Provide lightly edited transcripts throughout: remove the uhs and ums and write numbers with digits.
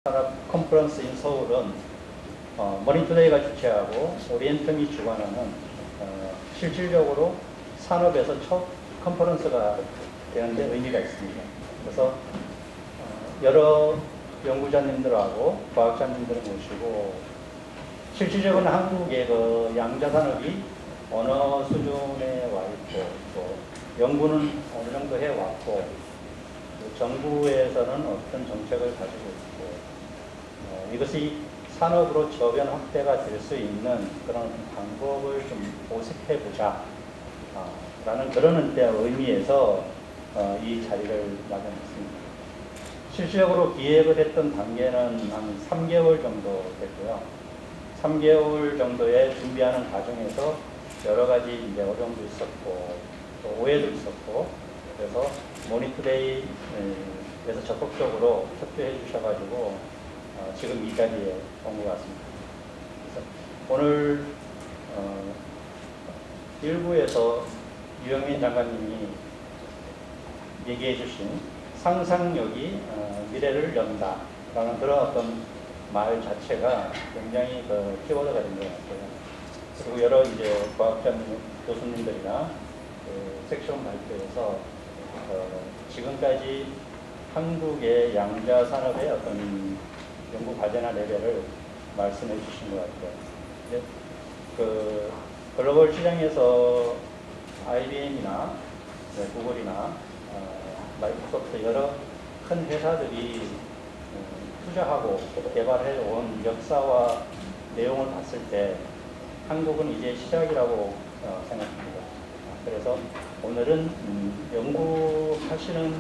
산업 컨퍼런스인 서울은 머니투데이가 주최하고 오리엔텀이 주관하는 실질적으로 산업에서 첫 컨퍼런스가 되는데 의미가 있습니다. 그래서 여러 연구자님들하고 과학자님들을 모시고 실질적으로 한국의 그 양자산업이 어느 수준에 와 있고 또 연구는 어느 정도 해왔고 정부에서는 어떤 정책을 가지고 있고 이것이 산업으로 저변 확대가 될 수 있는 그런 방법을 좀 모색해보자 라는 그런 의미에서 이 자리를 마련했습니다. 실질적으로 기획을 했던 단계는 한 3개월 정도 됐고요. 3개월 정도의 준비하는 과정에서 여러 가지 이제 어려움도 있었고 또 오해도 있었고 그래서 모니투데이에서 적극적으로 협조해 주셔가지고 지금 이 자리에 온 것 같습니다. 그래서 오늘 일부에서 유영민 장관님이 얘기해 주신 상상력이 미래를 연다라는 그런 어떤 말 자체가 굉장히 키워드가 된 것 같아요. 그리고 여러 이제 과학자님, 교수님들이나 섹션 발표에서 지금까지 한국의 양자 산업의 어떤 연구 과제나 레벨을 말씀해 주신 것 같아요. 그 글로벌 시장에서 IBM이나 구글이나 마이크로소프트 여러 큰 회사들이 투자하고 개발해 온 역사와 내용을 봤을 때 한국은 이제 시작이라고 생각합니다. 그래서 오늘은 연구하시는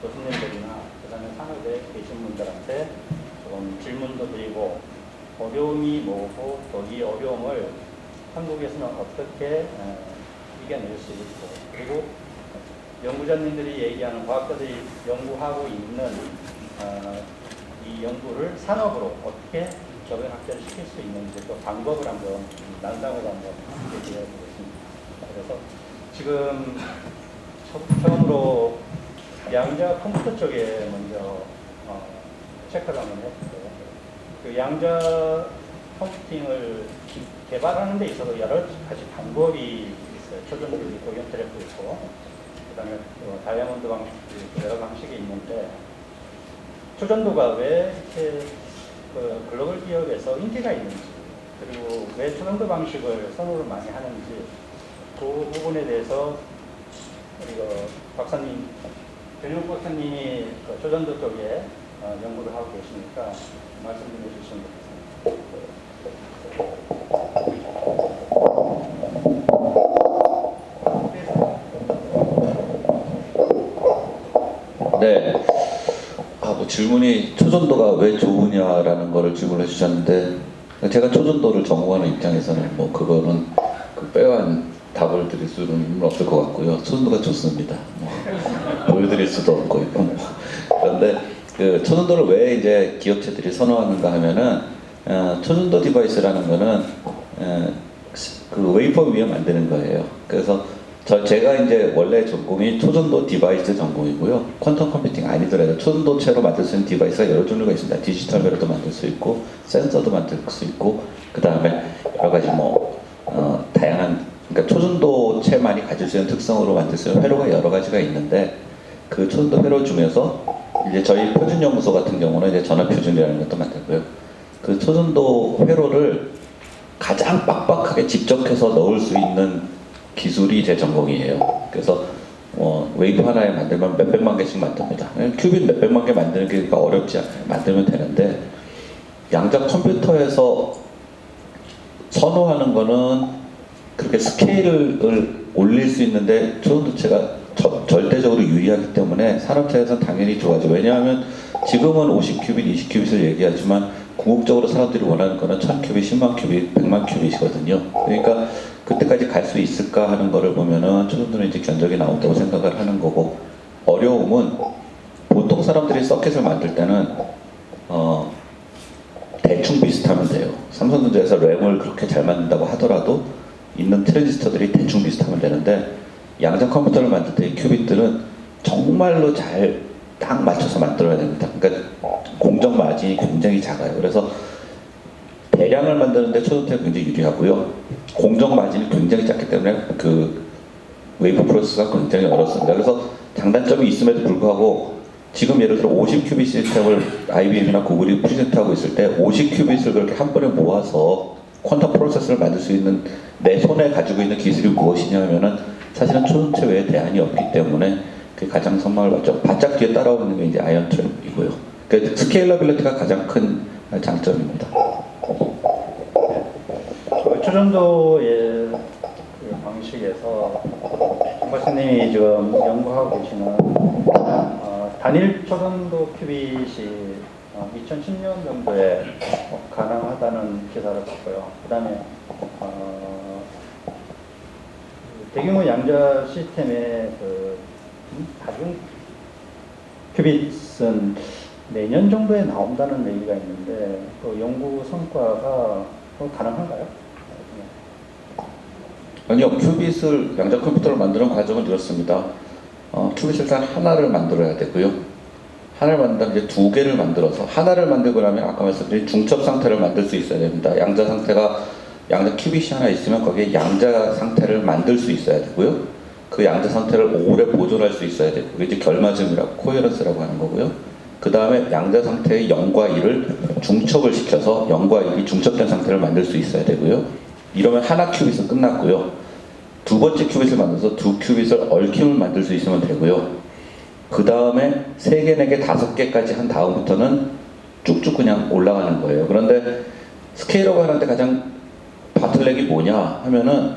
교수님들이나 그다음에 산업에 계신 분들한테 좀 질문도 드리고 어려움이 뭐고 또 이 어려움을 한국에서는 어떻게 이겨낼 수 있고 그리고 연구자님들이 얘기하는 과학자들이 연구하고 있는 이 연구를 산업으로 어떻게 저변 확대를 시킬 수 있는지 또 방법을 한번 난상으로 한번 얘기해 보겠습니다. 그래서 지금 처음으로 양자 컴퓨터 쪽에 먼저 체크를 한번 해볼게요. 그 양자 컴퓨팅을 개발하는 데 있어서 여러 가지 방법이 있어요. 초전도 있고, 연트랩도 있고, 그 다음에 다이아몬드 방식도 있고, 여러 방식이 있는데, 초전도가 왜 이렇게 글로벌 기업에서 인기가 있는지, 그리고 왜 초전도 방식을 선호를 많이 하는지, 그 부분에 대해서 우리 박사님, 변용 박사님이 초전도 쪽에 연구를 하고 계시니까 말씀 좀 해주시면 좋겠습니다. 네. 뭐 질문이 초전도가 왜 좋으냐라는 거를 질문해 주셨는데 제가 초전도를 전공하는 입장에서는 뭐 그거는 빼완 답을 드릴 수는 없을 것 같고요. 초전도가 좋습니다. 보여드릴 수도 없고 그런데 그 초전도를 왜 이제 기업체들이 선호하는가 하면은 초전도 디바이스라는 거는 그 웨이퍼 위에 만드는 거예요. 그래서 제가 이제 원래 전공이 초전도 디바이스 전공이고요. 퀀텀 컴퓨팅 아니더라도 초전도체로 만들 수 있는 디바이스가 여러 종류가 있습니다. 디지털 회로도 만들 수 있고 센서도 만들 수 있고 그 다음에 여러 가지 다양한 그러니까 초전도체만이 가질 수 있는 특성으로 만들 수 있는 회로가 여러 가지가 있는데 그 초전도 회로 중에서 이제 저희 표준연구소 같은 경우는 이제 전화표준이라는 것도 만들고요. 그 초전도 회로를 가장 빡빡하게 집적해서 넣을 수 있는 기술이 제 전공이에요. 그래서 웨이프 하나에 만들면 몇백만 개씩 만듭니다. 큐빅 몇백만 개 만드는 게 어렵지 않아요. 만들면 되는데 양자 컴퓨터에서 선호하는 거는 그렇게 스케일을 올릴 수 있는데 초전도체가 절대적으로 유리하기 때문에 산업체에서는 당연히 좋아하죠. 왜냐하면 지금은 50큐빗, 20큐빗을 얘기하지만 궁극적으로 사람들이 원하는 거는 1000큐빗, 10만 큐빗, 100만 큐빗이거든요. 그러니까 그때까지 갈 수 있을까 하는 거를 보면은 초전도는 이제 견적이 나온다고 생각을 하는 거고 어려움은 보통 사람들이 서킷을 만들 때는 대충 비슷하면 돼요. 삼성전자에서 램을 그렇게 잘 만든다고 하더라도 있는 트랜지스터들이 대충 비슷하면 되는데 양자 컴퓨터를 만들 때 큐빗들은 정말로 잘 딱 맞춰서 만들어야 됩니다. 그러니까 공정 마진이 굉장히 작아요. 그래서 대량을 만드는데 초전도가 굉장히 유리하고요. 공정 마진이 굉장히 작기 때문에 그 웨이브 프로세스가 굉장히 어렵습니다. 그래서 장단점이 있음에도 불구하고 지금 예를 들어 50큐빗 시스템을 IBM이나 구글이 프레젠트하고 있을 때 50큐빗을 그렇게 한 번에 모아서 퀀텀 프로세스를 만들 수 있는 내 손에 가지고 있는 기술이 무엇이냐 하면은 사실은 초전체 외에 대안이 없기 때문에 그게 가장 선망을 받죠. 바짝 뒤에 따라오는 게 이제 아이언 트랩이고요. 그러니까 스케일러빌리티가 가장 큰 장점입니다. 초전도의 그 방식에서 정 박사님이 지금 연구하고 계시는 단일 초전도 큐빗이 2010년 정도에 가능하다는 기사를 봤고요. 그 다음에 대규모 양자 시스템의 그 다중 큐빗은 내년 정도에 나온다는 얘기가 있는데 그 연구 성과가 가능한가요? 아니요, 큐빗을 양자 컴퓨터를 만드는 과정은 이렇습니다. 큐빗을 일단 하나를 만들어야 되고요. 하나를 만든다면 이제 두 개를 만들어서 하나를 만들고 나면 아까 말씀드린 중첩 상태를 만들 수 있어야 됩니다. 양자 상태가 양자 큐빗이 하나 있으면 거기에 양자 상태를 만들 수 있어야 되고요. 그 양자 상태를 오래 보존할 수 있어야 되고 그게 이제 결맞음이라고 코헤런스라고 하는 거고요. 그 다음에 양자 상태의 0과 1을 중첩을 시켜서 0과 1이 중첩된 상태를 만들 수 있어야 되고요. 이러면 하나 큐빗은 끝났고요. 두 번째 큐빗을 만들어서 두 큐빗을 얽힘을 만들 수 있으면 되고요. 그 다음에 3개, 4개, 5개까지 한 다음부터는 쭉쭉 그냥 올라가는 거예요. 그런데 스케일업 하는데 가장 바틀렉이 뭐냐 하면은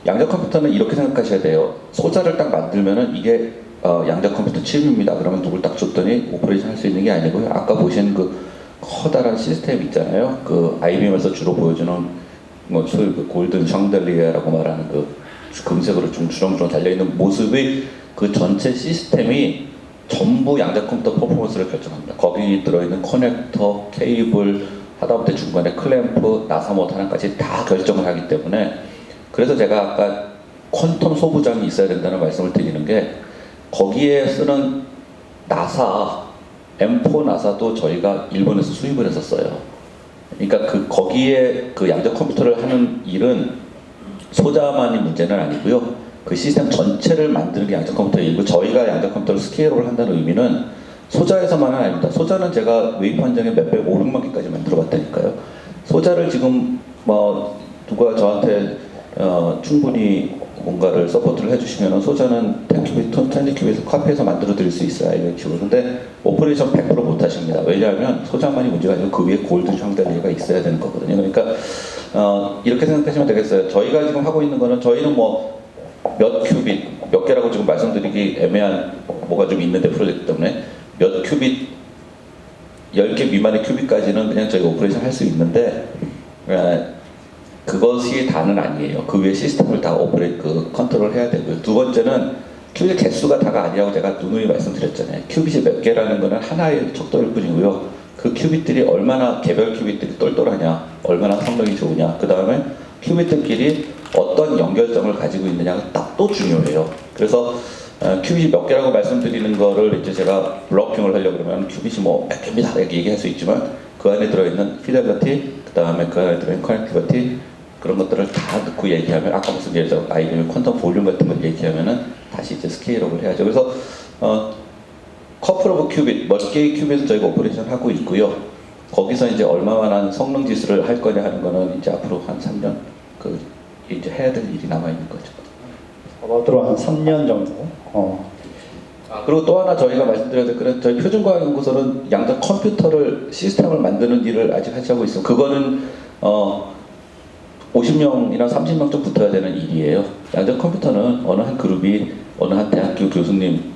양자 컴퓨터는 이렇게 생각하셔야 돼요. 소자를 딱 만들면은 이게 양자 컴퓨터 칩입니다. 그러면 누굴 딱 줬더니 오퍼레이션 할 수 있는 게 아니고요. 아까 보신 그 커다란 시스템 있잖아요. 그 IBM에서 주로 보여주는 뭐 소위 그 골든 샹들리에라고 말하는 그 금색으로 좀 주렁주렁 달려있는 모습의 그 전체 시스템이 전부 양자 컴퓨터 퍼포먼스를 결정합니다. 거기 들어있는 커넥터, 케이블, 하다못해 중간에 클램프, 나사 모터 하나까지 다 결정을 하기 때문에 그래서 제가 아까 퀀텀 소부장이 있어야 된다는 말씀을 드리는 게 거기에 쓰는 나사, M4 나사도 저희가 일본에서 수입을 했었어요. 그러니까 거기에 그 양자 컴퓨터를 하는 일은 소자만이 문제는 아니고요. 그 시스템 전체를 만드는 게 양자 컴퓨터의 일이고 저희가 양자 컴퓨터를 스케일업을 한다는 의미는 소자에서만은 아닙니다. 소자는 제가 웨이프 한 장에 몇백 500만 개까지 만들어 봤다니까요. 소자를 지금 뭐 누가 저한테 충분히 뭔가를 서포트를 해주시면 소자는 10큐빗, 20큐빗을 카피해서 만들어 드릴 수 있어요. 이런 식으로. 근데 오퍼레이션 100% 못 하십니다. 왜냐하면 소자만이 문제가 아니고 그 위에 골든 샹들리에가 있어야 되는 거거든요. 그러니까 이렇게 생각하시면 되겠어요. 저희가 지금 하고 있는 거는 저희는 뭐 몇 큐빗, 몇 개라고 지금 말씀드리기 애매한 뭐가 좀 있는데 프로젝트 때문에 몇 큐빗, 10개 미만의 큐빗까지는 그냥 저희가 오퍼레이션 할 수 있는데 그것이 다는 아니에요. 그 위에 시스템을 다 컨트롤 해야 되고요. 두 번째는 큐빗 개수가 다가 아니라고 제가 누누이 말씀드렸잖아요. 큐빗이 몇 개라는 거는 하나의 척도일 뿐이고요. 그 큐빗들이 얼마나 개별 큐빗들이 똘똘하냐, 얼마나 성능이 좋으냐, 그 다음에 큐빗들끼리 어떤 연결성을 가지고 있느냐가 딱 또 중요해요. 그래서 큐빗이 몇 개라고 말씀드리는 거를 이제 제가 블로킹을 하려고 그러면 큐빗이 뭐 몇 개입니다 이렇게 얘기할 수 있지만 그 안에 들어있는 피델리티, 그 다음에 그 안에 들어있는 커넥티비티 그런 것들을 다 넣고 얘기하면 아까 무슨 예를 들어 아이들의 퀀텀 볼륨 같은 걸 얘기하면은 다시 이제 스케일업을 해야죠. 그래서 커플 오브 큐빗, 몇 개의 큐빗을 저희가 오퍼레이션 하고 있고요. 거기서 이제 얼마만한 성능 지수를 할 거냐 하는 거는 이제 앞으로 한 3년 이제 해야 될 일이 남아 있는 거죠. 앞으로 한 3년 정도. 그리고 또 하나 저희가 말씀드려야 될 거는 저희 표준과학연구소는 양자 컴퓨터를 시스템을 만드는 일을 아직 하고 있어요. 그거는 50명이나 30명 좀 붙어야 되는 일이에요. 양자 컴퓨터는 어느 한 그룹이 어느 한 대학교 교수님,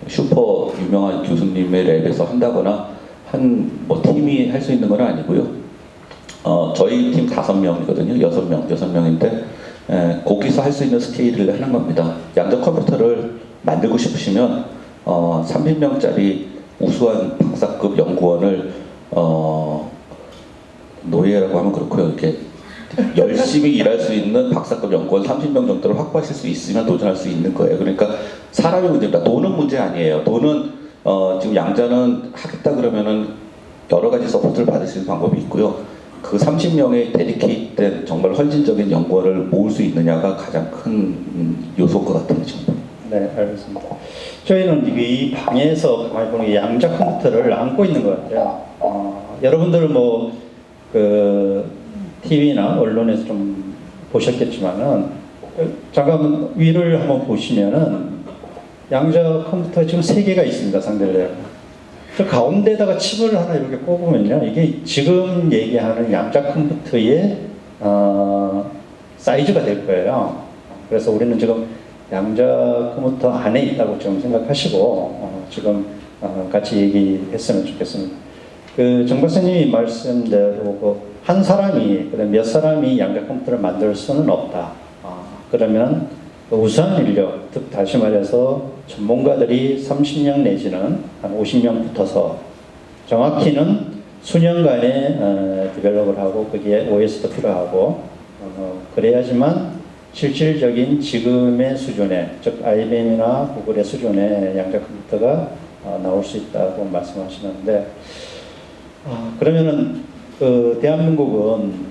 슈퍼 유명한 교수님의 랩에서 한다거나 한 뭐 팀이 할 수 있는 건 아니고요. 저희 팀 5명이거든요. 6명인데 거기서 할 수 있는 스케일을 하는 겁니다. 양자 컴퓨터를 만들고 싶으시면 30명짜리 우수한 박사급 연구원을 노예라고 하면 그렇고요. 이렇게 열심히 일할 수 있는 박사급 연구원 30명 정도를 확보하실 수 있으면 도전할 수 있는 거예요. 그러니까 사람이 문제입니다. 돈은 문제 아니에요. 돈은 지금 양자는 하겠다 그러면은 여러 가지 서포트를 받을 수 있는 방법이 있고요. 그 30명의 데디케이트된 정말 헌신적인 연구원을 모을 수 있느냐가 가장 큰 요소인 것 같아요. 지금. 네, 알겠습니다. 저희는 이 방에서 가만히 보는 양자 컴퓨터를 안고 있는 것 같아요. 여러분들 TV나 언론에서 좀 보셨겠지만은 잠깐 위를 한번 보시면은 양자 컴퓨터 지금 3개가 있습니다. 상대적으로. 저 가운데다가 칩을 하나 이렇게 꼽으면요, 이게 지금 얘기하는 양자 컴퓨터의 사이즈가 될 거예요. 그래서 우리는 지금 양자 컴퓨터 안에 있다고 좀 생각하시고 지금 같이 얘기했으면 좋겠습니다. 정 박사님이 말씀대로 한 사람이 몇 사람이 양자 컴퓨터를 만들 수는 없다. 그러면 우수한 인력, 즉 다시 말해서 전문가들이 30명 내지는 한 50명 붙어서 정확히는 수년간의 디벨롭을 하고 거기에 OS도 필요하고 그래야지만 실질적인 지금의 수준의, 즉 IBM이나 구글의 수준의 양자 컴퓨터가 나올 수 있다고 말씀하시는데, 그러면은 대한민국은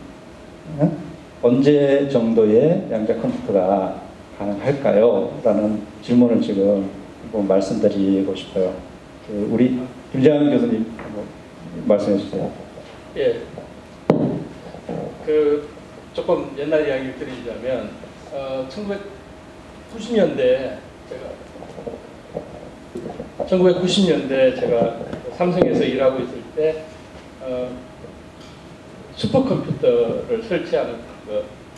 언제 정도의 양자 컴퓨터가 가능할까요? 라는 질문을 지금 말씀드리고 싶어요. 우리 김재환 교수님 말씀해 주세요. 예. 조금 옛날 이야기를 드리자면 1990년대 제가 삼성에서 일하고 있을 때 슈퍼컴퓨터를 설치하는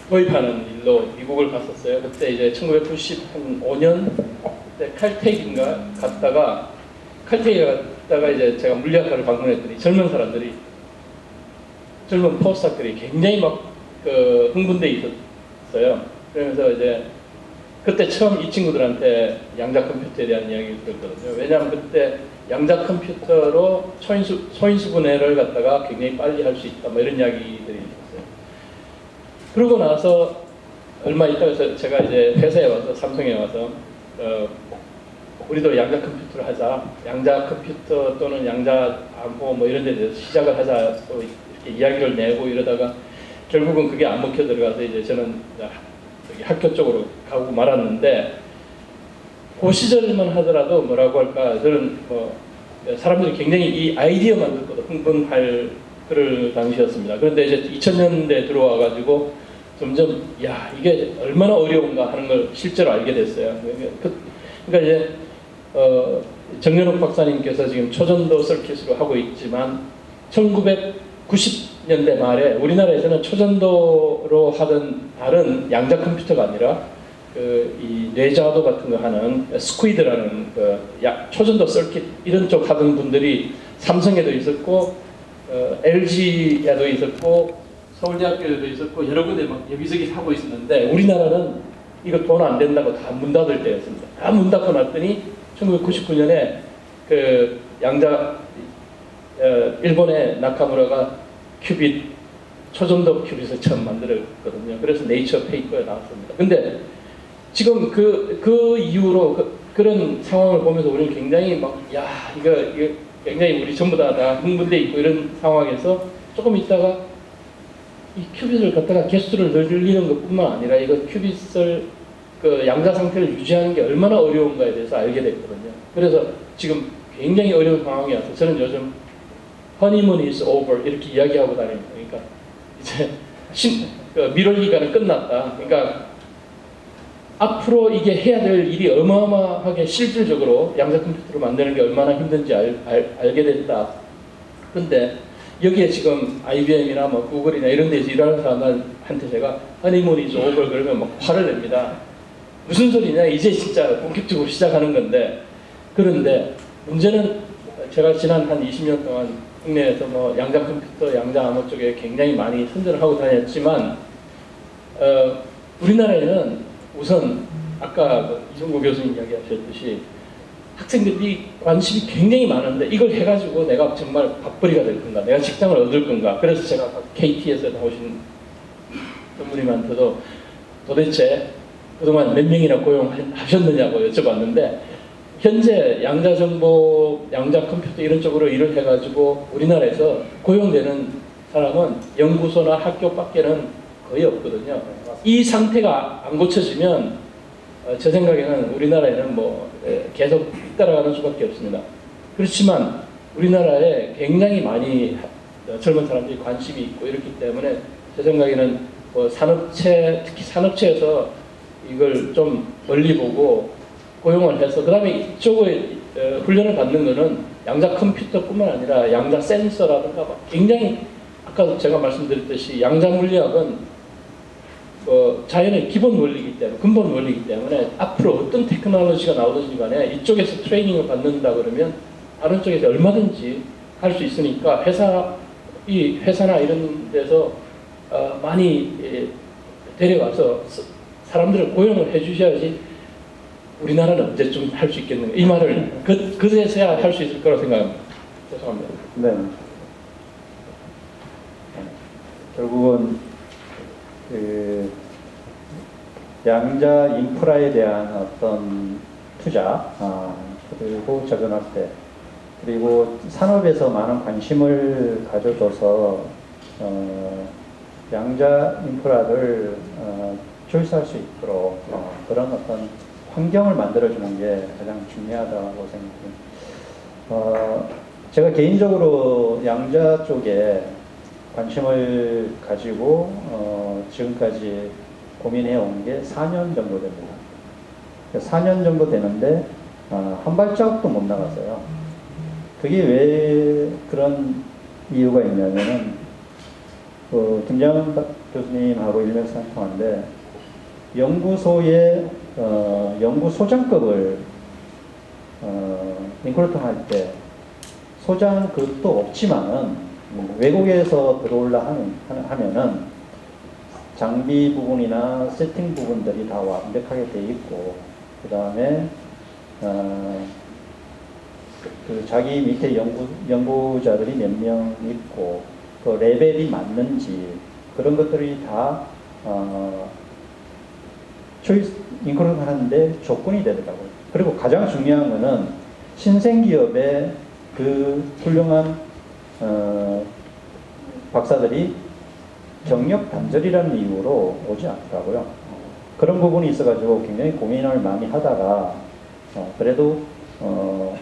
도입하는 일로 미국을 갔었어요. 그때 이제 1995년 때 칼텍인가 갔다가 이제 제가 물리학과를 방문했더니 젊은 포스닥들이 굉장히 흥분돼 있었어요. 그러면서 이제 그때 처음 이 친구들한테 양자 컴퓨터에 대한 이야기를 들었거든요. 왜냐하면 그때 양자 컴퓨터로 소인수 분해를 갖다가 굉장히 빨리 할 수 있다, 이런 이야기들이 있었어요. 그러고 나서 얼마 있다가 제가 이제 회사에 와서, 삼성에 와서 우리도 양자 컴퓨터를 하자, 양자 컴퓨터 또는 양자 암호 이런 데 대해서 시작을 하자, 또 이렇게 이야기를 내고 이러다가 결국은 그게 안 먹혀 들어가서 이제 저는 학교 쪽으로 가고 말았는데, 그 시절만 하더라도 뭐라고 할까, 저는 사람들이 굉장히 이 아이디어만 듣고도 흥분할 그럴 당시였습니다. 그런데 이제 2000년대 들어와가지고 점점 이게 얼마나 어려운가 하는 걸 실제로 알게 됐어요. 그러니까 이제 정연욱 박사님께서 지금 초전도 서킷으로 하고 있지만 1990년대 말에 우리나라에서는 초전도로 하던 다른 양자 컴퓨터가 아니라 이 뇌자도 같은 거 하는 스퀴드라는 초전도 서킷 이런 쪽 하던 분들이 삼성에도 있었고 LG에도 있었고 서울대학교에도 있었고 여러 군데 여기저기 하고 있었는데, 우리나라는 이거 돈 안 된다고 다 문 닫을 때였습니다. 다 문 닫고 났더니 1999년에 일본의 나카무라가 큐빗, 초전도 큐빗을 처음 만들었거든요. 그래서 네이처 페이퍼에 나왔습니다. 근데 지금 그 이후로 그런 상황을 보면서 우리는 굉장히 이거 굉장히 우리 전부 다 흥분돼 있고 이런 상황에서 조금 있다가 이 큐빗을 갖다가 개수를 늘리는 것뿐만 아니라 이거 큐빗을 양자 상태를 유지하는 게 얼마나 어려운가에 대해서 알게 됐거든요. 그래서 지금 굉장히 어려운 상황이 와서 저는 요즘 honeymoon is over 이렇게 이야기하고 다닙니다. 그러니까 이제 미룰 기간은 끝났다. 그러니까 앞으로 이게 해야 될 일이 어마어마하게 실질적으로 양자 컴퓨터를 만드는 게 얼마나 힘든지 알게 됐다. 그런데 여기에 지금 IBM이나 구글이나 이런 데서 일하는 사람한테 제가 honeymoon is over 그러면 화를 냅니다. 무슨 소리냐, 이제 진짜 본격적으로 시작하는 건데. 그런데 문제는 제가 지난 한 20년 동안 국내에서 양자 컴퓨터, 양자 암호 쪽에 굉장히 많이 선전을 하고 다녔지만 우리나라에는 우선 아까 이종구 교수님 이야기하셨듯이 학생들이 관심이 굉장히 많은데 이걸 해가지고 내가 정말 밥벌이가 될 건가, 내가 직장을 얻을 건가. 그래서 제가 KT에서 나오신 전무님한테도 도대체 그동안 몇 명이나 고용하셨느냐고 여쭤봤는데 현재 양자 정보, 양자 컴퓨터 이런 쪽으로 일을 해가지고 우리나라에서 고용되는 사람은 연구소나 학교밖에는 거의 없거든요. 이 상태가 안 고쳐지면 제 생각에는 우리나라에는 계속 따라가는 수밖에 없습니다. 그렇지만 우리나라에 굉장히 많이 젊은 사람들이 관심이 있고 이렇기 때문에 제 생각에는 산업체, 특히 산업체에서 이걸 좀 멀리 보고 고용을 해서 그 다음에 이쪽에 훈련을 받는 거는 양자 컴퓨터뿐만 아니라 양자 센서라든가 굉장히 아까 제가 말씀드렸듯이 양자 물리학은 자연의 기본 원리이기 때문에 근본 원리이기 때문에 앞으로 어떤 테크놀로지가 나오든지 간에 이쪽에서 트레이닝을 받는다 그러면 다른 쪽에서 얼마든지 할 수 있으니까 회사나 이런 데서 많이 데려가서 사람들을 고용을 해주셔야지 우리나라는 언제쯤 할 수 있겠는가 이 말을 그제서야 할 수 있을 거라고 생각합니다. 죄송합니다. 네. 결국은 그 양자 인프라에 대한 어떤 투자 그리고 접근학대 그리고 산업에서 많은 관심을 가져줘서 양자 인프라를 조율할 수 있도록 그런 어떤 환경을 만들어주는 게 가장 중요하다고 생각합니다. 제가 개인적으로 양자 쪽에 관심을 가지고 지금까지 고민해 온 게 4년 정도 됩니다. 4년 정도 되는데 한 발자국도 못 나갔어요. 그게 왜 그런 이유가 있냐면은 김장훈 교수님하고 일맥상통한데 연구소의 연구소장급을 인크루팅 할 때 소장급도 없지만은 외국에서 들어올라 하면은 장비 부분이나 세팅 부분들이 다 완벽하게 돼 있고 그 다음에 그 자기 밑에 연구자들이 몇 명 있고 그 레벨이 맞는지 그런 것들이 다 초이스 인크루팅 하는데 조건이 되더라고요. 그리고 가장 중요한 거는 신생기업의 그 훌륭한 박사들이 경력 단절이라는 이유로 오지 않더라고요. 그런 부분이 있어가지고 굉장히 고민을 많이 하다가 그래도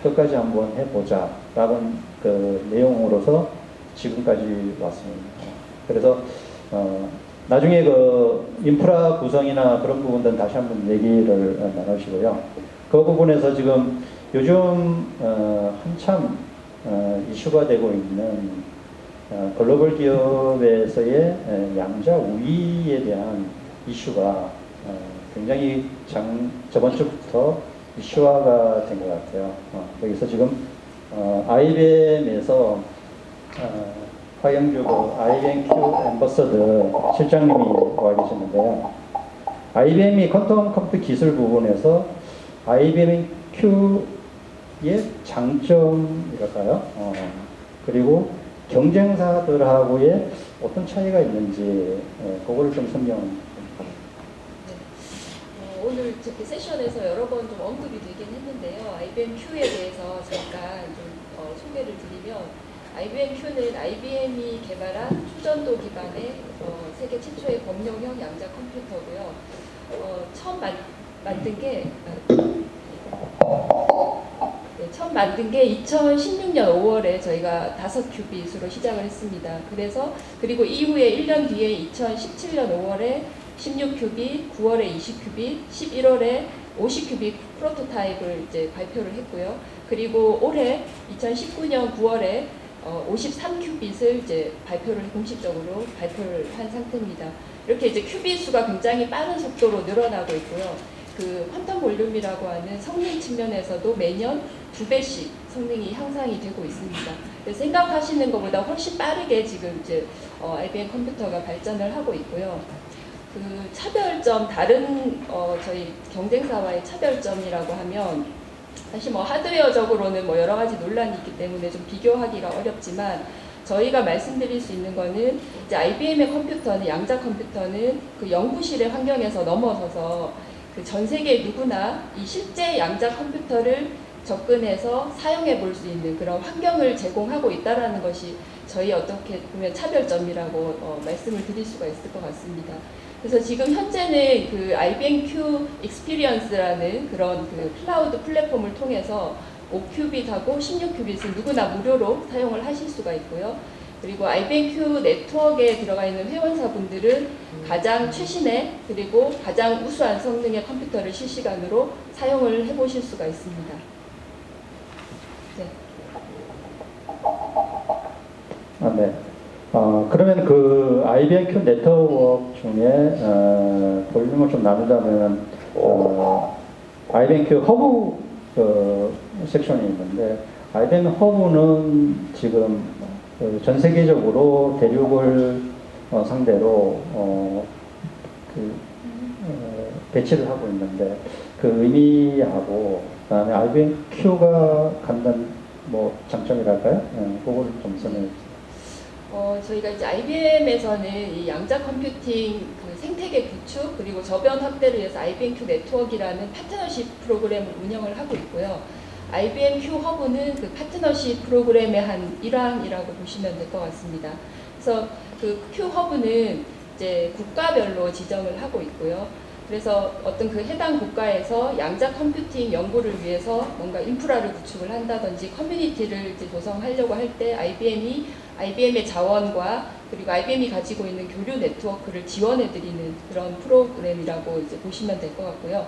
끝까지 한번 해보자 라는 그 내용으로서 지금까지 왔습니다. 그래서 나중에 그 인프라 구성이나 그런 부분들은 다시 한번 얘기를 나누시고요. 그 부분에서 지금 요즘 한참 이슈가 되고 있는 글로벌 기업에서의 양자 우위에 대한 이슈가 굉장히 저번 주부터 이슈화가 된 것 같아요. 여기서 지금 IBM에서 화영주 IBM Q 앰버서더 실장님이 와 계시는데요. IBM이 퀀텀 컴퓨터 기술 부분에서 IBM Q의 장점이랄까요? 그리고 경쟁사들하고의 어떤 차이가 있는지 그거를 좀 설명. 오늘 이렇게 세션에서 여러 번 좀 언급이 되긴 했는데요. IBM Q에 대해서 잠깐 좀 소개를 드리면 IBM Q는 IBM이 개발한 초전도 기반의 세계 최초의 검용형 양자 컴퓨터고요. 처음 만든 게 2016년 5월에 저희가 5큐빗으로 시작을 했습니다. 그리고 이후에 1년 뒤에 2017년 5월에 16큐빗, 9월에 20큐빗, 11월에 50큐빗 프로토타입을 이제 발표를 했고요. 그리고 올해 2019년 9월에 53큐빗을 이제 공식적으로 발표를 한 상태입니다. 이렇게 이제 큐빗 수가 굉장히 빠른 속도로 늘어나고 있고요. 그 퀀텀 볼륨이라고 하는 성능 측면에서도 매년 2배씩 성능이 향상이 되고 있습니다. 생각하시는 것보다 훨씬 빠르게 지금 이제 IBM 컴퓨터가 발전을 하고 있고요. 그 차별점, 다른 저희 경쟁사와의 차별점이라고 하면 사실 하드웨어적으로는 여러 가지 논란이 있기 때문에 좀 비교하기가 어렵지만 저희가 말씀드릴 수 있는 거는 이제 IBM의 컴퓨터는 양자 컴퓨터는 그 연구실의 환경에서 넘어서서 그 전 세계 누구나 이 실제 양자 컴퓨터를 접근해서 사용해 볼 수 있는 그런 환경을 제공하고 있다라는 것이 저희 어떻게 보면 차별점이라고 말씀을 드릴 수가 있을 것 같습니다. 그래서 지금 현재는 그 IBM-Q 익스피리언스라는 그런 그 클라우드 플랫폼을 통해서 5큐빗하고 16큐빗은 누구나 무료로 사용을 하실 수가 있고요. 그리고 IBM-Q 네트워크에 들어가 있는 회원사분들은 가장 최신의 그리고 가장 우수한 성능의 컴퓨터를 실시간으로 사용을 해보실 수가 있습니다. 네. 네. 그러면 그 IBM-Q 네트워크 중에 볼륨을 좀 나누자면 IBM-Q 허브 섹션이 있는데 IBM 허브는 지금 전 세계적으로 대륙을 상대로 배치를 하고 있는데 그 의미하고 그다음에 IBM-Q가 갖는 뭐 장점이랄까요? 그거를 좀 설명해 주세요. 저희가 이제 IBM에서는 이 양자 컴퓨팅 그 생태계 구축 그리고 저변 확대를 위해서 IBM-Q 네트워크라는 파트너십 프로그램을 운영을 하고 있고요. IBM-Q 허브는 그 파트너십 프로그램의 한 일환이라고 보시면 될 것 같습니다. 그래서 그 Q 허브는 이제 국가별로 지정을 하고 있고요. 그래서 어떤 그 해당 국가에서 양자 컴퓨팅 연구를 위해서 뭔가 인프라를 구축을 한다든지 커뮤니티를 이제 조성하려고 할 때 IBM의 자원과 그리고 IBM이 가지고 있는 교류 네트워크를 지원해드리는 그런 프로그램이라고 이제 보시면 될 것 같고요.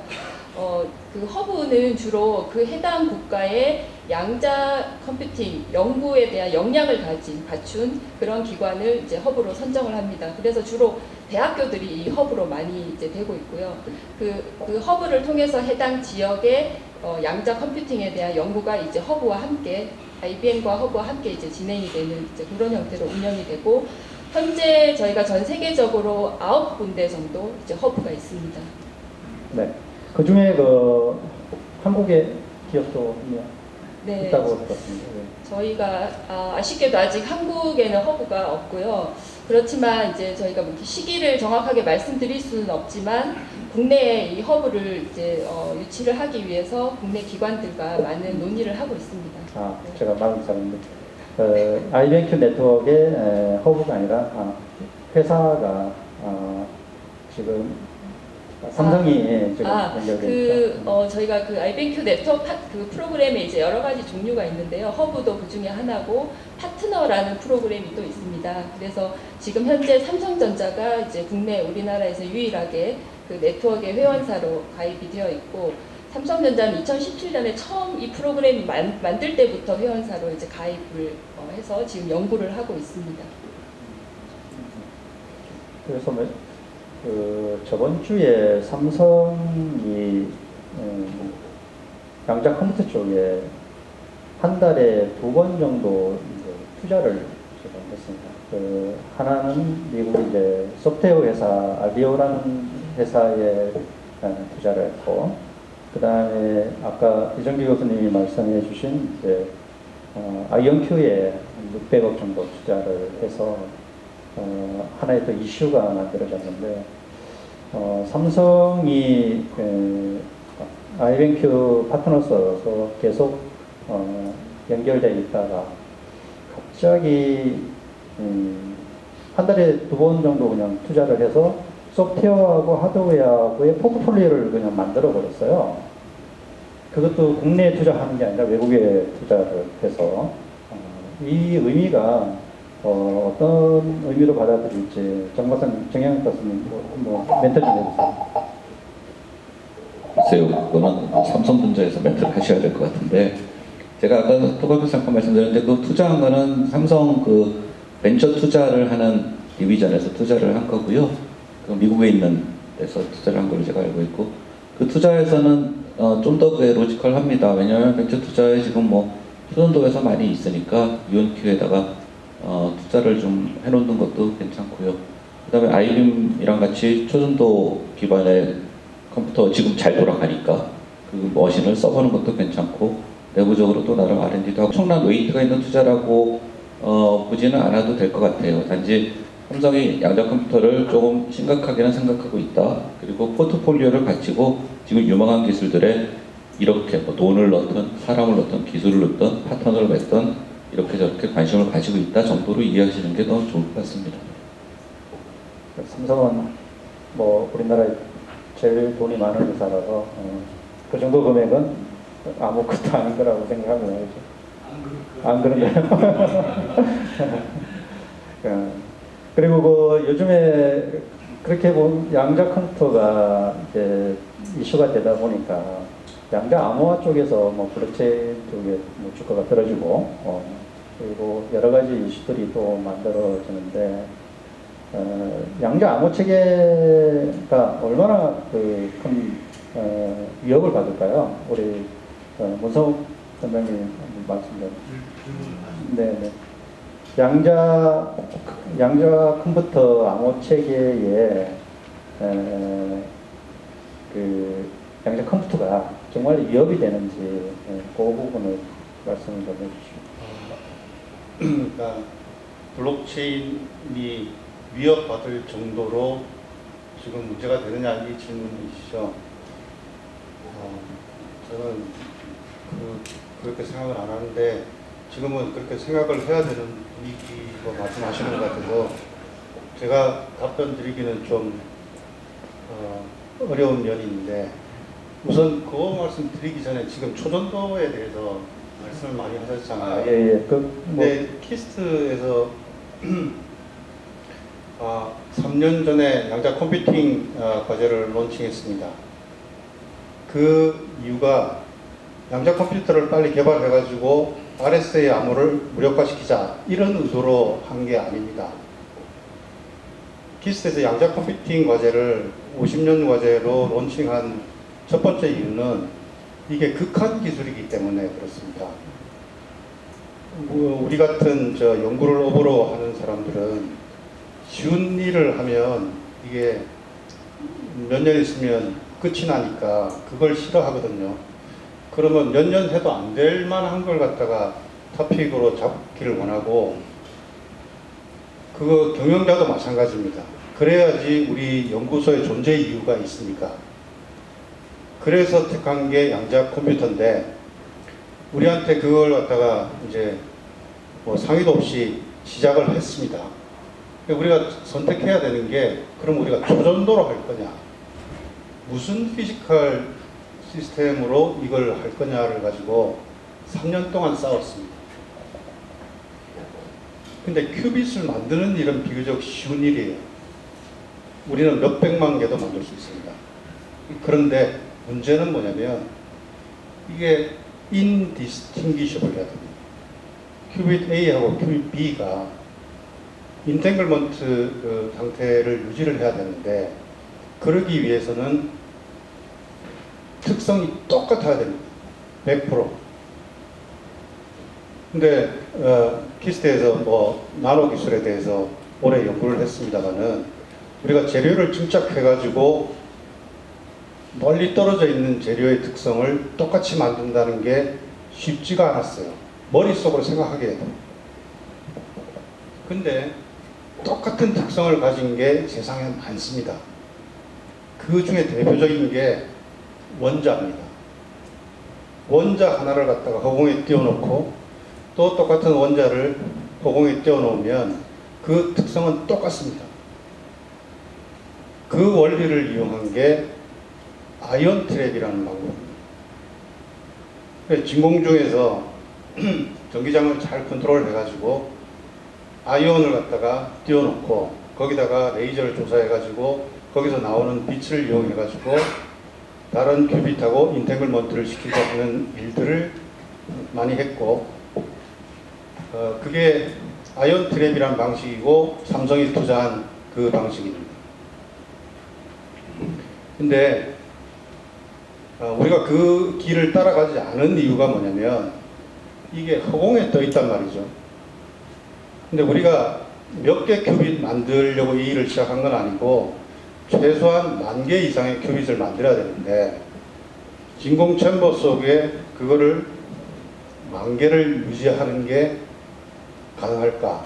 그 허브는 주로 그 해당 국가의 양자 컴퓨팅 연구에 대한 역량을 갖춘 그런 기관을 이제 허브로 선정을 합니다. 그래서 주로 대학교들이 이 허브로 많이 이제 되고 있고요. 그 허브를 통해서 해당 지역의 양자 컴퓨팅에 대한 연구가 이제 허브와 함께 IBM과 허브와 함께 이제 진행이 되는 이제 그런 형태로 운영이 되고 현재 저희가 전 세계적으로 9군데 정도 이제 허브가 있습니다. 네. 그 중에 그 한국의 기업도 네. 있다고 들었습니다. 네. 저희가 아쉽게도 아직 한국에는 허브가 없고요. 그렇지만 이제 저희가 뭐 시기를 정확하게 말씀드릴 수는 없지만 국내에 이 허브를 이제 유치를 하기 위해서 국내 기관들과 많은 논의를 하고 있습니다. 제가 말은 잘했는데 IBM-Q 네트워크의 허브가 아니라 회사가 지금 삼성이 지금 연결되니까 저희가 그 IBM-Q 네트워크 그 프로그램에 이제 여러 가지 종류가 있는데요. 허브도 그 중에 하나고 파트너라는 프로그램이 또 있습니다. 그래서 지금 현재 삼성전자가 이제 국내 우리나라에서 유일하게 그 네트워크의 회원사로 가입이 되어 있고 삼성전자는 2017년에 처음 이 프로그램이 만들 때부터 회원사로 이제 가입을 해서 지금 연구를 하고 있습니다. 그래서 저번 주에 삼성이 양자 컴퓨터 쪽에 한 달에 2번 정도 이제 투자를 지금 했습니다. 하나는 미국 이제 소프트웨어 회사 알비오라는 회사에 투자를 했고, 그 다음에 아까 이정기 교수님이 말씀해 주신 이제 IonQ에 600억 정도 투자를 해서 하나의 또 이슈가 만들어졌는데 삼성이 IBM-Q 파트너로서 계속 연결되어 있다가 갑자기 한 달에 2번 정도 그냥 투자를 해서 소프트웨어하고 하드웨어하고의 포트폴리오를 그냥 만들어 버렸어요. 그것도 국내에 투자하는 게 아니라 외국에 투자를 해서 이 의미가 어떤 의미로 받아들일지 정영학 교수님 멘트 좀 해주세요. 글쎄요, 그거는 삼성전자에서 멘트를 하셔야 될 것 같은데 제가 아까 토박이 잠깐 말씀드렸는데 그 투자한 거는 삼성 그 벤처 투자를 하는 디비전에서 투자를 한 거고요. 그 미국에 있는 데서 투자를 한 걸로 제가 알고 있고 그 투자에서는 좀 더 로지컬합니다. 왜냐하면 벤처 투자에 지금 뭐 초전도 회사 많이 있으니까 IonQ에다가 투자를 좀 해놓는 것도 괜찮고요. 그 다음에 IBM이랑 같이 초전도 기반의 컴퓨터 지금 잘 돌아가니까 그 머신을 써보는 것도 괜찮고 내부적으로 또 나름 R&D도 하고 엄청난 웨이트가 있는 투자라고 보지는 않아도 될 것 같아요. 단지 삼성이 양자 컴퓨터를 조금 심각하게는 생각하고 있다. 그리고 포트폴리오를 가지고 지금 유망한 기술들의 이렇게 뭐 돈을 넣든 사람을 넣든 기술을 넣든 파트너를 맺든 이렇게 저렇게 관심을 가지고 있다 정도로 이해하시는 게 더 좋을 것 같습니다. 삼성은 뭐 우리나라에 제일 돈이 많은 회사라서 그 정도 금액은 아무것도 아닌 거라고 생각하면 알죠. 안 그런가요? 그리고 그 요즘에 그렇게 보면 양자 컴퓨터가 이제 이슈가 되다 보니까 양자 암호화 쪽에서 뭐 블록체인 쪽에 뭐 주가가 떨어지고 그리고 여러 가지 이슈들이 또 만들어지는데 양자 암호 체계가 얼마나 큰 위협을 받을까요? 우리 문성욱 선생님 한번 말씀 좀. 네. 양자 컴퓨터 암호 체계에 그 양자 컴퓨터가 정말 위협이 되는지 그 부분을 말씀을 좀 해주시죠. 그러니까 블록체인이 위협받을 정도로 지금 문제가 되느냐 이 질문이시죠. 저는 그렇게 생각을 안 하는데 지금은 그렇게 생각을 해야 되는 분위기로 말씀하시는 것 같아서 제가 답변 드리기는 좀 어려운 면이 있는데 우선 그거 말씀드리기 전에 지금 초전도에 대해서 말씀을 많이 하셨잖아요. 예. 근데 키스트에서 3년 전에 양자 컴퓨팅 과제를 론칭했습니다. 그 이유가 양자 컴퓨터를 빨리 개발해가지고 RSA 암호를 무력화시키자 이런 의도로 한 게 아닙니다. 키스트에서 양자 컴퓨팅 과제를 50년 과제로 론칭한 첫 번째 이유는 이게 극한 기술이기 때문에 그렇습니다. 우리 같은 연구를 업으로 하는 사람들은 쉬운 일을 하면 이게 몇 년 있으면 끝이 나니까 그걸 싫어하거든요. 그러면 몇 년 해도 안 될 만한 걸 갖다가 토픽으로 잡기를 원하고 그거 경영자도 마찬가지입니다. 그래야지 우리 연구소의 존재 이유가 있으니까. 그래서 택한 게 양자 컴퓨터인데 우리한테 그걸 갖다가 이제 뭐 상의도 없이 시작을 했습니다. 우리가 선택해야 되는 게 그럼 우리가 초전도로 할 거냐 무슨 피지컬 시스템으로 이걸 할 거냐를 가지고 3년 동안 싸웠습니다. 근데 큐빗을 만드는 일은 비교적 쉬운 일이에요. 우리는 몇백만 개도 만들 수 있습니다. 그런데 문제는 뭐냐면 이게 indistinguishable 해야 됩니다. 큐빗 A하고 큐빗 B가 인탱글먼트 상태를 유지를 해야 되는데 그러기 위해서는 특성이 똑같아야 됩니다. 100%. 근데 키스트에서 뭐 나노 기술에 대해서 오래 연구를 했습니다만은 우리가 재료를 증착해가지고 멀리 떨어져 있는 재료의 특성을 똑같이 만든다는 게 쉽지가 않았어요. 머릿속으로 생각하게 해도. 근데 똑같은 특성을 가진 게 세상에 많습니다. 그 중에 대표적인 게 원자입니다. 원자 하나를 갖다가 허공에 띄워놓고 또 똑같은 원자를 허공에 띄워놓으면 그 특성은 똑같습니다. 그 원리를 이용한 게 아이언 트랩이라는 방법입니다. 진공 중에서 전기장을 잘 컨트롤 해가지고 아이온을 갖다가 띄워놓고 거기다가 레이저를 조사해가지고 거기서 나오는 빛을 이용해가지고 다른 큐빗하고 인탱글먼트를 시키고 하는 일들을 많이 했고 그게 아이언 트랩이라는 방식이고 삼성이 투자한 그 방식입니다. 근데 우리가 그 길을 따라가지 않은 이유가 뭐냐면 이게 허공에 떠 있단 말이죠. 근데 우리가 몇 개 큐빗 만들려고 이 일을 시작한 건 아니고 최소한 10,000개 이상의 큐빗을 만들어야 되는데 진공 챔버 속에 그거를 10,000개를 유지하는 게 가능할까?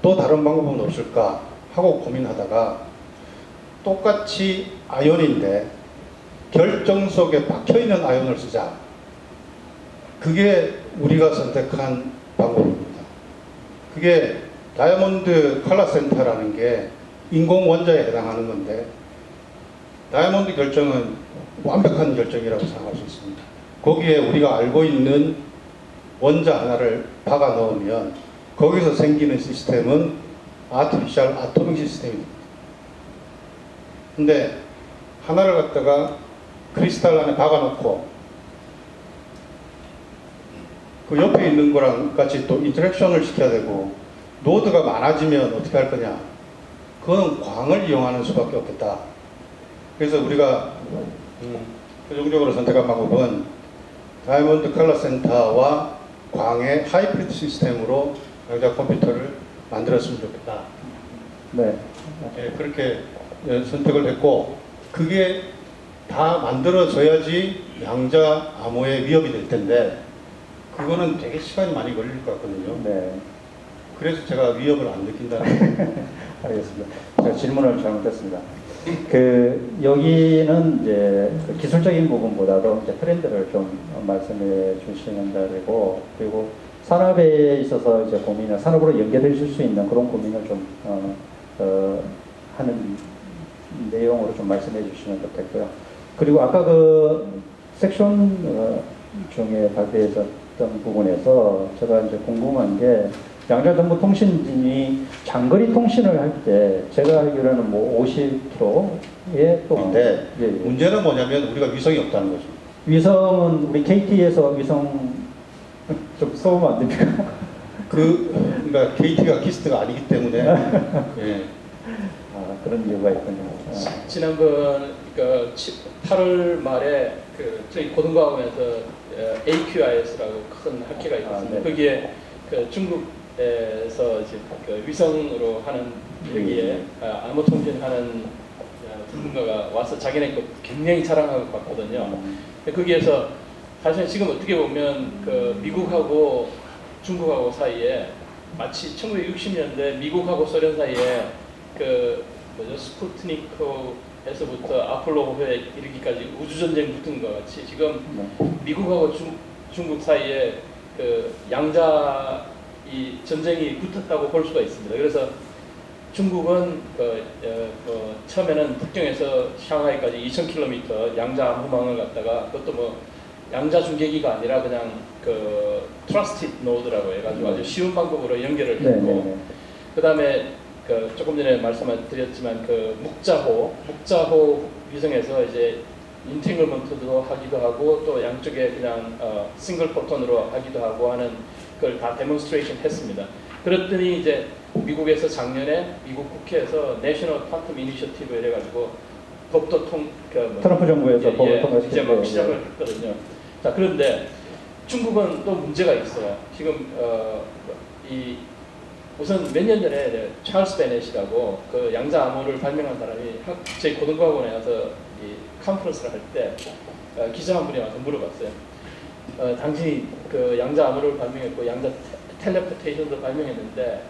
또 다른 방법은 없을까? 하고 고민하다가 똑같이 아이온인데 결정 속에 박혀있는 아연을 쓰자. 그게 우리가 선택한 방법입니다. 그게 다이아몬드 컬러 센터라는 게 인공 원자에 해당하는 건데 다이아몬드 결정은 완벽한 결정이라고 생각할 수 있습니다. 거기에 우리가 알고 있는 원자 하나를 박아 넣으면 거기서 생기는 시스템은 아티피셜 아토믹 시스템입니다. 근데 하나를 갖다가 크리스탈 안에 박아 놓고 그 옆에 있는 거랑 같이 또 인터랙션을 시켜야 되고 노드가 많아지면 어떻게 할 거냐? 그건 광을 이용하는 수밖에 없겠다. 그래서 우리가 최종적으로 선택한 방법은 다이아몬드 컬러 센터와 광의 하이브리드 시스템으로 양자 컴퓨터를 만들었으면 좋겠다. 네. 예, 그렇게 선택을 했고 그게 다 만들어져야지 양자 암호의 위협이 될 텐데 그거는 되게 시간이 많이 걸릴 것 같거든요. 네. 그래서 제가 위협을 안 느낀다는 알겠습니다. 제가 질문을 잘못했습니다. 여기는 이제 그 기술적인 부분보다도 이제 트렌드를 좀 말씀해 주시는 자리고, 그리고 산업에 있어서 이제 고민을, 산업으로 연결해 줄 수 있는 그런 고민을 좀, 하는 내용으로 좀 말씀해 주시면 좋겠고요. 그리고 아까 그 섹션 중에 발표했었던 부분에서 제가 이제 궁금한 게, 양자정보통신진이 장거리 통신을 할 때 제가 알기로는 뭐 50km에 또 건데 예, 예. 문제는 뭐냐면 우리가 위성이 없다는 거죠. 위성은 우리 KT에서 위성 좀 쏘면 안 됩니까? 그러니까 KT가 기스트가 아니기 때문에 예. 아, 그런 이유가 있군요. 지난번 그 8월 말에 그 저희 고등과학원에서 AQIS라고 큰 학회가 있었습니다. 네. 거기에 그 중국에서 이제 그 위성으로 하는 여기에 암호 통신하는 전문가가 와서 자기네 거 굉장히 자랑하고 갔거든요. 거기에서 사실 지금 어떻게 보면 그 미국하고 중국하고 사이에 마치 1960년대 미국하고 소련 사이에 그 뭐죠 스푸트니크에서부터 아폴로호에 이르기까지 우주 전쟁 붙은 것 같이 지금 미국하고 중국 사이에 그 양자 이 전쟁이 붙었다고 볼 수가 있습니다. 그래서 중국은 처음에는 북경에서 샹하이까지 2,000km 양자 암호망을 갖다가 그것도 뭐 양자 중계기가 아니라 그냥 그 트러스티드 노드라고 해가지고 아주 쉬운 방법으로 연결을 했고, 그 다음에 그 조금 전에 말씀드렸지만 그 묵자호 위성에서 이제 인탱글먼트도 하기도 하고 또 양쪽에 그냥 싱글 포톤으로 하기도 하고 하는 그걸 다 데몬스트레이션 했습니다. 그랬더니 이제 미국에서 작년에 미국 국회에서 내셔널 퀀텀 이니셔티브 이래가지고 법도 트럼프 정부에서 법을 이제 막 통과시켰어요. 시작을 했거든요. 자, 그런데 중국은 또 문제가 있어요. 지금 이 우선 몇 년 전에 찰스 베넷이라고 그 양자 암호를 발명한 사람이 저희 고등과학원에 와서 이 컨퍼런스를 할 때 기자 한 분이 와서 물어봤어요. 당신이 그 양자 암호를 발명했고 양자 텔레포테이션도 발명했는데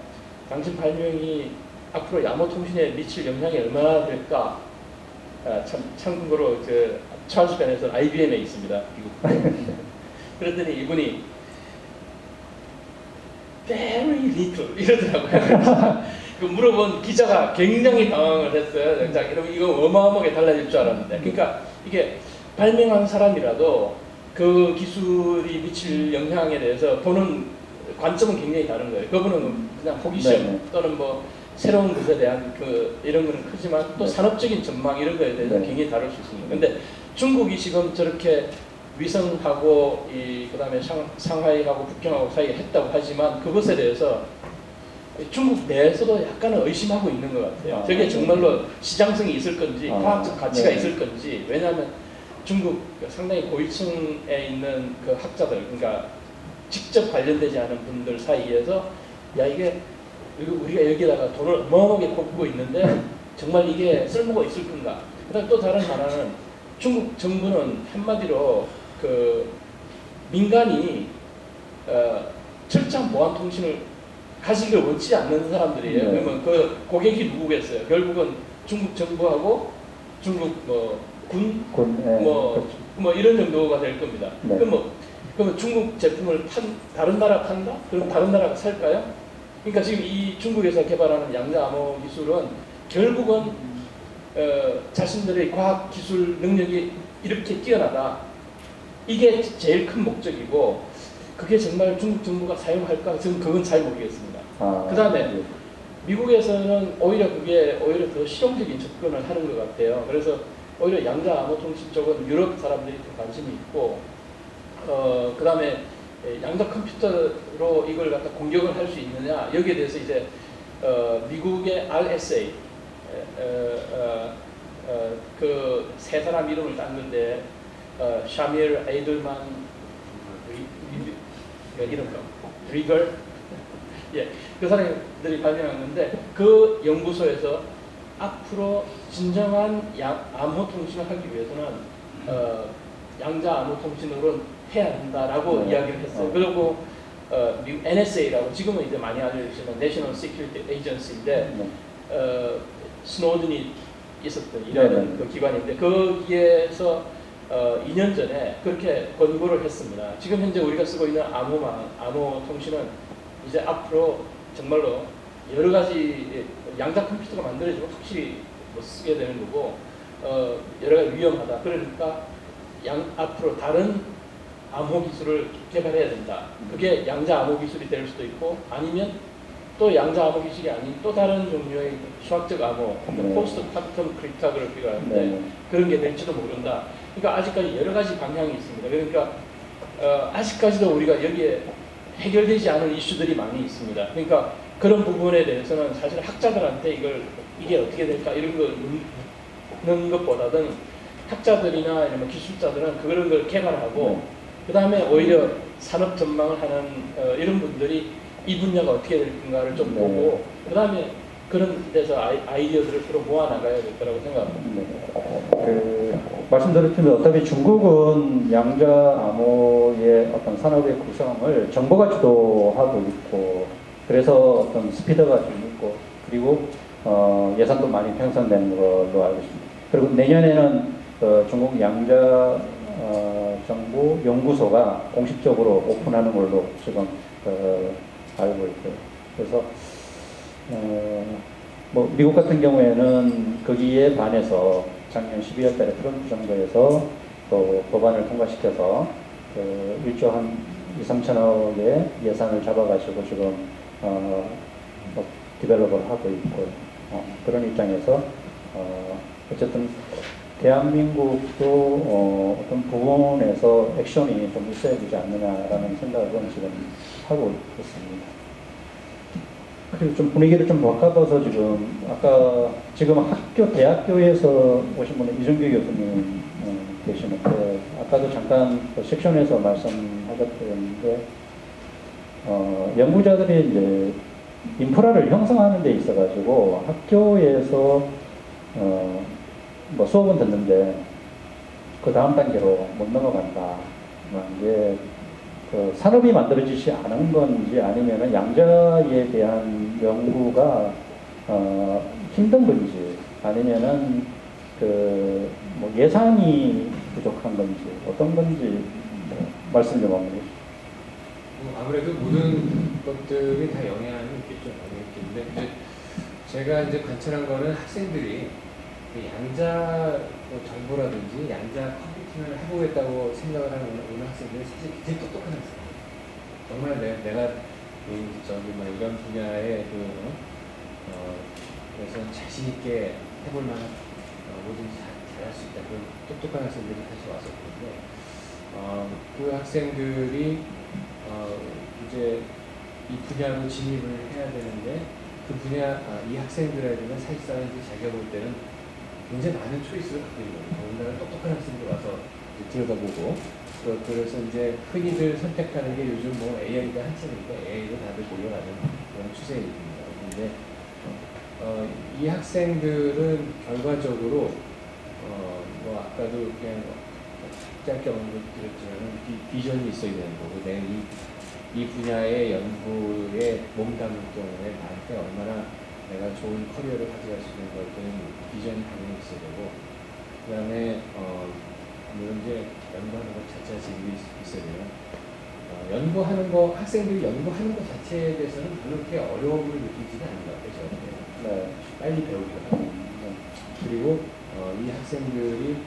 당신 발명이 앞으로 암호 통신에 미칠 영향이 얼마나 될까? 참고로 그 찰스 베넷은 IBM에 있습니다. 미국. 그랬더니 이분이 very little 이러더라고요. 그 물어본 기자가 굉장히 당황을 했어요. 자, 그럼 이거 어마어마하게 달라질 줄 알았는데, 그러니까 이게 발명한 사람이라도 그 기술이 미칠 영향에 대해서 보는 관점은 굉장히 다른 거예요. 그분은 그냥 호기심 네네. 또는 뭐 새로운 것에 대한 그 이런 거는 크지만 또 네. 산업적인 전망 이런 거에 대해서 네. 굉장히 다를 수 있습니다. 근데 중국이 지금 저렇게 위성하고 그다음에 상하이하고 북경하고 사이에 했다고 하지만 그것에 대해서 중국 내에서도 약간은 의심하고 있는 것 같아요. 저게 정말로 시장성이 있을 건지 과학적 가치가 네. 있을 건지. 왜냐하면 중국 상당히 고위층에 있는 그 학자들, 그러니까 직접 관련되지 않은 분들 사이에서 야 이게 우리가 여기다가 돈을 어마어마하게 꽂고 있는데 정말 이게 쓸모가 있을 건가. 그다음 또 다른 하나는 중국 정부는 한마디로 그 민간이 철저한 보안 통신을 가지기를 원치 않는 사람들이에요. 네. 그러면 그 고객이 누구겠어요? 결국은 중국 정부하고 중국 뭐 군, 예, 뭐, 그렇죠. 뭐 이런 정도가 될 겁니다. 네. 그럼 중국 제품을 다른 나라 판다? 그럼 다른 나라가 살까요? 그러니까 지금 이 중국에서 개발하는 양자 암호 기술은 결국은 자신들의 과학 기술 능력이 이렇게 뛰어나다. 이게 제일 큰 목적이고 그게 정말 중국 정부가 사용할까? 저는 그건 잘 모르겠습니다. 그 다음에 예. 미국에서는 오히려 그게 오히려 더 실용적인 접근을 하는 것 같아요. 그래서 오히려 양자 암호 통신 쪽은 유럽 사람들이 더 관심이 있고, 그 다음에 양자 컴퓨터로 이걸 갖다 공격을 할 수 있느냐 여기에 대해서 이제 미국의 RSA 그 세 사람 이름을 딴 건데 샤밀 에이들만 이름가 리걸 예, 그 사람들이 발명한 건데 그 연구소에서 앞으로 진정한 암호 통신을 하기 위해서는 양자 암호 통신으로 해야 한다라고 네. 이야기를 했어요. 그리고 미국 NSA라고 지금은 이제 많이 알려지는 National Security Agency인데 네. 스노든이 있었던 일하는 네. 그 기관인데 거기에서 2년 전에 그렇게 권고를 했습니다. 지금 현재 우리가 쓰고 있는 암호 통신은 이제 앞으로 정말로 여러 가지 양자 컴퓨터가 만들어지면 확실히 못 쓰게 되는 거고 여러 가지 위험하다. 그러니까 앞으로 다른 암호 기술을 개발해야 된다. 그게 양자 암호 기술이 될 수도 있고 아니면 또 양자 암호 기술이 아닌 또 다른 종류의 수학적 암호, 네. 포스트 퀀텀 크립토그래피가 하는데 네. 그런 게 될지도 모른다. 그러니까 아직까지 여러 가지 방향이 있습니다. 그러니까 아직까지도 우리가 여기에 해결되지 않은 이슈들이 많이 있습니다. 그러니까 그런 부분에 대해서는 사실 학자들한테 이게 어떻게 될까 이런 거 묻는 것보다는 학자들이나 아니면 기술자들은 그런 걸 개발하고 그 다음에 오히려 산업 전망을 하는 이런 분들이 이 분야가 어떻게 될 건가를 좀 네. 보고 그 다음에 그런 데서 아이디어들을 서로 모아나가야 될 거라고 생각합니다. 그 말씀 드렸지만 어차피 중국은 양자 암호의 어떤 산업의 구성을 정부가 주도하고 있고 그래서 어떤 스피드가 좀 있고 그리고 예산도 많이 편성되는 걸로 알고 있습니다. 그리고 내년에는 중국 양자 정부 연구소가 공식적으로 오픈하는 걸로 지금 알고 있고요. 그래서 뭐 미국 같은 경우에는 거기에 반해서 작년 12월 달에 트럼프 정부에서 또 법안을 통과시켜서 1조 한 2, 3천억의 예산을 잡아가지고 지금 뭐 디벨롭을 하고 있고 그런 입장에서 어쨌든 대한민국도 어떤 부분에서 액션이 좀 있어야 되지 않느냐라는 생각은 지금 하고 있습니다. 그리고 좀 분위기를 좀 바꿔봐서 지금 대학교에서 오신 분은 이준규 교수님 계시는데 아까도 잠깐 그 섹션에서 말씀하셨는데 연구자들이 이제 인프라를 형성하는 데 있어가지고 학교에서 뭐 수업은 듣는데 그 다음 단계로 못 넘어간다. 이게 그 산업이 만들어지지 않은 건지 아니면은 양자에 대한 연구가 힘든 건지 아니면은 그 뭐 예산이 부족한 건지 어떤 건지 말씀 좀 한번 해주세요. 아무래도 모든 것들이 다 영향이 있겠죠. 근데 제가 이제 관찰한 거는 학생들이 양자 정보라든지 양자 컴퓨팅을 해보겠다고 생각을 하는 오는 학생들은 사실 굉장히 똑똑한 학생이에요. 정말 내가 뭐 이런 분야에 그래서 자신 있게 해볼 만한 뭐든지 잘할 수 있다. 그런 똑똑한 학생들이 사실 왔었는데 그 학생들이 이제 이 분야로 진입을 해야 되는데 그 분야 이 학생들에게는 사실상 이제 자기가 볼 때는 굉장히 많은 초이스를 갖고 있는 거예요. 더군다나 똑똑한 학생들 와서 들어가 보고 그래서 이제 흔히들 선택하는 게 요즘 뭐 AI가 한창이니까 AI로 다들 몰려가는 그런 추세입니다. 그런데 이 학생들은 결과적으로 뭐 아까도 그냥 짧게 언급드렸지만 비전이 있어야 되는 거고 내가 이 분야의 연구에 몸담을 경우에 나한테 얼마나 내가 좋은 커리어를 가져갈 수 있는 것들은 비전이 당연히 있어야 되고 그다음에 물론 이제 연구하는 것 자체가 재미가 있어야 돼요. 연구하는 거, 학생들이 연구하는 것 자체에 대해서는 그렇게 어려움을 느끼지는 않는 것 같아요. 저는. 네. 빨리 배우기도 하고. 그리고 이 학생들이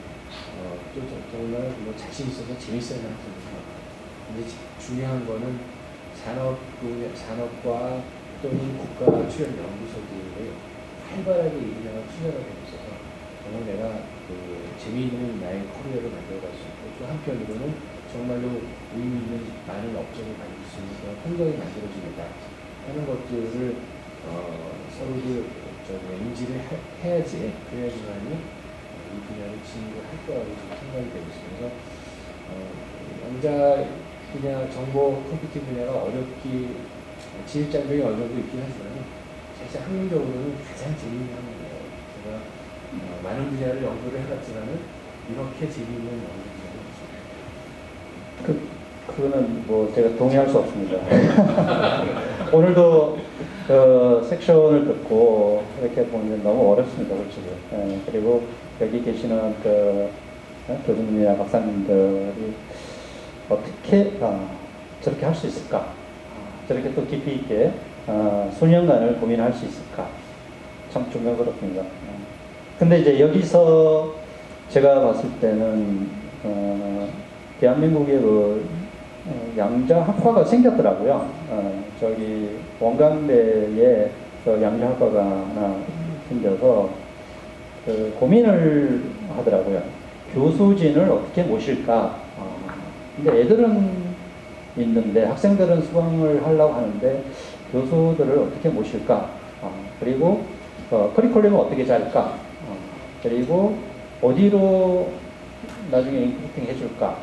또 정말 뭐 자신 있어서 재밌어하는 학생들이 많아요. 근데 중요한 거는 산업과 또는 국가 출연 연구소들의 활발하게 일어나는 투자가 되고 있어서 정말 내가 재미있는 나의 커리어를 만들어갈 수 있고 또 한편으로는 정말로 의미 있는 많은 업적을 만들 수 있는 그런 환경이 만들어지겠다 하는 것들을 서로들 인지를 해야지 그래야지만이 이 분야를 진입을 할 거라고 생각이 되고 있어서 남자 분야 정보 컴퓨팅 분야가 어렵기 진입장벽이 어느 정도 있긴 하지만 사실 학문적으로는 가장 재미있는 학문이에요. 제가 많은 분야를 연구를 해봤지만은 이렇게 재미있는 연구 분야는 없습니다. 그거는 뭐 제가 동의할 수 없습니다. 오늘도 섹션을 듣고 이렇게 보면 너무 어렵습니다, 솔직히. 그리고 여기 계시는 교수님이나 박사님들이 어떻게 저렇게 할 수 있을까? 저렇게 또 깊이 있게 수년간을 고민할 수 있을까? 참 중요스럽습니다. 근데 이제 여기서 제가 봤을 때는 대한민국의 양자학과가 생겼더라고요. 저기 원광대에 양자학과가 하나 생겨서 고민을 하더라고요. 교수진을 어떻게 모실까? 근데 애들은 있는데 학생들은 수강을 하려고 하는데 교수들을 어떻게 모실까? 그리고 커리큘럼을 어떻게 짤까? 그리고 어디로 나중에 인프팅 해줄까?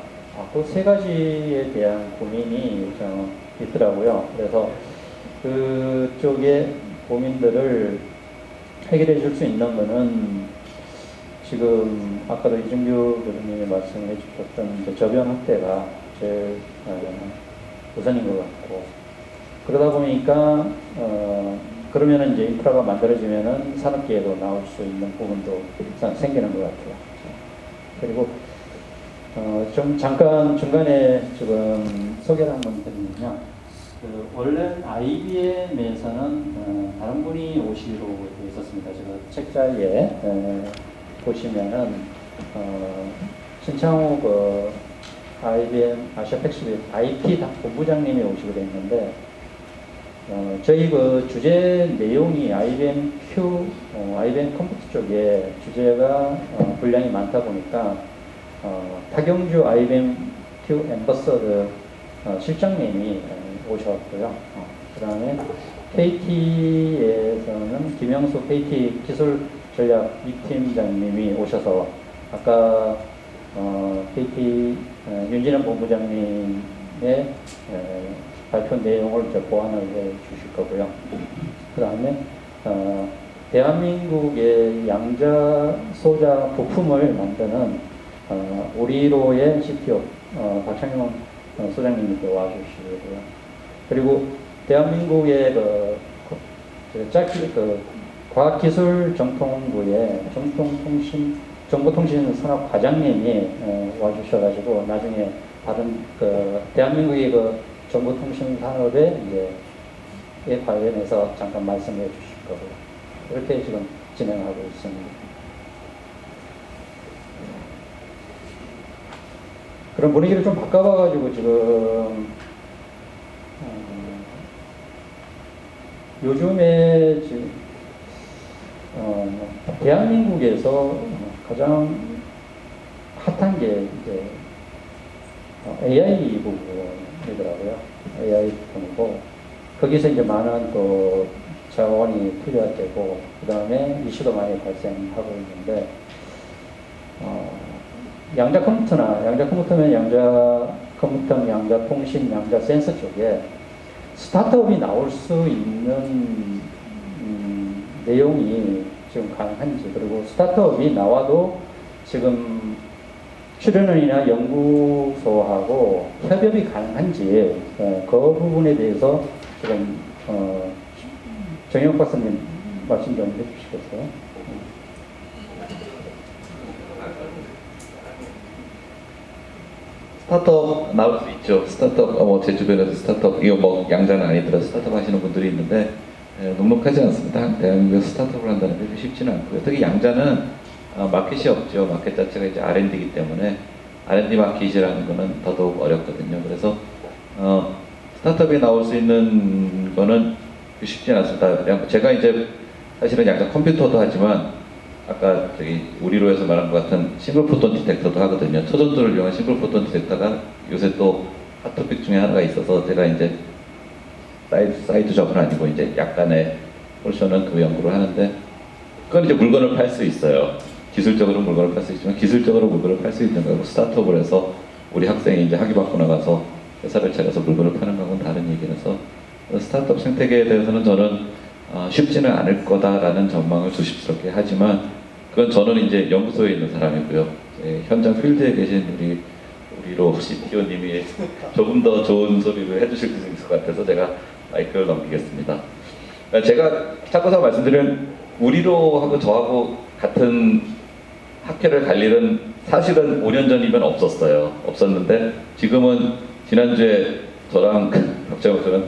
그 세 가지에 대한 고민이 좀 있더라고요. 그래서 그쪽의 고민들을 해결해 줄 수 있는 거는 지금 아까도 이준규 교수님이 말씀해 주셨던 저변 확대가 제일 우선인 것 같고, 그러다 보니까 그러면은 이제 인프라가 만들어지면은 산업계에도 나올 수 있는 부분도 생기는 것 같아요. 그리고 좀 잠깐 중간에 지금 소개를 한번 드리면요. 원래 IBM에서는 다른 분이 오시기로 되어 있었습니다. 제가 책자에 보시면은 신창호 IBM 아시아팩시빅 IP 본부장님이 오시게 됐는데 저희 주제 내용이 IBM 컴퓨터 쪽에 주제가 분량이 많다 보니까 박영주 IBM Q 엠버서더 실장님이 오셨고요. 그 다음에 KT에서는 김영수 KT 기술 전략 위팀장님이 오셔서 아까 KT 윤진원 본부장님의 발표 내용을 보완을 해 주실 거고요. 그 다음에 대한민국의 양자 소자 부품을 만드는 오리로의 CTO 박창용 소장님도 와주시고요. 그리고 대한민국의 과학기술정통부의 정보통신 산업 과장님이 와주셔가지고 나중에 다른 대한민국의 정보통신 산업에 관련해서 잠깐 말씀해 주실 거고요. 이렇게 지금 진행하고 있습니다. 그럼 분위기를 좀 바꿔봐가지고 지금 요즘에 지금 대한민국에서 가장 핫한 게 이제 AI 부분이더라고요. AI 부분이고 거기서 이제 많은 또 자원이 투자되고 그 다음에 이슈도 많이 발생하고 있는데 양자 컴퓨터면 양자 컴퓨터, 양자 통신, 양자 센서 쪽에 스타트업이 나올 수 있는 내용이 지금 가능한지, 그리고 스타트업이 나와도 지금 출연원이나 연구소하고 협업이 가능한지 그 부분에 대해서 지금 정영 박사님 말씀 좀 해주시겠어요? 스타트업 나올 수 있죠. 스타트업 제 주변에도 스타트업 이거 뭐 양자는 아니더라도 스타트업 하시는 분들이 있는데 넉넉하지 않습니다. 대한민국에서 스타트업을 한다는 게 쉽지는 않고요. 특히 양자는 마켓이 없죠. 마켓 자체가 이제 R&D이기 때문에 R&D 마켓이라는 거는 더더욱 어렵거든요. 그래서 스타트업에 나올 수 있는 거는 쉽지는 않습니다. 제가 이제 사실은 양자 컴퓨터도 하지만 아까 저기 우리로에서 말한 것 같은 싱글 포톤 디텍터도 하거든요. 초전도를 이용한 싱글 포톤 디텍터가 요새 또 핫토픽 중에 하나가 있어서 제가 이제 사이드 잡은 아니고 이제 약간의 포션은 그 연구를 하는데 그건 이제 물건을 팔 수 있어요. 기술적으로 물건을 팔 수 있지만 기술적으로 물건을 팔 수 있는 거고 스타트업을 해서 우리 학생이 이제 학위 받고 나가서 회사를 차려서 물건을 파는 거하고는 다른 얘기라서 스타트업 생태계에 대해서는 저는 쉽지는 않을 거다라는 전망을 조심스럽게 하지만 그건 저는 이제 연구소에 있는 사람이고요. 현장 필드에 계신 우리로 CTO님이 조금 더 좋은 소리를 해주실 수 있을 것 같아서 제가 마이크를 넘기겠습니다. 제가 참고서 말씀드리면 우리로하고 저하고 같은 학회를 갈 일은 사실은 5년 전이면 없었는데 지금은 지난주에 저랑 박재영 교수는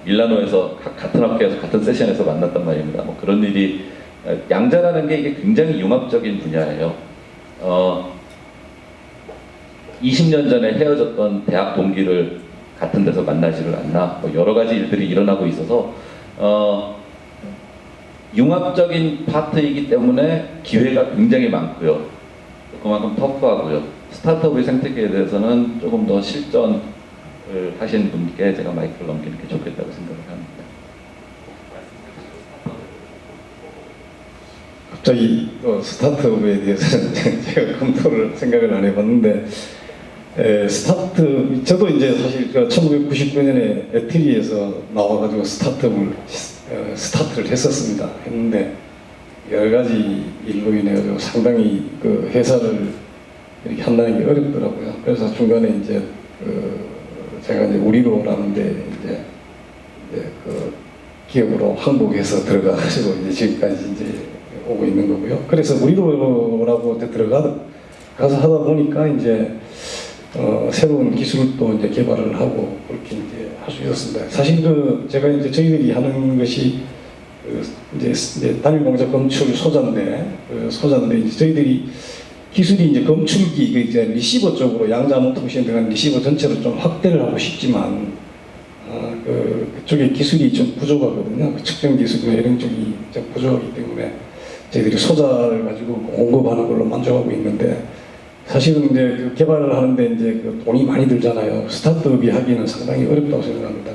밀라노에서 같은 학교에서 같은 세션에서 만났단 말입니다. 뭐 그런 일이 양자라는 게 이게 굉장히 융합적인 분야예요. 20년 전에 헤어졌던 대학 동기를 같은 데서 만나지를 않나 뭐 여러 가지 일들이 일어나고 있어서 융합적인 파트이기 때문에 기회가 굉장히 많고요. 그만큼 터프하고요. 스타트업의 생태계에 대해서는 조금 더 실전을 하신 분께 제가 마이크를 넘기는 게 좋겠다고 생각을 합니다. 갑자기 스타트업에 대해서는 제가 검토를 생각을 안 해봤는데 저도 이제 사실 1999년에 에트리에서 나와가지고 스타트를 했는데 여러 가지 일로 인해 가지고 상당히 그 회사를 이렇게 한다는 게 어렵더라고요. 그래서 중간에 이제 제가 이제 우리로라는데 이제 그 기업으로 항복해서 들어가가지고 이제 지금까지 이제 오고 있는 거고요. 그래서 우리로라고 들어가서 하다 보니까 이제 새로운 기술도 이제 개발을 하고 그렇게 이제 할 수 있었습니다. 사실 제가 이제 저희들이 하는 것이 이제 단일 공작 검출 소자인데 이제 저희들이 기술이 이제 검출기 이제 리시버 쪽으로 양자모통신에 들어간 리시버 전체로 좀 확대를 하고 싶지만 그쪽에 기술이 좀 부족하거든요. 그 측정 기술이나 이런 쪽이 좀 부족하기 때문에 저희들이 소자를 가지고 공급하는 걸로 만족하고 있는데 사실은 이제 그 개발을 하는데 이제 그 돈이 많이 들잖아요. 스타트업이 하기는 상당히 어렵다고 생각합니다.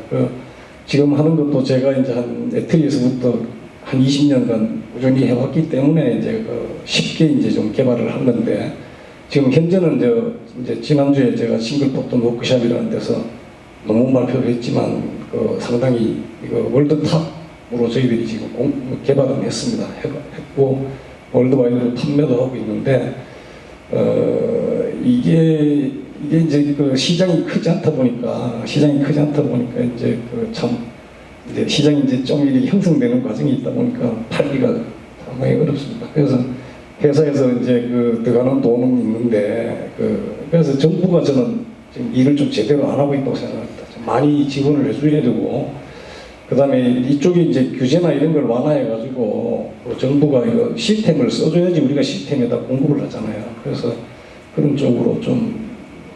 지금 하는 것도 제가 이제 한 에트리에서부터 한 20년간 꾸준히 해왔기 때문에 이제 쉽게 이제 좀 개발을 한 건데 지금 현재는 이제 지난주에 제가 싱글포톤 워크샵이라는 데서 논문 발표를 했지만 상당히 이거 월드탑으로 저희들이 지금 개발은 했습니다. 했고 월드와이드로 판매도 하고 있는데 이게 이제 그 시장이 크지 않다 보니까 이제 이제 시장이 이제 좀 이렇게 형성되는 과정이 있다 보니까 팔기가 상당히 어렵습니다. 그래서 회사에서 이제 들어가는 돈은 있는데 그래서 정부가 저는 지금 일을 좀 제대로 안 하고 있다고 생각합니다. 좀 많이 지원을 해줘야 되고 그다음에 이쪽에 이제 규제나 이런 걸 완화해가지고 정부가 이거 시스템을 써줘야지 우리가 시스템에다 공급을 하잖아요. 그래서 그런 쪽으로 좀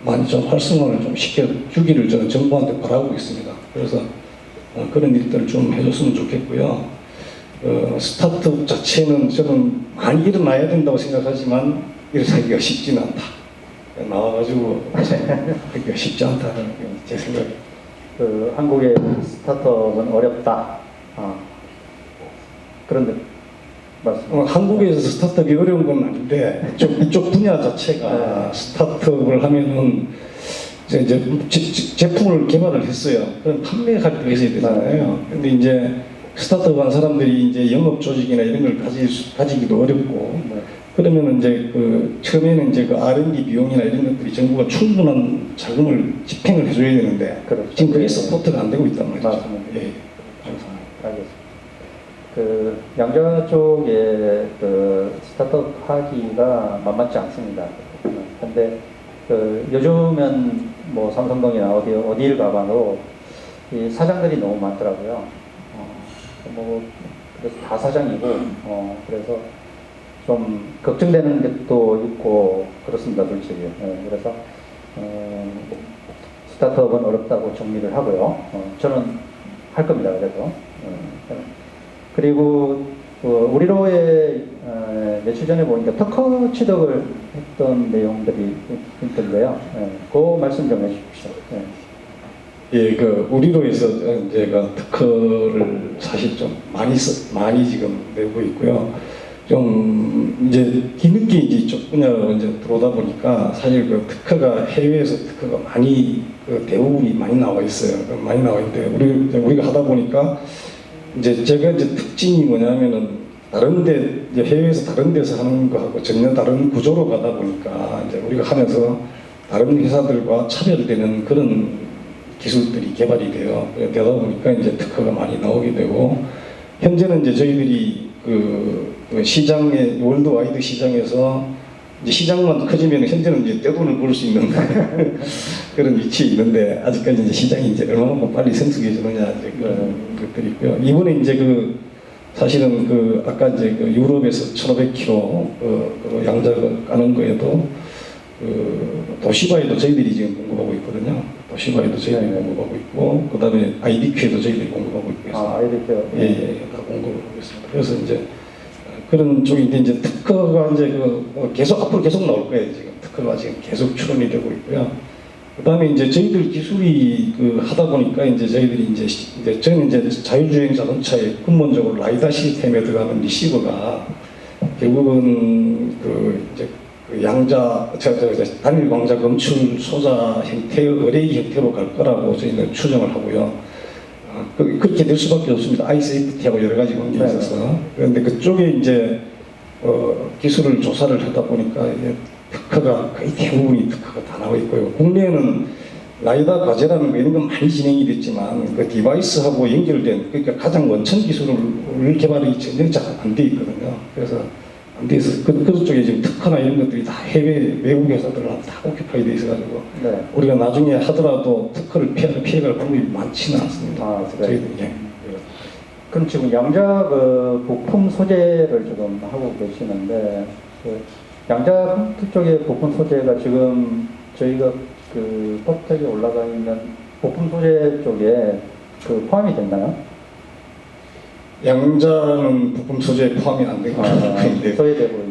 많이 좀 활성화를 좀 시켜주기를 저는 정부한테 바라고 있습니다. 그래서 그런 일들을 좀 해줬으면 좋겠고요. 스타트업 자체는 저는 많이 일어나야 된다고 생각하지만 일어나기가 쉽지는 않다. 나와가지고 하기가 쉽지 않다는 게 제 생각입니다. 한국의 스타트업은 어렵다. 그런데 한국에서 스타트업이 어려운 건 아닌데 이쪽 분야 자체가 스타트업을 하면은 이제 제품을 개발을 했어요. 그럼 판매할 때가 있어야 되잖아요. 근데 이제 스타트업 한 사람들이 이제 영업 조직이나 이런 걸 가지기도 어렵고 그러면은 이제 처음에는 이제 R&D 비용이나 이런 것들이 정부가 충분한 자금을 집행을 해줘야 되는데 그렇죠. 지금 그게 서포트가 안 되고 있단 말이죠. 맞습니다. 예. 알겠습니다. 양자 쪽에 스타트업 하기가 만만치 않습니다. 근데 요즘은 뭐 삼성동이나 어디를 가봐도 이 사장들이 너무 많더라고요. 뭐 그래서 다 사장이고 그래서 좀 걱정되는 것도 있고 그렇습니다, 솔직히. 그래서 스타트업은 어렵다고 정리를 하고요. 저는 할 겁니다, 그래도. 그리고 우리로에 며칠 전에 보니까 특허 취득을 했던 내용들이 있던데요. 그 말씀 좀 해주십시오. 예, 그 우리로에서 제가 특허를 사실 좀 많이 지금 내고 있고요. 좀 이제 뒤늦게 이제 이쪽 분야로 이제 들어오다 보니까 사실 그 특허가 해외에서 특허가 많이 대부분이 많이 나와 있어요. 많이 나와 있는데 우리가 하다 보니까 이제 제가 이제 특징이 뭐냐면은 다른데 이제 해외에서 다른 데서 하는 거하고 전혀 다른 구조로 가다 보니까 이제 우리가 하면서 다른 회사들과 차별되는 그런 기술들이 개발이 돼요. 되다 보니까 이제 특허가 많이 나오게 되고 현재는 이제 저희들이 그 시장에 월드와이드 시장에서 이제 시장만 커지면 현재는 이제 떼돈을 벌 수 있는 그런 위치에 있는데 아직까지 이제 시장이 이제 얼마나 빨리 성숙해지느냐 이제 그런 것들이 있고요. 이번에 이제 사실은 아까 이제 유럽에서 1,500km 양자를 까는 거에도 도시바에도 저희들이 지금 공급하고 있거든요. 도시바에도 저희들이 공급하고 있고, 그 다음에 IDQ에도 저희들이 공급하고 있고 해서. IDQ. 예, 다 공급을 하고 있습니다. 그래서 이제 그런 쪽인데 이제 특허가 이제 앞으로 계속 나올 거예요. 지금 특허가 지금 계속 출원이 되고 있고요. 그 다음에 이제 저희들 기술이 하다 보니까 이제 저희들이 이제 저는 이제 자율주행 자동차에 근본적으로 라이다 시스템에 들어가는 리시버가 결국은 이제 단일 광자 검출 소자 형태의 의뢰 형태로 갈 거라고 저희는 추정을 하고요. 그렇게 될 수밖에 없습니다. 아이세이프티하고 여러 가지 관계에 있어서. 그런데 그쪽에 이제 기술을 조사를 하다 보니까 이제 특허가 거의 대부분이 특허가 다 나와 있고요. 국내에는 라이다 과제라는 거 이런 건 많이 진행이 됐지만 그 디바이스하고 연결된 그러니까 가장 원천 기술을 개발이 전혀 잘 안 돼 있거든요. 그래서 안 돼 있어서 그쪽에 지금 특허나 이런 것들이 다 해외 외국 회사들하고 다 오큐파이 돼 있어가지고 우리가 나중에 하더라도 특허를 피해갈 방법이 많지는 않습니다. 저희들이. 그럼 지금 양자 부품 소재를 지금 하고 계시는데 양자 컴퓨터 쪽의 부품 소재가 지금 저희가 포털에 올라가 있는 부품 소재 쪽에 포함이 됐나요? 양자는 부품 소재에 포함이 안 되고 있는데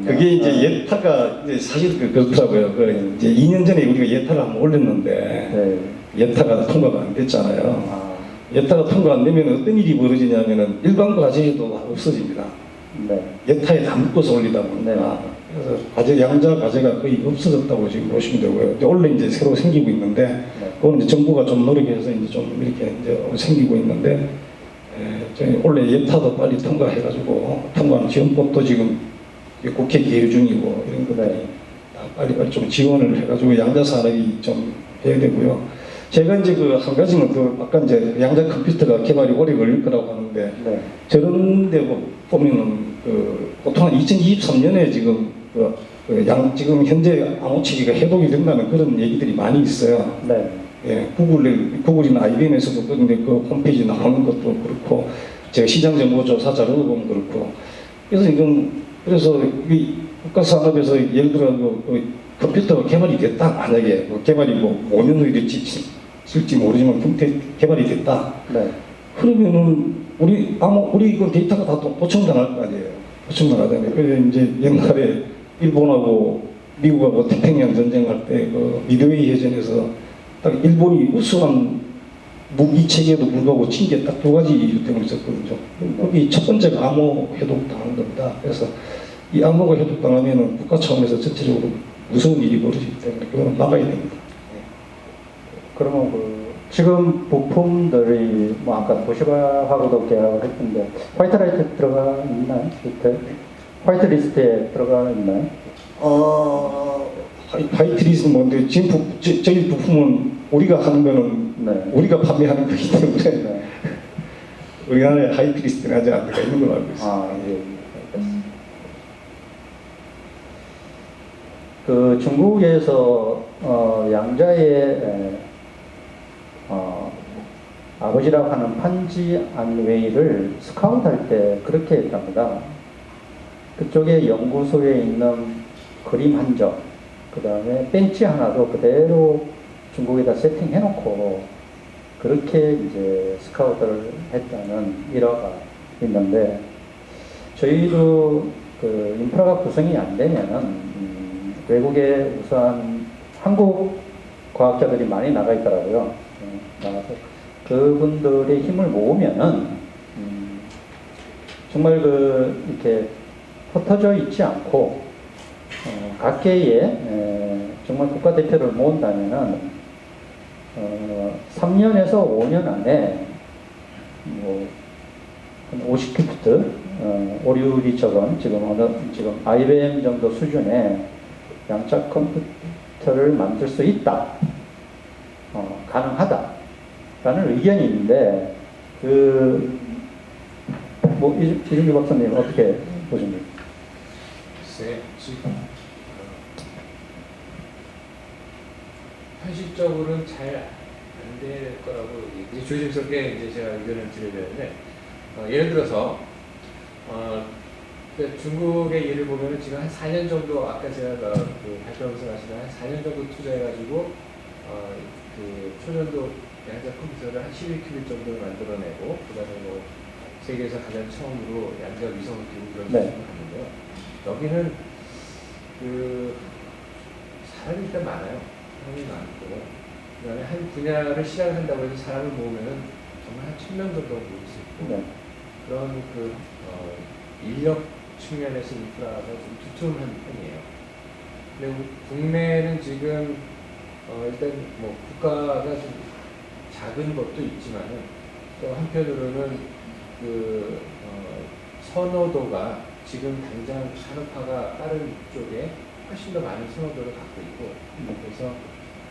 그게 이제 예타가 이제 사실 그렇더라고요. 이제 2년 전에 우리가 예타를 한번 올렸는데 예타가 통과가 안 됐잖아요. 예타가 통과 안 되면 어떤 일이 벌어지냐면은 일반 과제도 없어집니다. 예타에 다 묶어서 올리다 보니까 그래서 양자 과제가 거의 없어졌다고 지금 보시면 되고요. 원래 이제 새로 생기고 있는데 그건 이제 정부가 좀 노력해서 이제 좀 이렇게 이제 생기고 있는데 저희 원래 예타도 빨리 통과해가지고 통과한 지원법도 지금 국회 계류 중이고 이런 것들이 빨리 좀 지원을 해가지고 양자 산업이 좀 해야 되고요. 제가 이제 한 가지는 아까 이제 양자 컴퓨터가 개발이 오래 걸릴 거라고 하는데 저런데 보면은 보통 한 2023년에 지금 지금 현재 암호치기가 해독이 된다는 그런 얘기들이 많이 있어요. 예, 구글이나 IBM에서도 그런데 홈페이지 나오는 것도 그렇고 제가 시장정보조사 자료도 보면 그렇고 그래서 이 국가산업에서 예를 들어 컴퓨터가 개발이 됐다 만약에 개발이 5년 후에 될지 모르지만 개발이 됐다. 그러면은 우리 데이터가 다 도청당할 거 아니에요. 도청당하잖아요. 그래서 이제 옛날에 일본하고 미국하고 태평양 전쟁할 때 미드웨이 해전에서 딱 일본이 우수한 무기 체계도 불구하고 친 게 딱 2가지 이유 때문에 있었거든요. 거기 첫 번째가 암호 해독 당한 겁니다. 그래서 이 암호가 해독 당하면은 국가 차원에서 전체적으로 무서운 일이 벌어지기 때문에 그거는 막아야 됩니다. 그러면 지금 부품들이 아까 도시바하고도 계약을 했는데 화이트라이트 들어가 있나요? 화이트 리스트에 들어가 있나요? 화이트리스트는 뭔데 지금 저희 부품은 우리가 하는 거는 우리가 판매하는 거기 때문에 우리나라에 화이트리스트는 아직 안 들어가 있는 걸로 알고 있습니다. 중국에서 양자의 아버지라고 하는 판지 안웨이를 스카웃할 때 그렇게 했답니다. 그쪽에 연구소에 있는 그림 한 점, 그 다음에 벤치 하나도 그대로 중국에다 세팅해놓고 그렇게 이제 스카우트를 했다는 일화가 있는데, 저희도 그 인프라가 구성이 안 되면은 외국에 우선 한국 과학자들이 많이 나가 있더라고요. 나가서 그분들의 힘을 모으면은 정말 이렇게 흩어져 있지 않고 각계에 정말 국가대표를 모은다면은 3년에서 5년 안에 뭐 50큐비트 오류율이 적은 지금 IBM 정도 수준의 양자 컴퓨터를 만들 수 있다, 가능하다라는 의견이 있는데, 이준규 박사님 어떻게 보십니까? 글쎄, 지금 현실적으로는 잘 안 될 거라고 이제 조심스럽게 이제 제가 의견을 드려야 되는데, 예를 들어서 중국의 예를 보면은 지금 한 4년 정도, 아까 제가 그 발표하면서 말씀드린 한 4년 정도 투자해가지고 그 초년도 양자 컴퓨터를 한 11큐빅 정도를 만들어내고, 그다음에 뭐 세계에서 가장 처음으로 양자 위성을 띄우고 그런 네. 시스템을 하는데요. 여기는 그 사람이 일단 많아요. 사람이 많고, 그다음에 한 분야를 시작을 한다고 해서 사람을 모으면은 정말 한 1000명 정도 모을 수 있고, 네. 그런 인력 측면에서 인프라가 좀 두툼한 편이에요. 근데 우리 국내는 지금 일단 뭐 국가가 좀 작은 것도 있지만은, 또 한편으로는 선호도가 지금 당장 산업화가 빠른 쪽에 훨씬 더 많은 선호도를 갖고 있고, 그래서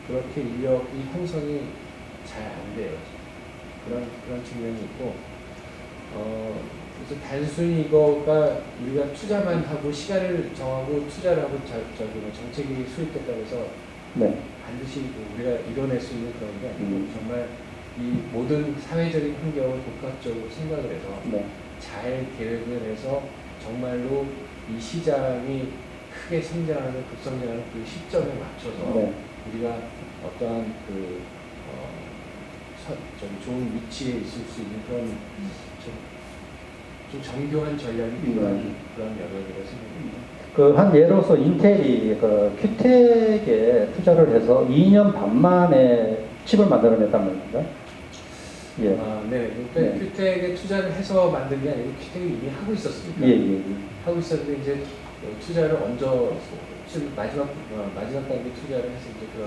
그렇게 인력이 형성이 잘 안 돼요. 그런 측면이 있고, 그래서 단순히 이거가 우리가 투자만 하고 시간을 정하고 투자를 하고 정책이 수립됐다고 해서 네. 반드시 우리가 이뤄낼 수 있는 그런 게 아니고, 정말 이 모든 사회적인 환경을 복합적으로 생각을 해서 네. 잘 계획을 해서 정말로 이 시장이 크게 성장하는, 급성장하는 그 시점에 맞춰서 네. 우리가 어떠한 좋은 위치에 있을 수 있는 그런 좀 정교한 전략이 필요한 그런 영역이라고 생각합니다. 한 예로서 인텔이 큐텍에 투자를 해서 2년 반 만에 칩을 만들어냈단 말입니다. 예. 네. 네. 큐텍에 투자를 해서 만든 게 아니고 큐텍이 이미 하고 있었으니까. 예. 하고 있었는데 이제 투자를 얹어 마지막 단계 투자를 해서 이제 그런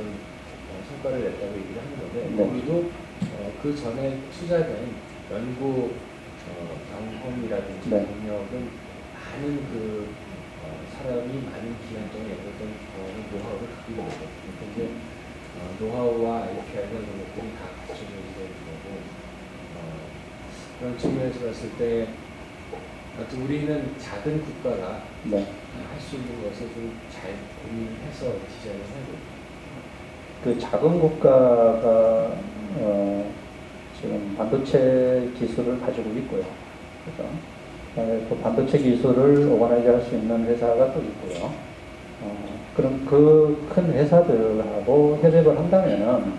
성과를 냈다고 얘기를 하는 건데, 네. 거기도 그 전에 투자된 연구 경험이라든지 네. 경력은 많은 사람이 많은 기간 동안 연구했던 노하우를 갖고 있는 거죠. 근데 노하우와 IPI가 이런 것들이 다 갖춰져 있는 거고, 그런 측면에서 봤을 때 우리는 작은 국가가 네. 할 수 있는 것을 좀 잘 고민해서 디자인을 해야 됩니다. 작은 국가가 지금 반도체 기술을 가지고 있고요. 그죠? 그다음에 그 반도체 기술을 오가나이즈 할 수 있는 회사가 또 있고요. 그럼 그 큰 회사들하고 협업을 한다면은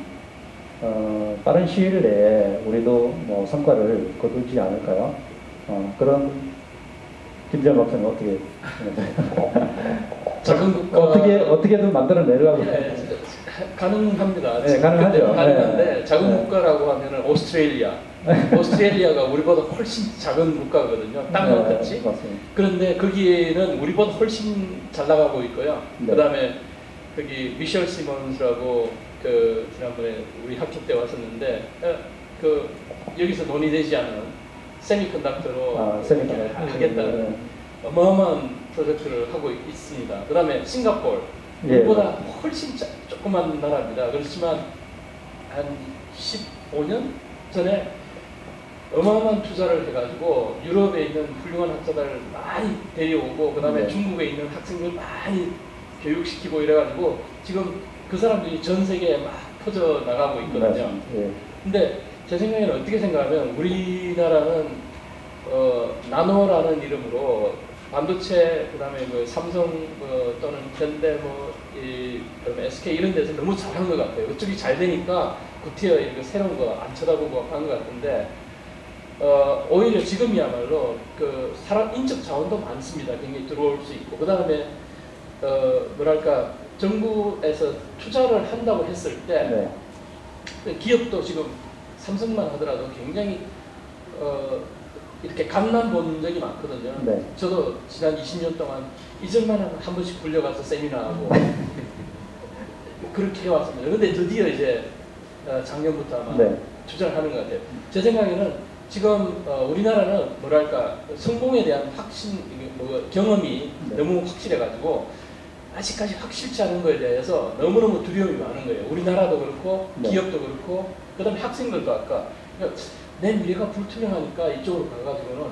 빠른 시일 내에 우리도 뭐 성과를 거두지 않을까요? 그런 김재현 박사님 어떻게 작은 국가 어떻게든 만들어내려고. 네, 가능합니다. 네, 가능하죠. 근데 가능한데 네. 작은 네. 국가라고 하면은 오스트레일리아가 우리보다 훨씬 작은 국가거든요. 땅만 네, 같이. 맞습니다. 그런데 거기에는 우리보다 훨씬 잘 나가고 있고요. 네. 그다음에 거기 미셸 시몬스라고 지난번에 우리 학교 때 왔었는데 여기서 논의되지 않은 세미컨덕터로 세미컨덕터. 하겠다는 네. 어마어마한 프로젝트를 하고 있습니다. 그다음에 싱가포르 예. 우리보다 훨씬 조그만 나라입니다. 그렇지만 한 15년 전에 어마어마한 투자를 해가지고 유럽에 있는 훌륭한 학자들을 많이 데려오고, 그다음에 네. 중국에 있는 학생들 많이 교육시키고 이래가지고 지금 그 사람들이 전 세계에 막 퍼져 나가고 있거든요. 예. 근데 제 생각에는 어떻게 생각하면 우리나라는 나노라는 이름으로 반도체 그다음에 뭐 삼성 또는 현대 그다음에 SK 이런 데서 너무 잘한 것 같아요. 그쪽이 잘 되니까 구티어 이거 새로운 거 안 쳐다보고 하는 것 같은데 오히려 지금이야말로 그 사람 인적 자원도 많습니다. 굉장히 들어올 수 있고 그다음에 뭐랄까 정부에서 투자를 한다고 했을 때 네. 기업도 지금 삼성만 하더라도 굉장히 이렇게 강남 본 적이 많거든요. 네. 저도 지난 20년 동안 이전만 하면 한 번씩 불려가서 세미나하고 그렇게 해왔습니다. 근데 드디어 이제 작년부터 아마 네. 투자를 하는 것 같아요. 제 생각에는 지금 우리나라는 뭐랄까 성공에 대한 확신, 경험이 네. 너무 확실해가지고 아직까지 확실치 않은 거에 대해서 너무너무 두려움이 많은 거예요. 우리나라도 그렇고 네. 기업도 그렇고 그다음에 학생들도 아까 그러니까 내 미래가 불투명하니까 이쪽으로 가가지고는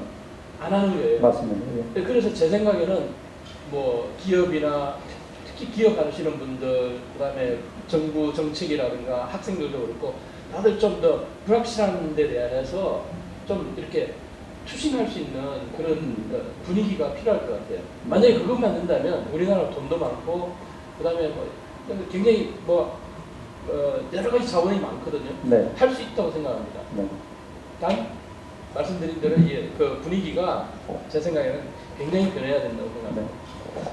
안 하는 거예요. 맞습니다. 예. 그래서 제 생각에는 뭐 기업이나 특히 기업 하시는 분들 그다음에 정부 정책이라든가 학생들도 그렇고 다들 좀 더 불확실한 데 대해서 좀 이렇게 추진할 수 있는 그런 분위기가 필요할 것 같아요. 만약에 그것만 된다면 우리나라 돈도 많고 그다음에 뭐 굉장히 뭐 여러 가지 자원이 많거든요. 네. 할 수 있다고 생각합니다. 네. 단 말씀드린 대로 그 분위기가 제 생각에는 굉장히 변해야 된다고 생각합니다. 네.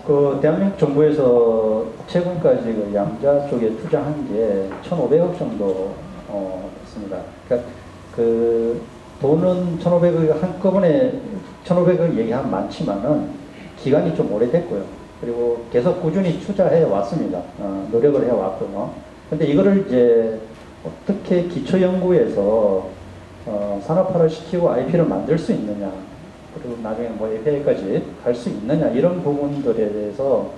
그 대한민국 정부에서 최근까지 그 양자 쪽에 투자한 게 1,500억 정도 됐습니다. 그러니까 그 돈은 1,500억 한꺼번에 1,500억 얘기하면 많지만은 기간이 좀 오래됐고요. 그리고 계속 꾸준히 투자해 왔습니다. 노력을 해 왔고요. 근데 이거를 이제 어떻게 기초 연구에서 산업화를 시키고 IP를 만들 수 있느냐, 그리고 나중에 뭐 FA까지 갈 수 있느냐 이런 부분들에 대해서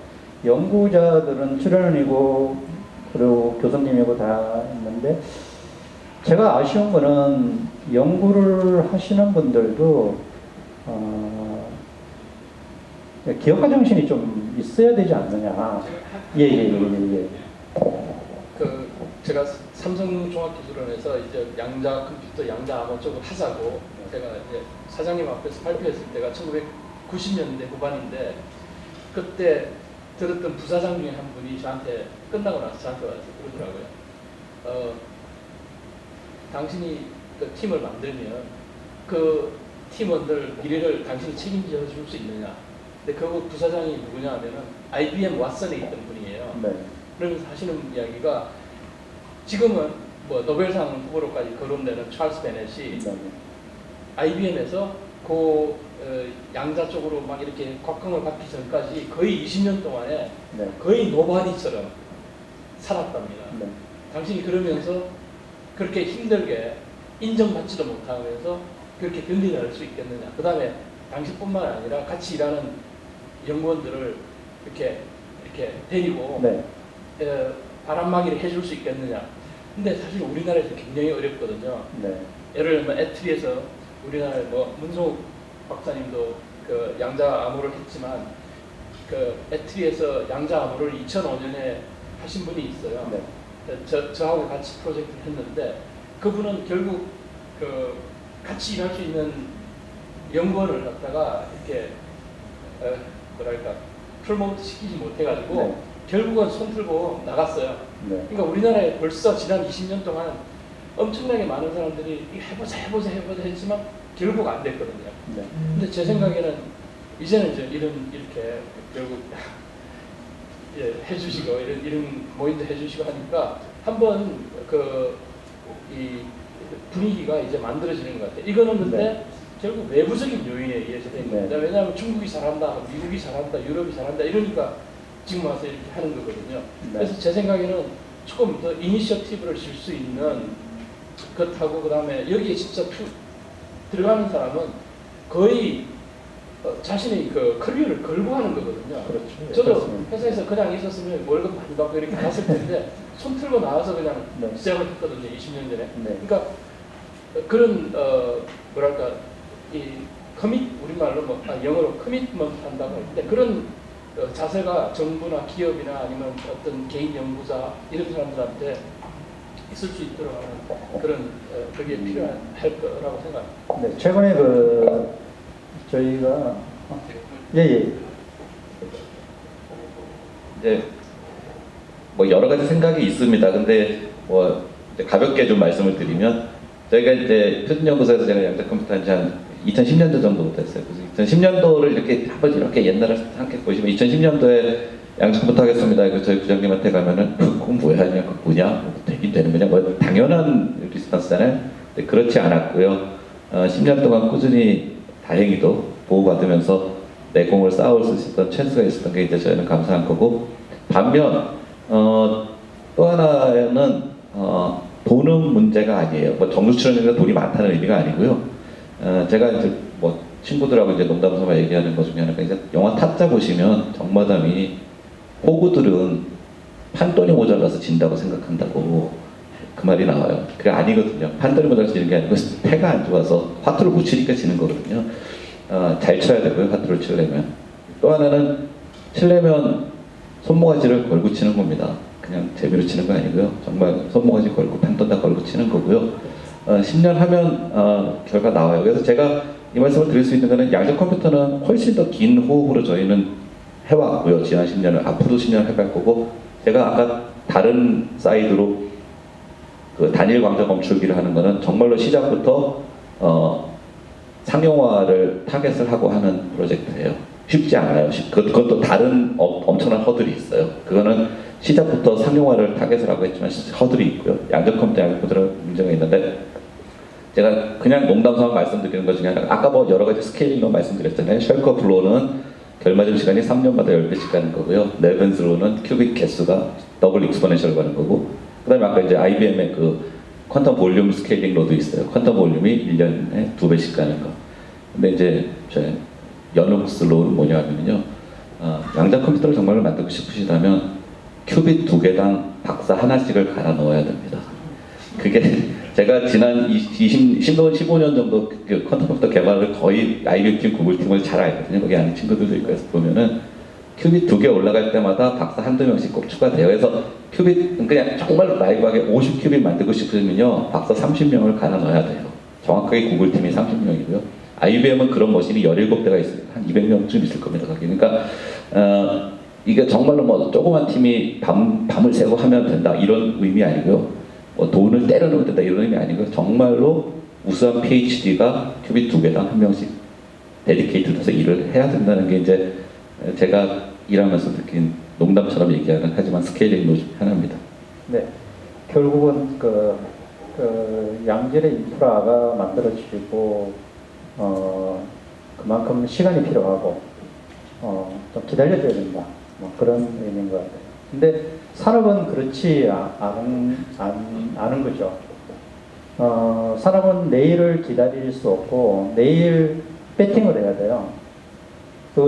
연구자들은 출연이고 그리고 교수님이고 다 있는데 제가 아쉬운 거는 연구를 하시는 분들도 기업가 정신이 좀 있어야 되지 않느냐. 예. 그 제가 삼성종합기술원에서 이제 양자 컴퓨터, 양자 암호 쪽을 하자고 제가 이제 사장님 앞에서 발표했을 때가 1990년대 후반인데 그때 들었던 부사장 중에 한 분이 저한테 끝나고 나서 저한테 와서 그러더라고요. 당신이 그 팀을 만들면 그 팀원들 미래를 당신이 책임져 줄 수 있느냐. 근데 그 부사장이 누구냐 하면은 IBM 왓슨에 있던 분이에요. 네. 그러면서 하시는 이야기가 지금은 뭐 노벨상 후보로까지 거론되는 찰스 베넷이 네. IBM에서 그 양자 쪽으로 막 이렇게 곽광을 받기 전까지 거의 20년 동안에 네. 거의 노바디처럼 살았답니다. 네. 당신이 그러면서 그렇게 힘들게 인정받지도 못하면서 그렇게 견디낼 수 있겠느냐. 그 다음에 당신뿐만 아니라 같이 일하는 연구원들을 이렇게 데리고 네. 바람막이를 해줄 수 있겠느냐. 근데 사실 우리나라에서 굉장히 어렵거든요. 네. 예를 들면 애트리에서 우리나라 뭐 문성욱 박사님도 그 양자 암호를 했지만 그 애트리에서 양자 암호를 2005년에 하신 분이 있어요. 네. 저하고 같이 프로젝트를 했는데 그분은 결국 그 같이 일할 수 있는 연구원을 갖다가 이렇게 뭐랄까 프로모트 시키지 못해가지고 네. 결국은 손 틀고 나갔어요. 네. 그러니까 우리나라에 벌써 지난 20년 동안 엄청나게 많은 사람들이 해보자 했지만 결국 안 됐거든요. 네. 근데 제 생각에는 이제는 이제 이렇게 결국 해주시고 이런 모임도 해주시고 하니까 한번 이 분위기가 이제 만들어지는 것 같아요. 이거는 근데 네. 결국 외부적인 요인에 의해서 된 겁니다. 네. 왜냐하면 중국이 잘한다, 미국이 잘한다, 유럽이 잘한다 이러니까 지금 와서 이렇게 하는 거거든요. 네. 그래서 제 생각에는 조금 더 이니셔티브를 줄 수 있는 것하고 그 다음에 여기에 진짜 들어가는 사람은 거의 자신의 그 커리어를 걸고 하는 거거든요. 그렇죠. 저도 그렇습니다. 회사에서 그냥 있었으면 월급 많이 받고 이렇게 갔을 텐데 손 틀고 나와서 그냥 네. 시작을 했거든요. 20년 전에. 네. 그러니까 그런 뭐랄까 이 우리말로 영어로 커미트먼트 한다고 할 때 그런 자세가 정부나 기업이나 아니면 어떤 개인 연구자 이런 사람들한테 있을 수 있도록 하는 그런 그게 필요할 거라고 생각합니다. 네, 최근에 저희가 예. 이제 뭐 여러 가지 생각이 있습니다. 근데 뭐 이제 가볍게 좀 말씀을 드리면 저희가 이제 표준연구소에서 제가 양자 컴퓨터 한 2010년도 정도부터 했어요. 그래서 2010년도를 이렇게 한번 이렇게 옛날을 함께 보시면 2010년도에 양자 컴퓨터 하겠습니다. 그 저희 부장님한테 가면은 그건 뭐야, 그거 뭐냐, 뭐 되긴 되는 거냐, 뭐 당연한 리스폰스잖아요. 근데 그렇지 않았고요. 10년 동안 꾸준히 다행히도 보호받으면서 내공을 쌓을 수 있었던 찬스가 있었던 게 이제 저희는 감사한 거고, 반면 또 하나는 돈은 문제가 아니에요. 뭐 정부 출연료가 돈이 많다는 의미가 아니고요. 제가 이제 뭐 친구들하고 이제 농담삼아 얘기하는 것 중에 하나가 이제 영화 타짜 보시면 정마담이 호구들은 판돈이 모자라서 진다고 생각한다고 그 말이 나와요. 그게 아니거든요. 판돈이 모자라서 지는 게 아니고 패가 안 좋아서 화투를 못 치니까 지는 거거든요. 잘 쳐야 되고요. 화투를 치려면. 또 하나는 치려면 손모가지를 걸고 치는 겁니다. 그냥 재미로 치는 거 아니고요. 정말 손모가지 걸고 판돈 다 걸고 치는 거고요. 10년 하면 결과 나와요. 그래서 제가 이 말씀을 드릴 수 있는 것은 양자 컴퓨터는 훨씬 더 긴 호흡으로 저희는 해왔고요. 지난 10년을 앞으로도 10년 해갈 거고, 제가 아까 다른 사이드로 그 단일 광자 검출기를 하는 거는 정말로 시작부터 상용화를 타겟을 하고 하는 프로젝트예요. 쉽지 않아요. 그것도 다른 엄청난 허들이 있어요. 그거는 시작부터 상용화를 타겟을 하고 했지만 허들이 있고요. 양자 컴퓨터, 양자 컴퓨터는 문제가 있는데, 제가 그냥 농담삼아 말씀드리는 것 중에 하나가 아까 뭐 여러 가지 스케일링로 말씀드렸잖아요. 셜커 블로는 결맞음 시간이 3년마다 10배씩 가는 거고요. 레벤스로는 큐빅 개수가 더블 익스포넨셜 가는 거고, 그 다음에 아까 이제 IBM의 그 퀀텀 볼륨 스케일링 로도 있어요. 퀀텀 볼륨이 1년에 2배씩 가는 거. 근데 이제 연옥스 로는 뭐냐 하면요. 양자 컴퓨터를 정말로 만들고 싶으시다면 큐빅 2개당 박사 하나씩을 갈아 넣어야 됩니다. 그게 제가 지난 15년 정도 그 퀀텀 컴퓨터 개발을 거의 IBM 팀, 구글 팀을 잘 알거든요. 거기 아는 친구들도 있고 해서 보면은 큐빅 2개 올라갈 때마다 박사 한두 명씩 꼭 추가돼요. 그래서 큐빅 그냥 정말 라이브하게 50큐빅 만들고 싶으면요. 박사 30명을 갈아 넣어야 돼요. 정확하게 구글 팀이 30명이고요. IBM은 그런 머신이 17대가 있어요. 한 200명쯤 있을 겁니다. 거기. 그러니까 이게 정말로 뭐 조그만 팀이 밤을 새고 하면 된다 이런 의미 아니고요. 뭐 돈을 때려놓으면 된다 이런 의미 아니고요. 정말로 우수한 PhD가 큐빅 2개당 한 명씩 데디케이트돼서 일을 해야 된다는 게 이제 제가 일하면서 느낀 농담처럼 얘기하는 하지만 스케일링 중 하나입니다. 네, 결국은 그 양질의 인프라가 만들어지고 그만큼 시간이 필요하고 좀 기다려줘야 된다. 뭐 그런 의미인 것 같아요. 근데 산업은 그렇지 않은 거죠. 산업은 내일을 기다릴 수 없고 내일 배팅을 해야 돼요.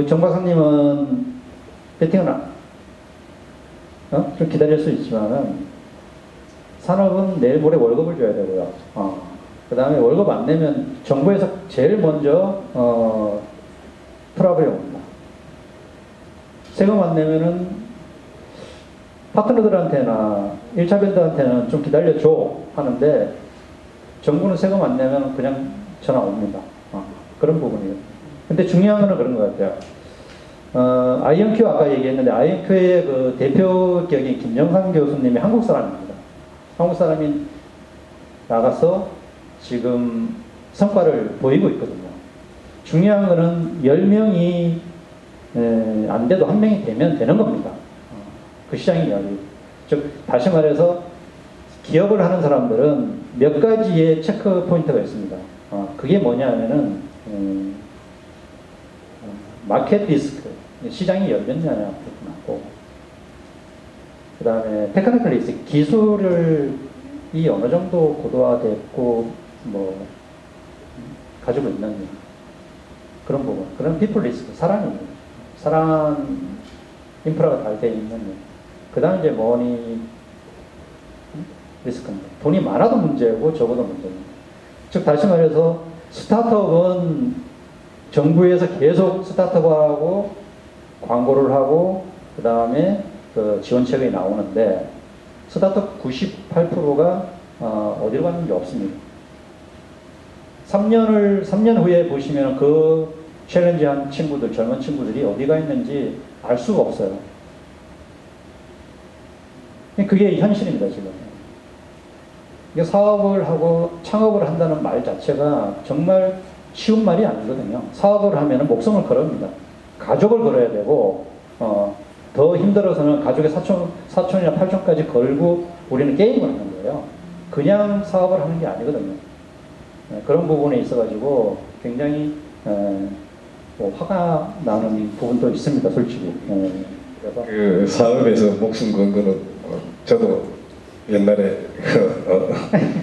정 박사님은 배팅은 좀 기다릴 수 있지만은 산업은 내일 모레 월급을 줘야 되고요. 그 다음에 월급 안 내면 정부에서 제일 먼저 트러블이 옵니다. 세금 안 내면은 파트너들한테나 1차 밴드한테는 좀 기다려줘 하는데 정부는 세금 안 내면 그냥 전화 옵니다. 그런 부분이에요. 근데 중요한 거는 그런 것 같아요. IonQ 아까 얘기했는데 IonQ의 그 대표격인 김영상 교수님이 한국 사람입니다. 한국 사람이 나가서 지금 성과를 보이고 있거든요. 중요한 거는 10명이 안 돼도 1명이 되면 되는 겁니다. 그 시장의 이야기. 즉 다시 말해서 기업을 하는 사람들은 몇 가지의 체크 포인트가 있습니다. 그게 뭐냐면은 마켓 리스크, 시장이 열렸냐냐 그렇고, 그 다음에 테크니컬 리스크, 기술이 어느 정도 고도화됐고 뭐 가지고 있느냐 그런 부분, 그런 피플 리스크, 사람 인프라가 잘 돼 있느냐, 그 다음에 이제 머니 리스크입니다. 돈이 많아도 문제고 적어도 문제입니다. 즉 다시 말해서 스타트업은 정부에서 계속 스타트업하고 광고를 하고 그 다음에 그 지원책이 나오는데 스타트업 98%가 어디로 갔는지 없습니다. 3년 후에 보시면 그 챌린지한 친구들, 젊은 친구들이 어디가 있는지 알 수가 없어요. 그게 현실입니다, 지금. 이게 사업을 하고 창업을 한다는 말 자체가 정말 쉬운 말이 아니거든요. 사업을 하면 목숨을 걸어옵니다. 가족을 걸어야 되고, 더 힘들어서는 가족의 사촌이나 팔촌까지 걸고 우리는 게임을 하는 거예요. 그냥 사업을 하는 게 아니거든요. 그런 부분에 있어가지고 굉장히 뭐 화가 나는 부분도 있습니다, 솔직히. 그래서 그 사업에서 목숨 건 거는 저도 옛날에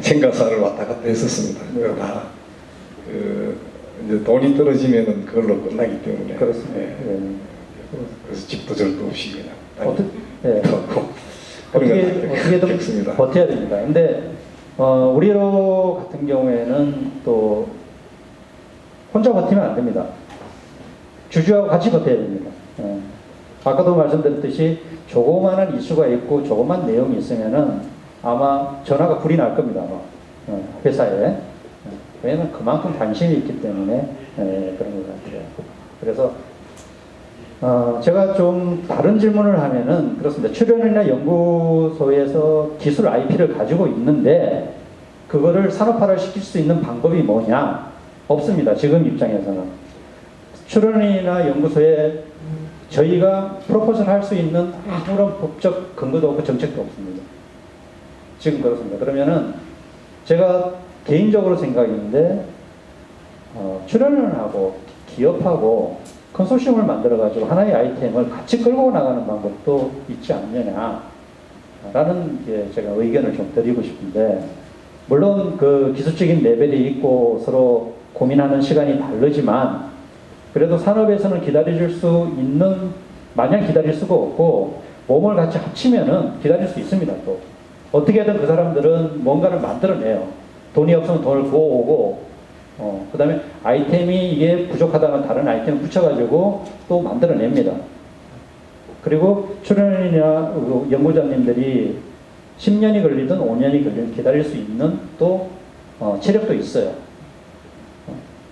생가사를 왔다 갔다 했었습니다. 그거 다 이제 돈이 떨어지면은 그걸로 끝나기 때문에. 그렇습니다. 그래서 집도 절도 없이 그냥 어떻게, 네. 그런 어떻게든 겪습니다. 버텨야 됩니다. 근데 우리로 같은 경우에는 또 혼자 버티면 안 됩니다. 주주하고 같이 버텨야 됩니다. 아까도 말씀드렸듯이 조그마한 이슈가 있고 조그만 내용이 있으면은 아마 전화가 불이 날 겁니다. 아마 회사에. 왜냐면 그만큼 관심이 있기 때문에 그런 것 같아요. 그래서 제가 좀 다른 질문을 하면은 그렇습니다. 출연이나 연구소에서 기술 IP를 가지고 있는데 그거를 산업화를 시킬 수 있는 방법이 뭐냐? 없습니다. 지금 입장에서는. 출연이나 연구소에 저희가 프로포즈를 할 수 있는 아무런 법적 근거도 없고 정책도 없습니다. 지금 그렇습니다. 그러면은 제가 개인적으로 생각인데 출연을 하고 기업하고 컨소시엄을 만들어가지고 하나의 아이템을 같이 끌고 나가는 방법도 있지 않느냐라는 게 제가 의견을 좀 드리고 싶은데, 물론 그 기술적인 레벨이 있고 서로 고민하는 시간이 다르지만 그래도 산업에서는 기다려줄 수 있는, 마냥 기다릴 수가 없고 몸을 같이 합치면은 기다릴 수 있습니다. 또 어떻게든 그 사람들은 뭔가를 만들어내요. 돈이 없으면 돈을 구워오고 그 다음에 아이템이 이게 부족하다면 다른 아이템을 붙여가지고 또 만들어냅니다. 그리고 출연이나 연구자님들이 10년이 걸리든 5년이 걸리든 기다릴 수 있는 또 체력도 있어요.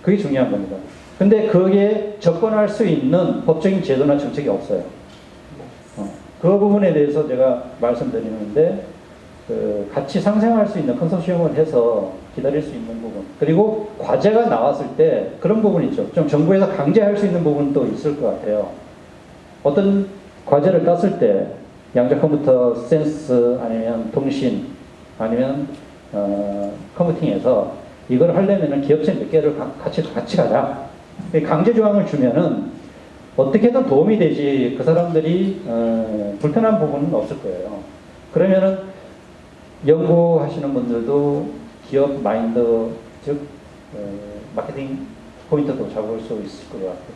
그게 중요한 겁니다. 근데 그게 접근할 수 있는 법적인 제도나 정책이 없어요. 그 부분에 대해서 제가 말씀드리는데 같이 상생할 수 있는 컨소시엄을 해서 기다릴 수 있는 부분, 그리고 과제가 나왔을 때 그런 부분이 있죠. 좀 정부에서 강제할 수 있는 부분도 있을 것 같아요. 어떤 과제를 땄을 때 양자 컴퓨터 센스 아니면 통신 아니면 컴퓨팅에서 이걸 하려면 기업체 몇 개를 같이 가자. 강제 조항을 주면은 어떻게든 도움이 되지 그 사람들이 불편한 부분은 없을 거예요. 그러면은 연구하시는 분들도 기업 마인드, 즉 마케팅 포인트도 잡을 수 있을 것 같아요.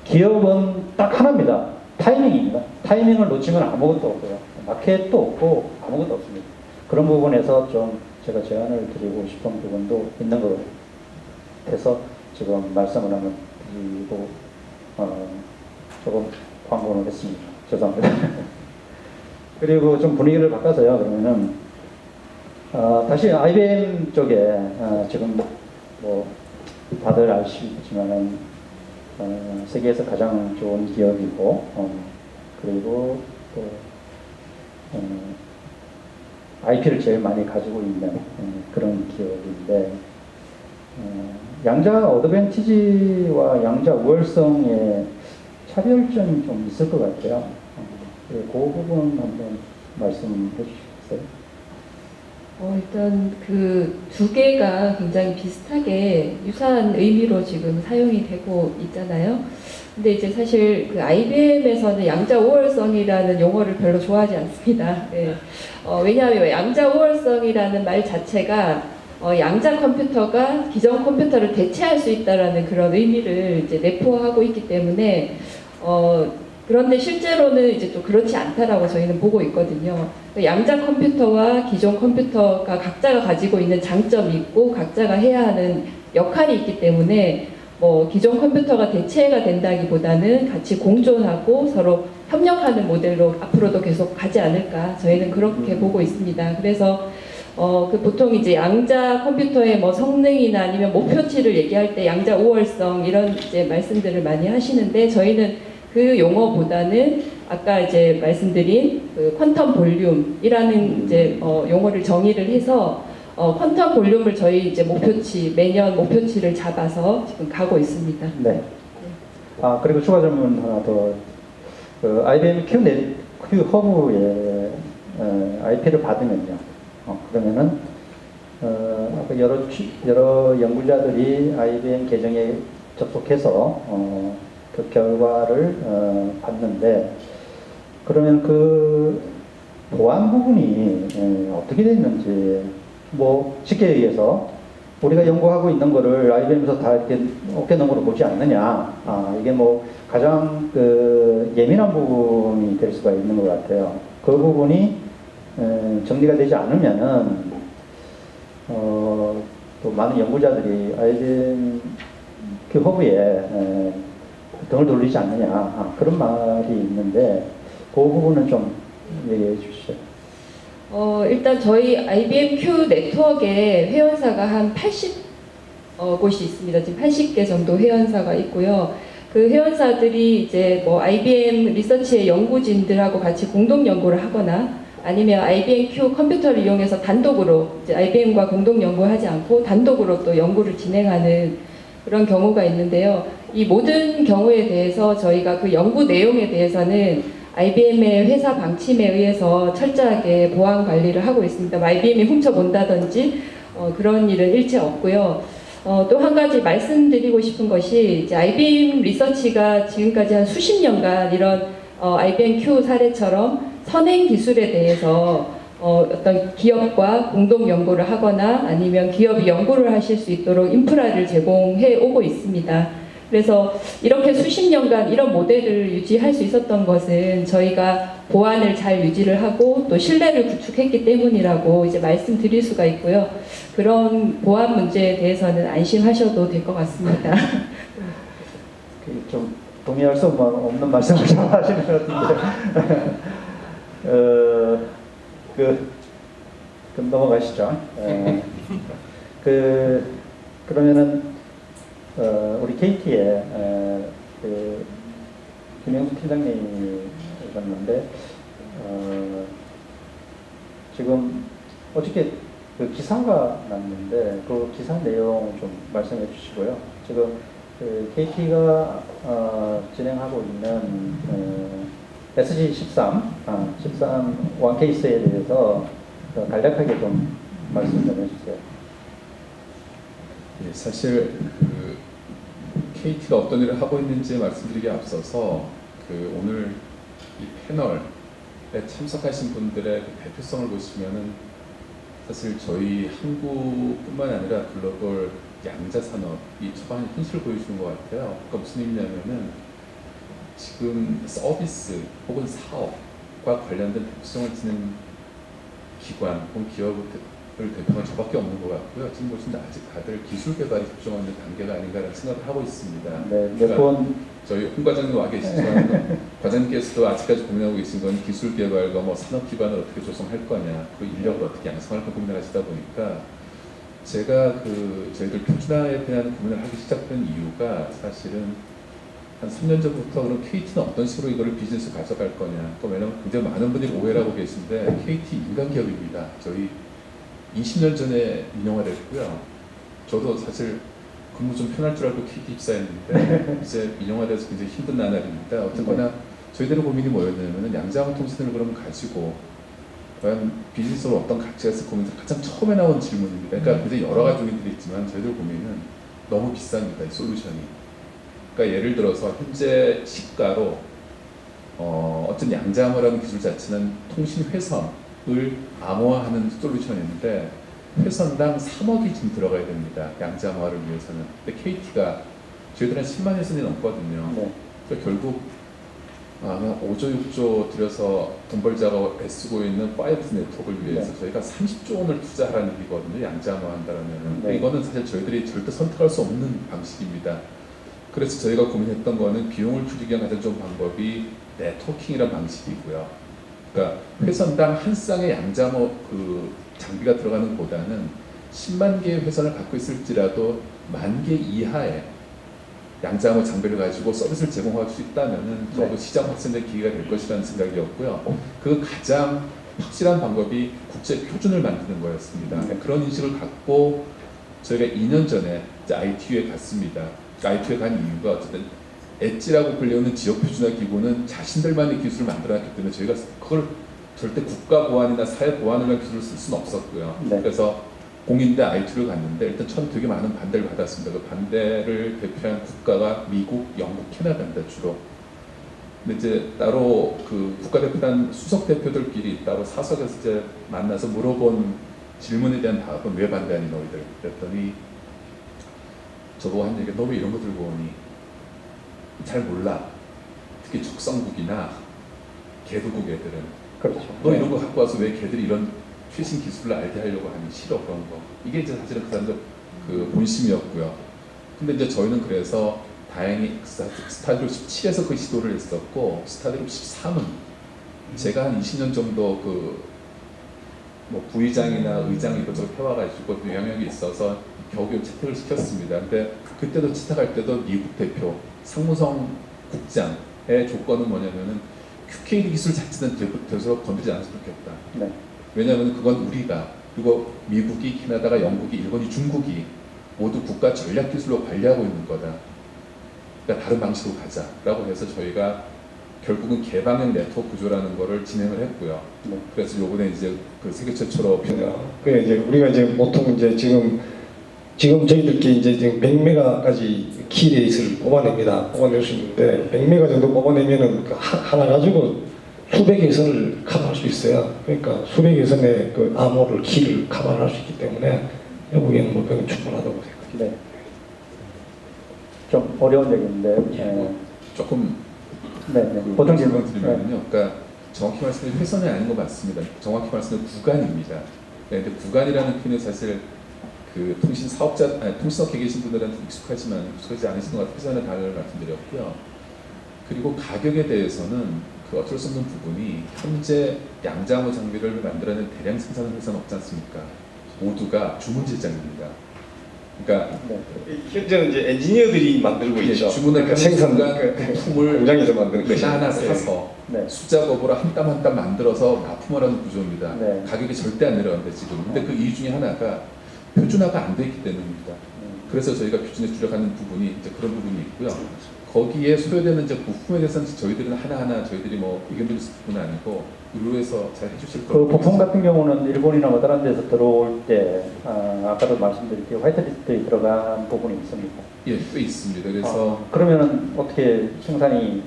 기업은 딱 하나입니다. 타이밍입니다. 타이밍을 놓치면 아무것도 없고요. 마켓도 없고 아무것도 없습니다. 그런 부분에서 좀 제가 제안을 드리고 싶은 부분도 있는 것 같아서 지금 말씀을 한번 드리고 조금 광고를 했습니다. 죄송합니다. 그리고 좀 분위기를 바꿔서요. 그러면은 다시 IBM 쪽에 지금 뭐 다들 아시겠지만은 세계에서 가장 좋은 기업이고 그리고 또 IP를 제일 많이 가지고 있는 그런 기업인데 양자 어드밴티지와 양자 우월성의 차별점이 좀 있을 것 같아요. 그 부분 한번 말씀해 주시겠어요? 일단 그 두 개가 굉장히 비슷하게 유사한 의미로 지금 사용이 되고 있잖아요. 근데 이제 사실 그 IBM에서는 양자 우월성이라는 용어를 별로 좋아하지 않습니다. 네. 왜냐하면 양자 우월성이라는 말 자체가 양자 컴퓨터가 기존 컴퓨터를 대체할 수 있다라는 그런 의미를 이제 내포하고 있기 때문에 그런데 실제로는 이제 또 그렇지 않다라고 저희는 보고 있거든요. 양자 컴퓨터와 기존 컴퓨터가 각자가 가지고 있는 장점이 있고 각자가 해야 하는 역할이 있기 때문에 뭐 기존 컴퓨터가 대체가 된다기보다는 같이 공존하고 서로 협력하는 모델로 앞으로도 계속 가지 않을까 저희는 그렇게 보고 있습니다. 그래서 그 보통 이제 양자 컴퓨터의 뭐 성능이나 아니면 목표치를 얘기할 때 양자 우월성 이런 이제 말씀들을 많이 하시는데 저희는 그 용어보다는 아까 이제 말씀드린 그 퀀텀 볼륨이라는 이제 용어를 정의를 해서 퀀텀 볼륨을 저희 이제 목표치 매년 목표치를 잡아서 지금 가고 있습니다. 네. 아 그리고 추가 질문 하나 더. 그 IBM Q 허브에 IP를 받으면요. 그러면은 아까 여러 연구자들이 IBM 계정에 접속해서 그 결과를 봤는데 그러면 그 보안 부분이 어떻게 됐는지 뭐 쉽게 얘기해서 우리가 연구하고 있는 거를 IBM에서 다 이렇게 어깨너머로 보지 않느냐. 이게 뭐 가장 그 예민한 부분이 될 수가 있는 것 같아요. 그 부분이 정리가 되지 않으면은 또 많은 연구자들이 IBM 그 허브에 등을 돌리지 않느냐 그런 말이 있는데 그 부분은 좀 얘기해 주시죠. 일단 저희 IBM Q 네트워크에 회원사가 한 80곳이 있습니다. 지금 80개 정도 회원사가 있고요. 그 회원사들이 이제 뭐 IBM 리서치의 연구진들하고 같이 공동 연구를 하거나 아니면 IBM Q 컴퓨터를 이용해서 단독으로 이제 IBM과 공동 연구하지 않고 단독으로 또 연구를 진행하는 그런 경우가 있는데요. 이 모든 경우에 대해서 저희가 그 연구 내용에 대해서는 IBM의 회사 방침에 의해서 철저하게 보안 관리를 하고 있습니다. IBM이 훔쳐본다든지 그런 일은 일체 없고요. 또 한 가지 말씀드리고 싶은 것이 이제 IBM 리서치가 지금까지 한 수십 년간 이런 IBM Q 사례처럼 선행 기술에 대해서 어떤 기업과 공동 연구를 하거나 아니면 기업이 연구를 하실 수 있도록 인프라를 제공해 오고 있습니다. 그래서 이렇게 수십 년간 이런 모델을 유지할 수 있었던 것은 저희가 보안을 잘 유지를 하고 또 신뢰를 구축했기 때문이라고 이제 말씀드릴 수가 있고요. 그런 보안 문제에 대해서는 안심하셔도 될 것 같습니다. 좀 동의할 수 없는 말씀을 좀 하시는 것 같은데 그럼 넘어가시죠. 그러면은 우리 KT에 그 김영수 팀장님이셨는데 지금 어저께 그 기사가 났는데 그 기사 내용 좀 말씀해 주시고요. 지금 그 KT가 진행하고 있는 SG13 1 케이스에 대해서 간략하게 좀 말씀 좀 해주세요. 예, 사실 그 KT가 어떤 일을 하고 있는지 말씀드리기에 앞서서 그 오늘 이 패널에 참석하신 분들의 그 대표성을 보시면은 사실 저희 한국뿐만 아니라 글로벌 양자 산업이 초반에 현실을 보여주는 것 같아요. 그러니까 무슨 의미냐면은 지금 서비스 혹은 사업과 관련된 대표성을 지닌 기관 혹은 기업을 대표한 저밖에 없는 것 같고요. 지금 보시면 아직 다들 기술 개발이 집중하는 단계가 아닌가라는 생각을 하고 있습니다. 네, 그러니까 저희 홍 과장님 와 계시지만 과장님께서도 아직까지 고민하고 계신 건 기술 개발과 뭐 산업 기반을 어떻게 조성할 거냐, 그 인력을 어떻게 양성할 까 고민을 하시다 보니까 제가 그 저희들 표준화에 대한 고민을 하기 시작된 이유가 사실은 한 3년 전부터 그럼 KT는 어떤 식으로 이거를 비즈니스 가져갈 거냐. 왜냐하면 굉장히 많은 분들이 오해를 하고 계신데 KT 인간 기업입니다. 저희 20년 전에 민영화됐고요. 저도 사실 근무 좀 편할 줄 알고 KT 입사했는데 이제 민영화돼서 굉장히 힘든 나날입니다. 어쨌거나 저희들의 고민이 뭐였냐면 양자항 통신을 그럼 가지고 과연 비즈니스로 어떤 가치가 있을 고민이 가장 처음에 나온 질문입니다. 그러니까 굉장히 여러 가지 고민들이 있지만 저희들 고민은 너무 비쌉니다. 이 솔루션이. 그러니까 예를 들어서 현재 시가로 어떤 양자암호라는 기술 자체는 통신 회선을 암호화하는 솔루션인데 회선당 3억이 지금 들어가야 됩니다. 양자암호화를 위해서는. 근데 KT가 저희들은 10만 회선이 넘거든요. 네. 그래서 결국 5조 6조 들여서 돈 벌자고 애쓰고 있는 5G 네트워크를 위해서 네. 저희가 30조 원을 투자하라는 얘기거든요. 양자암호 한다라면. 네. 이거는 사실 저희들이 절대 선택할 수 없는 방식입니다. 그래서 저희가 고민했던 거는 비용을 줄이기 위한 가장 좋은 방법이 네트워킹이라는 방식이고요. 그러니까 회선당 한 쌍의 양자모 그 장비가 들어가는 것보다는 10만 개의 회선을 갖고 있을지라도 10,000개 이하의 양자모 장비를 가지고 서비스를 제공할 수 있다면은 적어도 시장 확산의 기회가 될 것이라는 생각이었고요. 그 가장 확실한 방법이 국제 표준을 만드는 거였습니다. 그런 인식을 갖고 저희가 2년 전에 이제 ITU에 갔습니다. ITU에 간 이유가 어쨌든 엣지라고 불리우는 지역 표준화 기구는 자신들만의 기술을 만들어놨기 때문에 저희가 그걸 절대 국가 보안이나 사회 보안을 위한 기술을 쓸 수는 없었고요. 네. 그래서 공인대 ITU를 갔는데 일단 처음 되게 많은 반대를 받았습니다. 그 반대를 대표한 국가가 미국, 영국, 캐나다입니다 주로. 근데 이제 따로 그 국가대표단 수석 대표들끼리 따로 사석에서 이제 만나서 물어본 질문에 대한 답은 왜 반대하니 너희들? 그랬더니 저보고 한 얘기가 너 왜 이런 거 들고 오니? 잘 몰라. 특히 적성국이나 개도국 애들은 그렇죠. 너 이런 거 갖고 와서 왜 걔들이 이런 최신 기술을 알게 하려고 하니 싫어 그런 거. 이게 이제 사실은 그 사람들 그 본심이었고요. 근데 이제 저희는 그래서 다행히 스타드롭 17에서 그 시도를 했었고 스타드롭 13은 제가 한 20년 정도 그 뭐 부의장이나 의장 이것저것 해와가지고 또 영향이 있어서 겨우겨우 채택을 시켰습니다. 근데 그때도 채택할 때도 미국 대표 상무성 국장의 조건은 뭐냐면은 QKD 기술 자체는 되도록 건드리지 않았으면 좋겠다. 네. 왜냐하면 그건 우리가 그리고 미국이, 캐나다가, 영국이, 일본이, 중국이 모두 국가 전략 기술로 관리하고 있는 거다. 그러니까 다른 방식으로 가자라고 해서 저희가 결국은 개방형 네트워크 구조라는 거를 진행을 했고요. 네. 그래서 요번에 이제 그 세계 최초로 그 이제 우리가 이제 보통 이제 지금 저희들끼리 이제 지금 100메가까지 키레이스를 뽑아낼 수 있는데 100메가 정도 뽑아내면은 그 하나 가지고 수백의 선을 커버할 수 있어요. 그러니까 수백의 선의 그 암호를 키를 커버할 수 있기 때문에 여기에는 뭐 그건 충분하다고 생각합니다. 네. 좀 어려운 얘기인데. 조금 네. 보통 질문 드리면요. 그러니까 정확히 말씀드리면 회선이 아닌 거 맞습니다. 정확히 말씀드리면 구간입니다. 네, 근데 구간이라는 표현은 사실 그 통신 사업자, 통신업계에 계신 분들한테 익숙하지 않으신 것 같아서 회선의 단어를 말씀드렸고요. 그리고 가격에 대해서는 그 어쩔 수 없는 부분이 현재 양자모 장비를 만들어낸 대량 생산 회사는 없지 않습니까? 모두가 주문 제작입니다. 그러니까 현재는 이제 엔지니어들이 만들고 있죠. 주문을 그러니까 생산 부품을 공장에서 만드는 것이 하나 사서 네. 수작업으로 한 땀 한 땀 만들어서 납품을 하는 구조입니다. 네. 가격이 절대 안 내려간다 지금. 근데 그 이유 중에 하나가 표준화가 안 되기 때문입니다. 그래서 저희가 표준에 주력하는 부분이 이제 그런 부분이 있고요. 거기에 소요되는 이제 부품에 대해서는 저희들은 하나하나 저희들이 뭐 의견 드릴 부분은 아니고 의료에서 잘 해주실 그 거예요. 부품 같은 경우는 일본이나 뭐 다른 데서 들어올 때 아까도 말씀드렸듯이 화이트리스트에 들어간 부분이 있습니다. 예, 꽤 있습니다. 그래서 그러면은 어떻게 생산이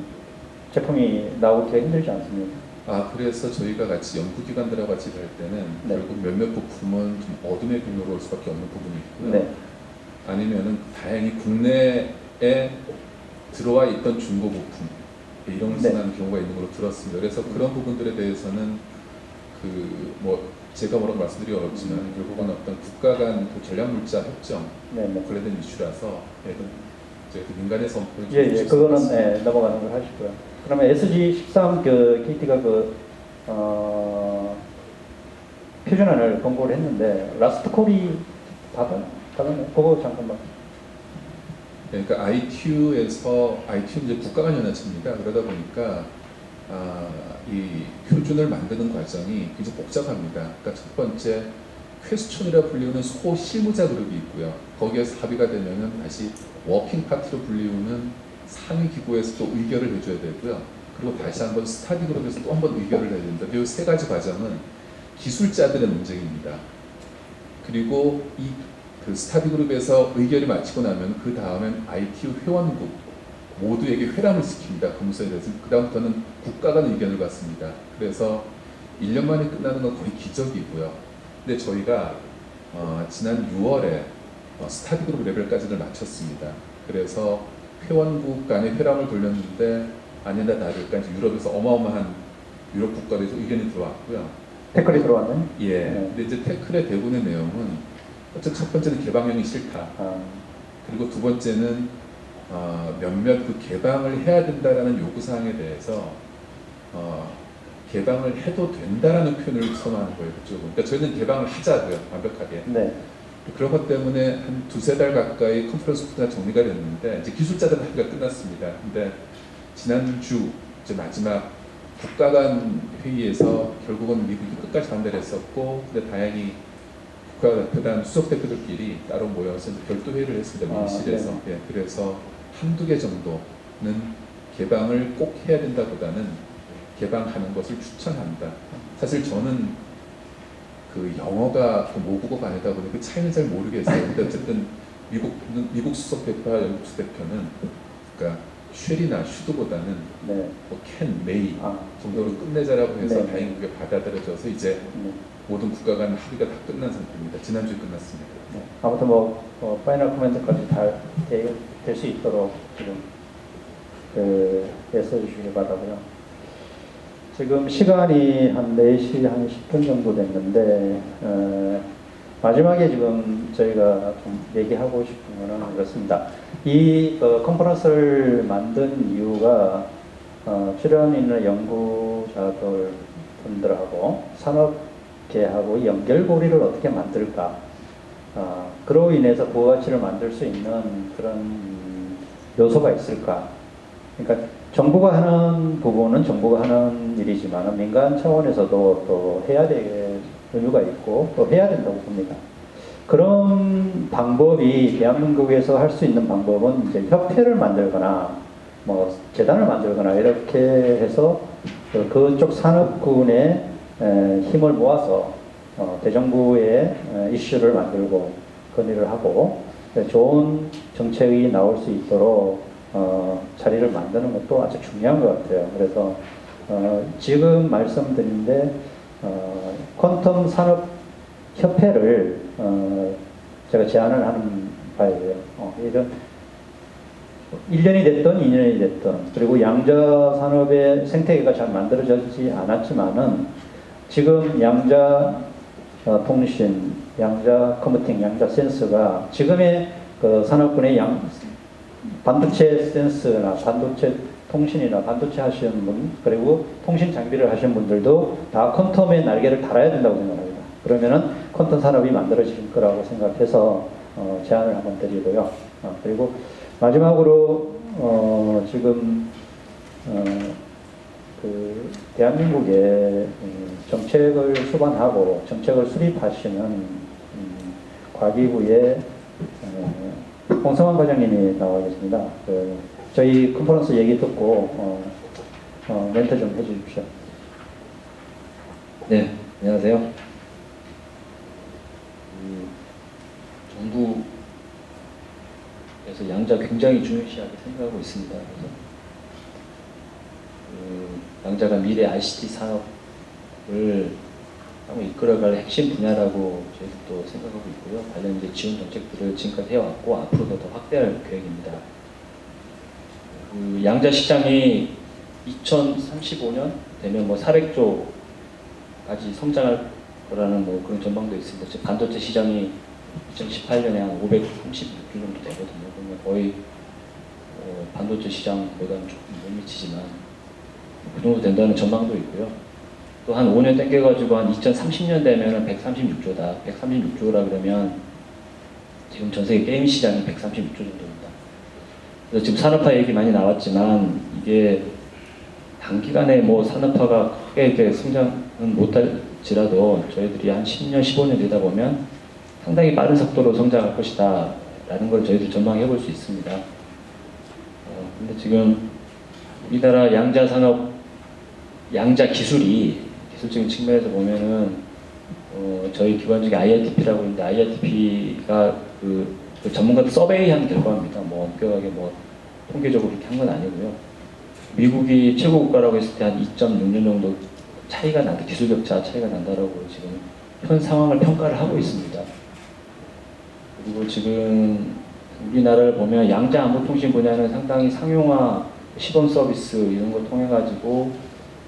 제품이 나오기가 힘들지 않습니까? 그래서 저희가 같이 연구기관들하고 같이 할 때는 네. 결국 몇몇 부품은 좀 어둠의 경로로 올 수밖에 없는 부분이 있고요. 네. 아니면은 다행히 국내에 들어와 있던 중고 부품 이런 걸 쓰는 경우가 있는 걸로 들었습니다. 그래서 그런 부분들에 대해서는 그 뭐 제가 뭐라고 말씀드리기 어렵지만 결국은 어떤 국가 간 그 전략물자 협정 관련된 이슈라서 저희 민간에서 그거는 넘어가는 걸 하시고요. 그러면 SG13 그 KT가 그 표준안을 공고를 했는데 라스트 콜이 받았네. 그거 잠깐만. 그러니까 ITU에서 ITU는 이제 국가 간 연합체입니다. 그러다 보니까 이 표준을 만드는 과정이 굉장히 복잡합니다. 그러니까 첫 번째 퀘스천이라 불리우는 소실무자 그룹이 있고요. 거기에서 합의가 되면은 다시 워킹 파티로 불리우는 상위 기구에서 또 의결을 해줘야 되고요. 그리고 다시 한번 스타디 그룹에서 또 한번 의결을 해야 됩니다. 이 세 가지 과정은 기술자들의 논쟁입니다. 그리고 그 스타디 그룹에서 의결이 마치고 나면 그 다음엔 ITU 회원국 모두에게 회람을 시킵니다. 그 문서에 대해서. 그 다음부터는 국가 간 의견을 받습니다. 그래서 1년 만에 끝나는 건 거의 기적이고요. 근데 저희가 지난 6월에 스타디 그룹 레벨까지를 마쳤습니다. 그래서 회원국 간의 회람을 돌렸는데 아니나 다를까 이제 유럽에서 어마어마한 유럽 국가에서 의견이 들어왔고요. 태클이 들어왔네. 예. 근데 이제 태클의 대부분의 내용은 어쨌든 첫 번째는 개방형이 싫다. 그리고 두 번째는 몇몇 그 개방을 해야 된다라는 요구 사항에 대해서 개방을 해도 된다라는 표현을 선호하는 거예요. 그쪽은. 그러니까 저희는 개방을 하자고요, 완벽하게. 네. 그런 것 때문에 한 두세 달 가까이 컨퍼런스 코드가 정리가 됐는데 이제 기술자들 합의가 끝났습니다. 근데 지난주 이제 마지막 국가 간 회의에서 결국은 미국이 끝까지 반대를 했었고, 근데 다행히 국가대표단 수석 대표들끼리 따로 모여서 별도 회의를 했습니다. 민실에서. 예, 그래서 한두 개 정도는 개방을 꼭 해야 된다보다는 개방하는 것을 추천한다. 사실 저는 그 영어가 그 모국어가 아니다 보니 그 차이는 잘 모르겠어요. 근데 어쨌든 미국 수석 대표와 영국 수석 대표는 그러니까 쉘이나 슈드보다는 네. 뭐 캔, 메이 정도로 끝내자라고 해서 네. 다행히 그게 받아들여져서 이제 네. 모든 국가 간 합의가 다 끝난 상태입니다. 지난주에 끝났습니다. 네. 아무튼 파이널 코멘트까지 잘 될 수 있도록 지금 애써 주시기 바라고요. 지금 시간이 한 4시 한 10분 정도 됐는데 마지막에 지금 저희가 좀 얘기하고 싶은 거는 이렇습니다. 이 컨퍼런스를 만든 이유가 출연 있는 연구자들 분들하고 산업계하고 연결고리를 어떻게 만들까, 그로 인해서 부가가치를 만들 수 있는 그런 요소가 있을까. 그러니까 정부가 하는 부분은 정부가 하는 일이지만 민간 차원에서도 또 해야 될 의무가 있고 또 해야 된다고 봅니다. 그런 방법이 대한민국에서 할 수 있는 방법은 이제 협회를 만들거나 뭐 재단을 만들거나 이렇게 해서 그쪽 산업군의 힘을 모아서 대정부의 이슈를 만들고 건의를 하고 좋은 정책이 나올 수 있도록 자리를 만드는 것도 아주 중요한 것 같아요. 그래서 지금 말씀드린데 퀀텀 산업 협회를 제가 제안을 하는 바예요. 이런 1년이 됐든 2년이 됐든, 그리고 양자 산업의 생태계가 잘 만들어지지 않았지만은 지금 양자 통신, 양자 컴퓨팅, 양자 센서가 지금의 그 산업군의 반도체 센서나 반도체 통신이나 반도체 하시는 분, 그리고 통신 장비를 하시는 분들도 다 퀀텀의 날개를 달아야 된다고 생각합니다. 그러면은 퀀텀 산업이 만들어질 거라고 생각해서 제안을 한번 드리고요. 그리고 마지막으로 지금 그 대한민국의 정책을 수반하고 정책을 수립하시는 과기부의 홍성환 과장님이 나와 계십니다. 저희 컨퍼런스 얘기 듣고 멘트 좀 해주십시오. 네, 안녕하세요. 정부에서 양자 굉장히 중요시하게 생각하고 있습니다. 그래서 양자가 미래 ICT 산업을 한번 이끌어갈 핵심 분야라고 저희도 생각하고 있고요. 관련 이제 지원 정책들을 지금까지 해왔고 앞으로도 더 확대할 계획입니다. 양자 시장이 2035년 되면 400조까지 성장할 거라는 그런 전망도 있습니다. 즉 반도체 시장이 2018년에 한 536조 정도 되거든요. 그러면 거의 반도체 시장보다는 조금 못 미치지만 그 정도 된다는 전망도 있고요. 또 한 5년 땡겨가지고 한 2030년 되면 136조다. 136조라 그러면 지금 전 세계 게임 시장이 136조 정도입니다. 그래서 지금 산업화 얘기 많이 나왔지만 이게 단기간에 산업화가 크게 이렇게 성장은 못할지라도 저희들이 한 10년, 15년 되다 보면 상당히 빠른 속도로 성장할 것이다 라는 걸 저희들 전망해 볼 수 있습니다. 근데 지금 우리나라 양자 산업, 양자 기술적인 측면에서 보면은 저희 기관중에 IITP라고 있는데 IITP가 그 전문가들 서베이한 결과입니다. 엄격하게 통계적으로 그렇게 한 건 아니고요. 미국이 최고 국가라고 했을 때 한 2.6년 정도 차이가 난다, 기술 격차 차이가 난다라고 지금 현 상황을 평가를 하고 있습니다. 그리고 지금 우리나라를 보면 양자 안보통신 분야는 상당히 상용화 시범 서비스 이런 걸 통해 가지고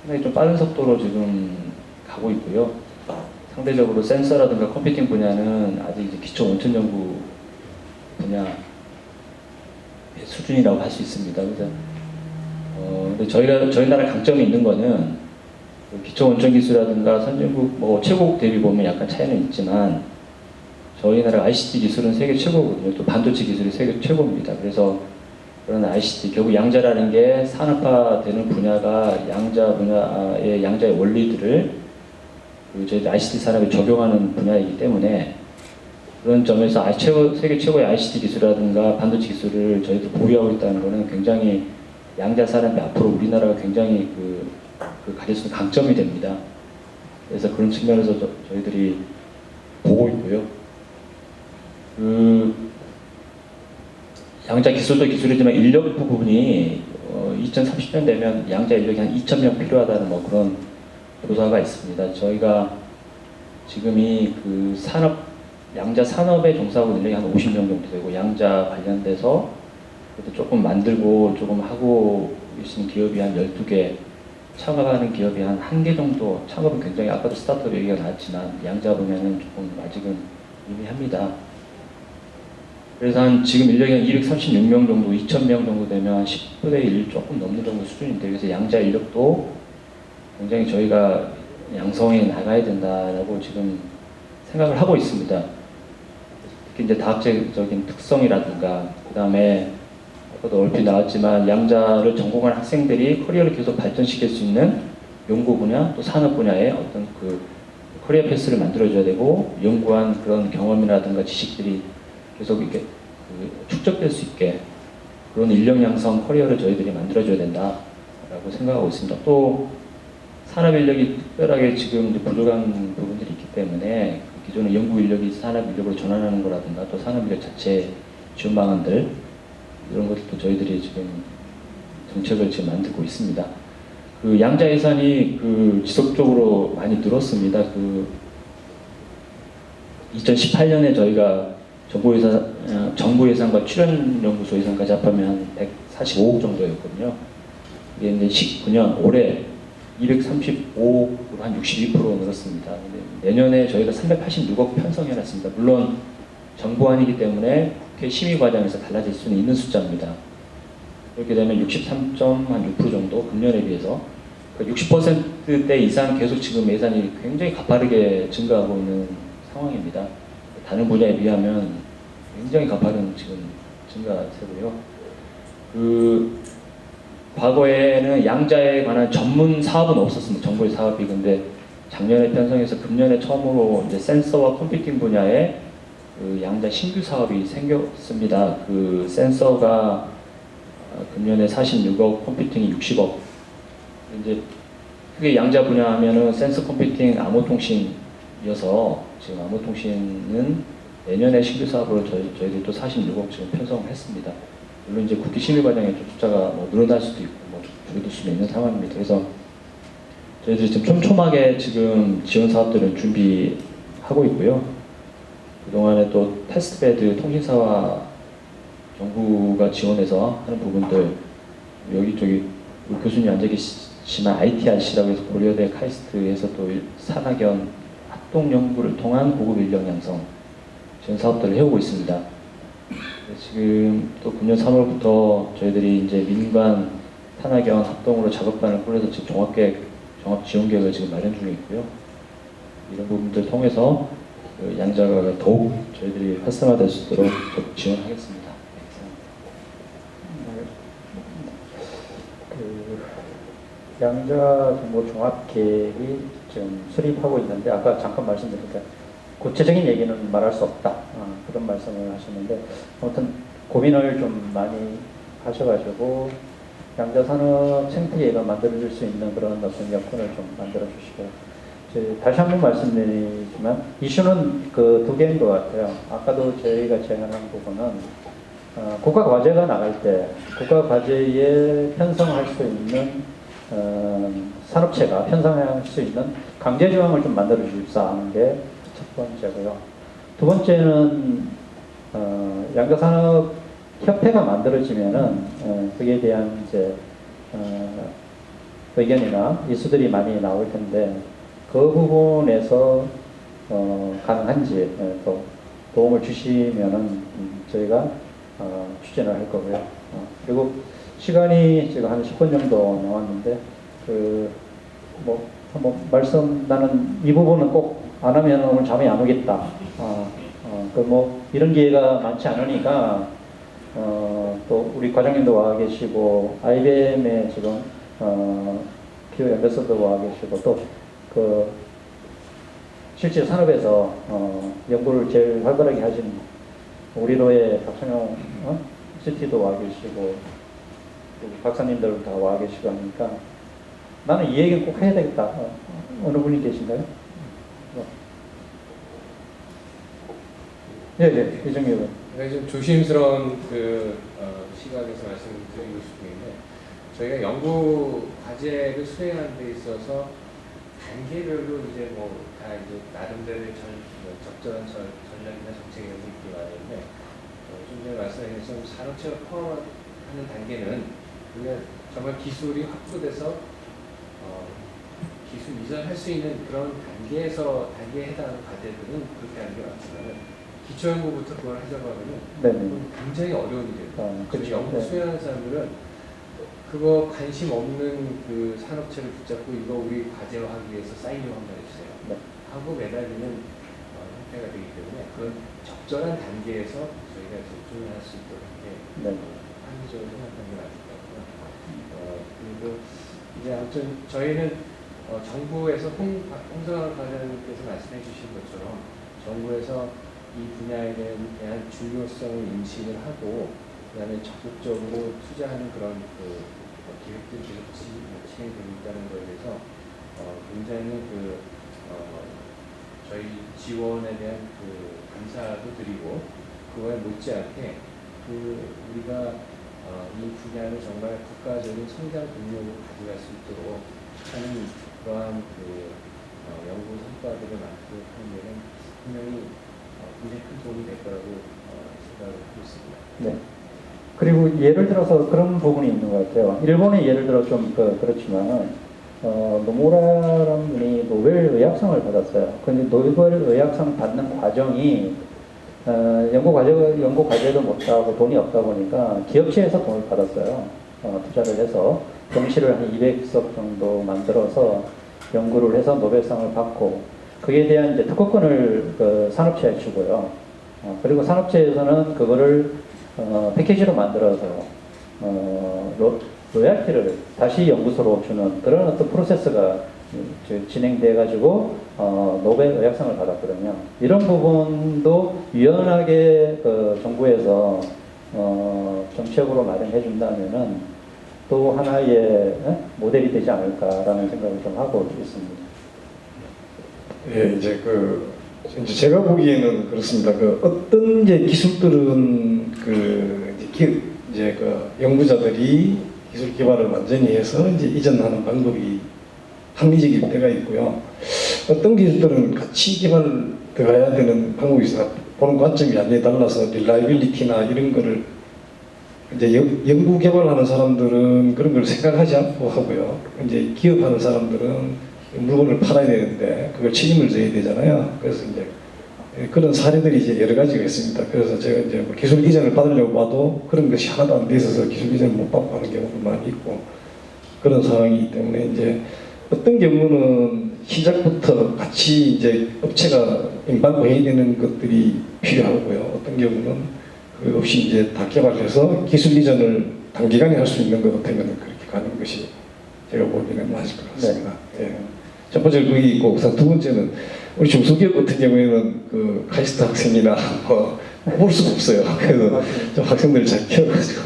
상당히 좀 빠른 속도로 지금 가고 있고요. 상대적으로 센서라든가 컴퓨팅 분야는 아직 이제 기초 원천 연구 분야 수준이라고 할 수 있습니다. 그래서 근데 저희 나라 강점이 있는 거는 그 기초 원천 기술이라든가 선진국 뭐 최고국 대비 보면 약간 차이는 있지만 저희 나라 ICT 기술은 세계 최고거든요. 또 반도체 기술이 세계 최고입니다. 그래서 그런 ICT 결국 양자라는 게 산업화되는 분야가 양자 분야의 양자의 원리들을 그 저희 ICT 산업에 적용하는 분야이기 때문에 그런 점에서 세계 최고의 ICT 기술이라든가 반도체 기술을 저희도 보유하고 있다는 것은 굉장히 양자 산업이 앞으로 우리나라가 굉장히 가질 수 있는 강점이 됩니다. 그래서 그런 측면에서 저희들이 보고 있고요. 양자 기술도 기술이지만 인력 부분이 2030년 되면 양자 인력이 한 2,000명 필요하다는 뭐 그런 조사가 있습니다. 저희가 지금이 양자 산업에 종사하고 있는 인력이 한 50명 정도 되고 양자 관련돼서 그래도 조금 만들고 조금 하고 계신 기업이 한 12개, 창업하는 기업이 한 1개 정도, 창업은 굉장히 아까도 스타트업 얘기가 나왔지만 양자 분야는 조금 아직은 미미합니다. 그래서 지금 인력이 한 236명 정도, 2,000명 정도 되면 한 10분의 1 조금 넘는 정도 수준인데 그래서 양자 인력도 굉장히 저희가 양성해 나가야 된다라고 지금 생각을 하고 있습니다. 특히 이제 다학적인 특성이라든가 그 다음에 아까도 얼핏 나왔지만 양자를 전공한 학생들이 커리어를 계속 발전시킬 수 있는 연구 분야 또 산업 분야에 어떤 커리어 패스를 만들어줘야 되고 연구한 그런 경험이라든가 지식들이 계속 이렇게 축적될 수 있게 그런 인력 양성 커리어를 저희들이 만들어줘야 된다라고 생각하고 있습니다. 또 산업 인력이 특별하게 지금 부족한 부분들이 있기 때문에 기존의 연구 인력이 산업 인력으로 전환하는 거라든가 또 산업 인력 자체 지원 방안들 이런 것들도 저희들이 지금 정책을 지금 만들고 있습니다. 양자 예산이 지속적으로 많이 늘었습니다. 2018년에 저희가 정부 예산과 출연연구소 예산까지 합하면 한 145억 정도였거든요. 이게 이제 19년 올해 235억으로 한 62% 늘었습니다. 내년에 저희가 386억 편성해놨습니다. 물론 정부안이기 때문에 국회 심의 과정에서 달라질 수는 있는 숫자입니다. 그렇게 되면 63.6% 정도 금년에 비해서 60%대 이상 계속 지금 예산이 굉장히 가파르게 증가하고 있는 상황입니다. 다른 분야에 비하면 굉장히 가파른 지금 증가세고요. 과거에는 양자에 관한 전문 사업은 없었습니다. 정부의 사업이. 근데 작년에 편성해서 금년에 처음으로 이제 센서와 컴퓨팅 분야에 양자 신규 사업이 생겼습니다. 센서가 금년에 46억, 컴퓨팅이 60억. 이제 크게 양자 분야 하면은 센서 컴퓨팅, 암호통신이어서 지금 암호통신은 내년에 신규 사업으로 저희들이 또 46억 지금 편성했습니다. 물론 이제 국회 심의 과정에 좀 숫자가 늘어날 수도 있고 줄어들 수도 있는 상황입니다. 그래서 저희들이 지금 촘촘하게 지금 지원 사업들을 준비하고 있고요. 그동안에 또 테스트베드 통신사와 정부가 지원해서 하는 부분들 여기저기 교수님 앉아 계시지만 ITRC라고 해서 고려대 카이스트에서 또 산학연 합동 연구를 통한 고급 인력 양성 지원 사업들을 해오고 있습니다. 지금 또 금년 3월부터 저희들이 이제 민관 산학연 합동으로 작업반을 꾸려서 지금 종합 지원 계획을 지금 마련 중에 있고요. 이런 부분들 통해서 양자가 더욱 저희들이 활성화될 수 있도록 지원하겠습니다. 양자 정보 종합 계획이 지금 수립하고 있는데 아까 잠깐 말씀드렸니까 구체적인 얘기는 말할 수 없다 그런 말씀을 하셨는데 아무튼 고민을 좀 많이 하셔가지고 양자 산업 생태계가 만들어질 수 있는 그런 어떤 여건을 좀 만들어 주시고요. 다시 한번 말씀드리지만 이슈는 두 개인 것 같아요. 아까도 저희가 제안한 부분은 국가 과제가 나갈 때 국가 과제에 편성할 수 있는 산업체가 편성할 수 있는 강제 조항을 좀 만들어 주십사 하는 게 첫 번째고요. 두 번째는 양자산업 협회가 만들어지면은 그에 대한 이제 의견이나 이슈들이 많이 나올 텐데 그 부분에서 가능한지 또 도움을 주시면은 저희가 추진을 할 거고요. 그리고 시간이 지금 한 10분 정도 남았는데 뭐 말씀 나는 이 부분은 꼭 안 하면 오늘 잠이 안 오겠다. 뭐 이런 기회가 많지 않으니까 또 우리 과장님도 와 계시고 IBM에 지금 기업 앰베서더도 와 계시고 또 실제 산업에서 연구를 제일 활발하게 하신 우리로의 박선영 CT도 와 계시고 박사님들 다 와 계시고 하니까 나는 이 얘기는 꼭 해야 되겠다. 어느 분이 계신가요? 네, 이정규 의원. 좀 조심스러운 시각에서 말씀드리고 싶은데 저희가 연구 과제를 수행하는 데 있어서 단계별로 이제 다 이제 나름대로의 적절한 전략이나 정책이 있기 마련인데 좀 전에 말씀하신 것처럼 산업체를 포함하는 단계는 우리가 정말 기술이 확보돼서 기술 이전할 수 있는 그런 단계에 해당하는 과제들은 그렇게 하는 게 많지만 기초연구부터 그걸 하자고 하면은 굉장히 어려운 일이에요. 그래서 연구 수행하는 사람들은 그거 관심 없는 그 산업체를 붙잡고 이거 우리 과제화하기 위해서 사인 좀 한번 해주세요. 하고 매달리는 형태가 되기 때문에 그런 적절한 단계에서 저희가 집중을 할 수 있도록 합리적으로 생각하는 게 맞을 것 같고요. 그리고 이제 아무튼 저희는 정부에서 홍성환 과장님께서 말씀해 주신 것처럼 정부에서 이 분야에 대한 중요성을 인식을 하고 그다음에 적극적으로 투자하는 그런 기획들이 계속 진행되고 있다는 것에 대해서 굉장히 저희 지원에 대한 감사도 드리고 그거에 못지않게 우리가 이 분야를 정말 국가적인 성장 동력으로 가져갈 수 있도록 하는 그러한 연구 성과들을 만들어가는 데는 분명히 굉장히 큰 도움이 될 거라고 생각을 하고 있습니다. 네. 그리고 예를 들어서 그런 부분이 있는 것 같아요. 일본의 예를 들어 좀 그렇지만 노무라라는 분이 노벨 의학상을 받았어요. 근데 노벨 의학상 받는 과정이 연구 과제도 못하고 돈이 없다 보니까 기업체에서 돈을 받았어요. 투자를 해서 병실을 한 200석 정도 만들어서 연구를 해서 노벨상을 받고 그에 대한 이제 특허권을 산업체에 주고요. 그리고 산업체에서는 그거를 패키지로 만들어서 로얄티를 다시 연구소로 주는 그런 어떤 프로세스가 진행돼 가지고 노벨 의학상을 받았거든요. 이런 부분도 유연하게 정부에서 정책으로 마련해 준다면은 또 하나의 모델이 되지 않을까라는 생각을 좀 하고 있습니다. 예, 이제 제가 보기에는 그렇습니다. 어떤 이제 기술들은 연구자들이 기술 개발을 완전히 해서 이제 이전하는 방법이 합리적일 때가 있고요. 어떤 기술들은 같이 개발되어야 되는 방법이 있어요. 보는 관점이 완전히 달라서 릴라이빌리티나 이런 거를 이제 연구 개발하는 사람들은 그런 걸 생각하지 않고 하고요. 이제 기업하는 사람들은 물건을 팔아야 되는데 그걸 책임을 져야 되잖아요. 그래서 이제 그런 사례들이 이제 여러 가지가 있습니다. 그래서 제가 이제 기술 이전을 받으려고 봐도 그런 것이 하나도 안 돼 있어서 기술 이전을 못 받고 하는 경우도 많이 있고 그런 상황이기 때문에 이제 어떤 경우는 시작부터 같이 이제 업체가 인발부해야 되는 것들이 필요하고요. 어떤 경우는 그 없이 이제 다 개발해서 기술 이전을 단기간에 할 수 있는 것 같으면 그렇게 가는 것이 제가 보기에는 맞을 것 같습니다. 예. 첫 번째는 그게 있고, 두 번째는 우리 중소기업 같은 경우에는 카이스트 학생이나 볼 수가 없어요. 그래서 좀 학생들 잘 키워가지고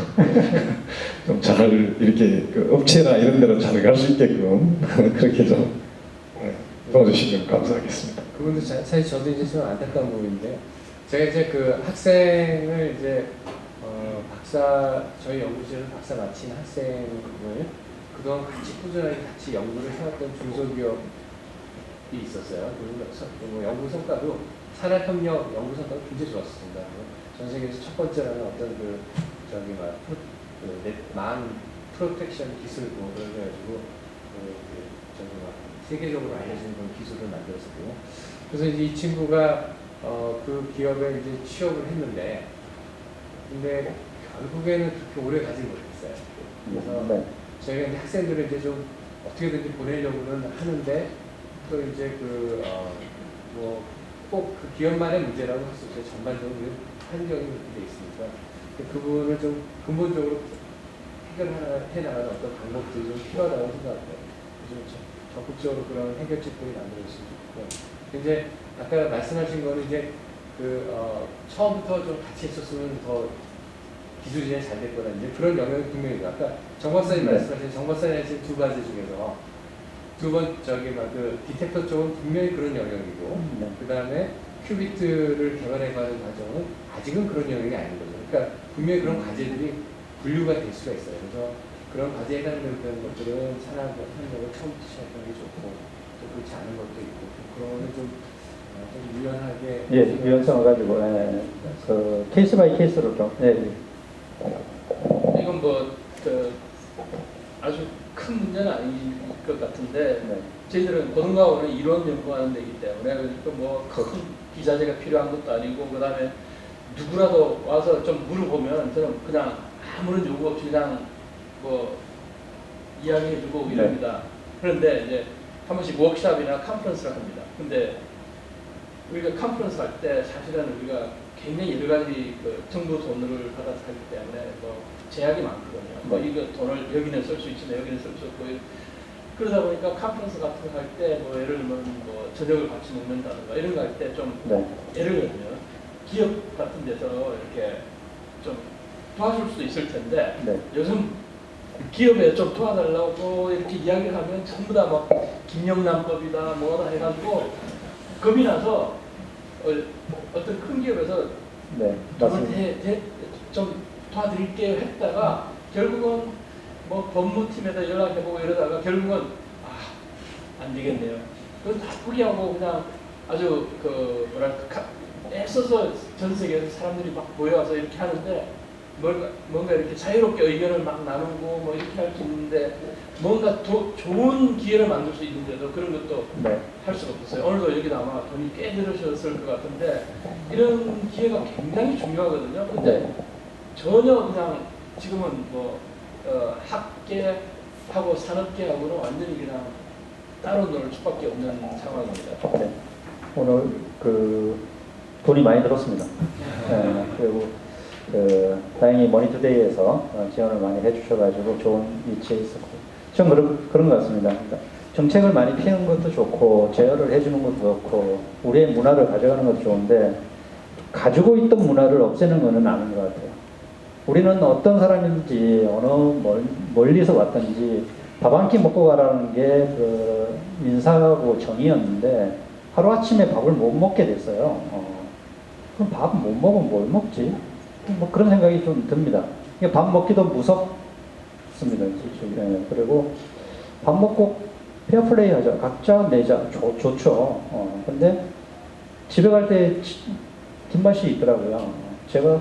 좀 잘 이렇게 업체나 이런 데로 잘 갈 수 있게끔 그렇게 좀 도와주시면 감사하겠습니다. 그분도 사실 저도 이제 좀 안타까운 부분인데 제가 이제 학생을 이제 저희 연구실을 박사 마친 학생을 그동안 꾸준하게 같이 연구를 해왔던 중소기업이 있었어요. 그리고 연구 성과도 산업협력 연구 성과도 굉장히 좋았습니다. 전 세계에서 첫 번째라는 어떤 망 프로텍션 기술 그래가지고 세계적으로 알려진 그런 기술을 만들었었고요. 그래서 이제 이 친구가 그 기업에 이제 취업을 했는데, 근데 결국에는 그렇게 오래 가지 못했어요. 그래서 네. 저희가 이제 학생들을 이제 좀 어떻게든지 보내려고는 하는데 또 이제 꼭 그 기업만의 문제라고 할 수 없어요. 전반적으로 환경이 그렇게 돼 있으니까 그 부분을 좀 근본적으로 해결해 나가는 어떤 방법들이 좀 필요하다고 생각합니다. 그래서 적극적으로 그런 해결책들이 만들어졌으면 좋겠고, 이제 아까 말씀하신 거는 이제 처음부터 좀 같이 했었으면 더 기술이 잘 될 거다. 이제 그런 영역이 분명히 있어요. 아까 정 박사님 말씀하신 정 박사님 하신 두 가지 중에서 디텍터 쪽은 분명히 그런 영역이고, 그 다음에 큐비트를 개발해가는 과정은 아직은 그런 영역이 아닌 거죠. 그러니까 분명히 그런 과제들이 분류가 될 수가 있어요. 그래서 그런 과제에 해당되는 것들은 산업을 처음부터 시작하는 게 좋고, 또 그렇지 않은 것도 있고, 그런 거는 좀 유연하게. 예, 유연성을 가지고, 그 케이스 바이 케이스로 좀, 이건 아주 큰 문제는 아닐 것 같은데, 저희들은 고등과학원은 이론 연구하는 데이기 때문에 큰 기자재가 필요한 것도 아니고, 그 다음에 누구라도 와서 좀 물어보면 저는 그냥 아무런 요구 없이 그냥 이야기해주고 이럽니다. 그런데 이제 한 번씩 워크숍이나 컨퍼런스를 합니다. 근데 우리가 컨퍼런스 할 때 사실은 우리가 굉장히 여러 가지 정부 돈을 받아서 하기 때문에 제약이 많거든요. 이거 돈을 여기는 쓸 수 있지만 여기는 쓸 수 없고, 그러다 보니까 컨퍼런스 같은 거 할 때 예를 들면 저녁을 같이 먹는다든가 이런 거 할 때 좀 예를 들면 기업 같은 데서 이렇게 좀 도와줄 수도 있을 텐데, 요즘 기업에 좀 도와달라고 이렇게 이야기를 하면 전부 다 김영란법이다 뭐다 해가지고 겁이 나서 어떤 큰 기업에서 좀 도와드릴게요 했다가 결국은 법무팀에다 연락해보고 이러다가 결국은 안 되겠네요. 그건 다 포기하고 그냥 아주 애써서 전 세계에서 사람들이 막 모여와서 이렇게 하는데 뭔가 이렇게 자유롭게 의견을 막 나누고 이렇게 할 수 있는데 뭔가 좋은 기회를 만들 수 있는데도 그런 것도 할 수가 없었어요. 오늘도 여기도 아마 돈이 꽤 들으셨을 것 같은데 이런 기회가 굉장히 중요하거든요. 근데 전혀 그냥 지금은 학계하고 산업계하고는 완전히 그냥 따로 놀 수밖에 없는 상황입니다. 오늘 돈이 많이 들었습니다. 그리고 다행히 머니투데이에서 지원을 많이 해주셔가지고 좋은 위치에 있었고, 전 그런 것 같습니다. 그러니까 정책을 많이 피우는 것도 좋고 제어를 해주는 것도 좋고 우리의 문화를 가져가는 것도 좋은데 가지고 있던 문화를 없애는 것은 아닌 것 같아요. 우리는 어떤 사람인지 멀리서 왔든지 밥 한 끼 먹고 가라는 게 민사하고 정의였는데 하루아침에 밥을 못 먹게 됐어요. 그럼 밥 못 먹으면 뭘 먹지? 그런 생각이 좀 듭니다. 밥 먹기도 무섭습니다. 그리고 밥 먹고 페어플레이 하자. 각자 내자. 좋죠. 근데 집에 갈 때 뒷맛이 있더라고요. 제가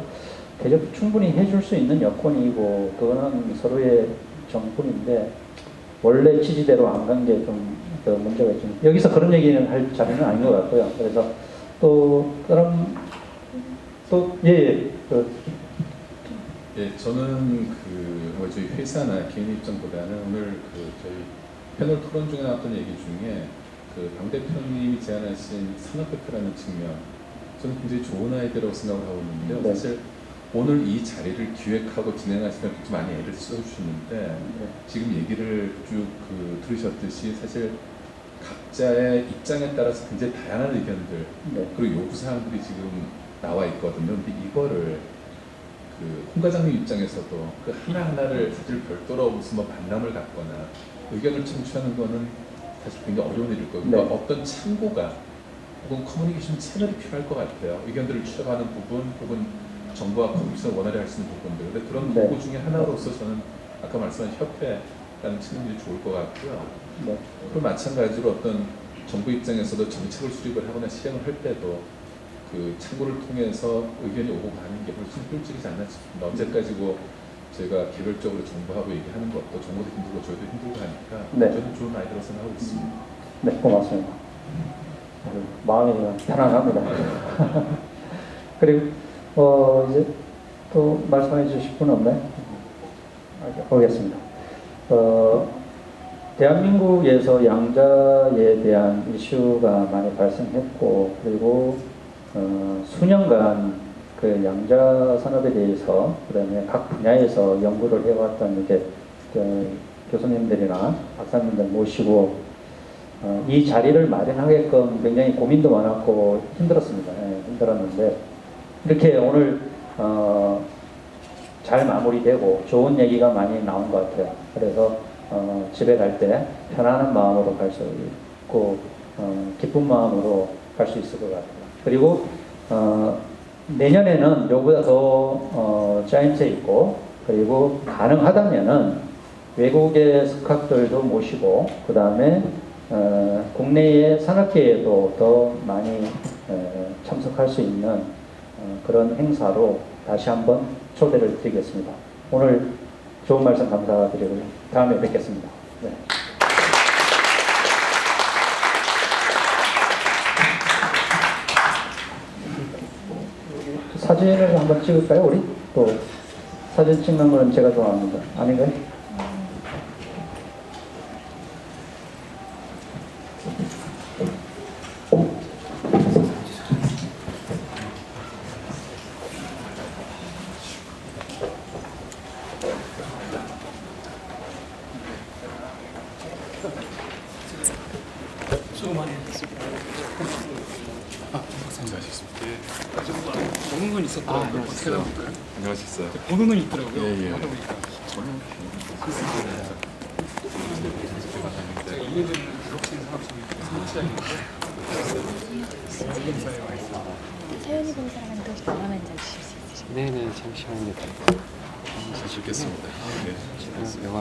대접 충분히 해줄 수 있는 여건이고 그거는 서로의 정뿐인데 원래 취지대로 안 간 게 좀 더 문제가 있죠. 여기서 그런 얘기는 할 자리는 아닌 것 같고요. 그래서 저는 저희 회사나 개인 입장보다는 오늘 저희 패널 토론 중에 나왔던 얘기 중에 방 대표님이 제안하신 산업협회라는 측면, 저는 굉장히 좋은 아이디어라고 생각을 하고 있는데요. 사실 오늘 이 자리를 기획하고 진행하시는 분들 많이 애를 써주셨는데 지금 얘기를 쭉 들으셨듯이 사실 각자의 입장에 따라서 굉장히 다양한 의견들 그리고 요구사항들이 지금 나와 있거든요. 근데 이거를 홍 과장님 입장에서도 하나하나를 사실 별도로 무슨 만남을 갖거나 의견을 청취하는 거는 사실 굉장히 어려운 일일 거고 어떤 참고가 혹은 커뮤니케이션 채널이 필요할 것 같아요. 의견들을 취합하는 부분 혹은 정부와 커뮤니케이션을 원활히 할 수 있는 부분들. 근데 그런 도구 중에 하나로서 저는 아까 말씀하신 협회라는 측면이 좋을 것 같고요. 그리고 마찬가지로 어떤 정부 입장에서도 정책을 수립을 하거나 시행을 할 때도 참고를 통해서 의견이 오고 가는 게 훨씬 효율적이지 않나 싶습니다. 언제까지고 제가 개별적으로 정부하고 얘기하는 것도 정부도 힘들고 저희도 힘들고 하니까 저는 좋은 아이디어로 생각하고 있습니다. 네, 고맙습니다. 마음이 편안합니다. 그리고 이제 또 말씀해 주실 분 없나요? 보겠습니다. 대한민국에서 양자에 대한 이슈가 많이 발생했고, 그리고 수년간 그 양자 산업에 대해서, 그다음에 각 분야에서 연구를 해왔던 이렇게 교수님들이나 박사님들 모시고 이 자리를 마련하게끔 굉장히 고민도 많았고 힘들었습니다. 힘들었는데 이렇게 오늘 잘 마무리되고 좋은 얘기가 많이 나온 것 같아요. 그래서 집에 갈 때 편안한 마음으로 갈 수 있고 기쁜 마음으로 갈 수 있을 것 같아요. 그리고 내년에는 요보다 더 짜임새 있고, 그리고 가능하다면은 외국의 석학들도 모시고, 그 다음에 국내의 산학회에도 더 많이 참석할 수 있는 그런 행사로 다시 한번 초대를 드리겠습니다. 오늘 좋은 말씀 감사드리고요. 다음에 뵙겠습니다. 네. 사진을 한번 찍을까요, 우리? 또 사진 찍는 거는 제가 좋아합니다. 아닌가요? 수고 많이 하셨습니다. 보는 건 있었더라고요. 어떻게 나올까요? 안녕하셨어요. 보는 건 있더라고요. 예, 예. 하다 보니까. 제가 2년 전에 졸업생 사업팀에 사무실에 와 있어요. 사연이 본 사람한테 명함 한장 주실 수 있으실까요? 네네, 잠시만요. 잘 찍겠습니다. 네. 명함.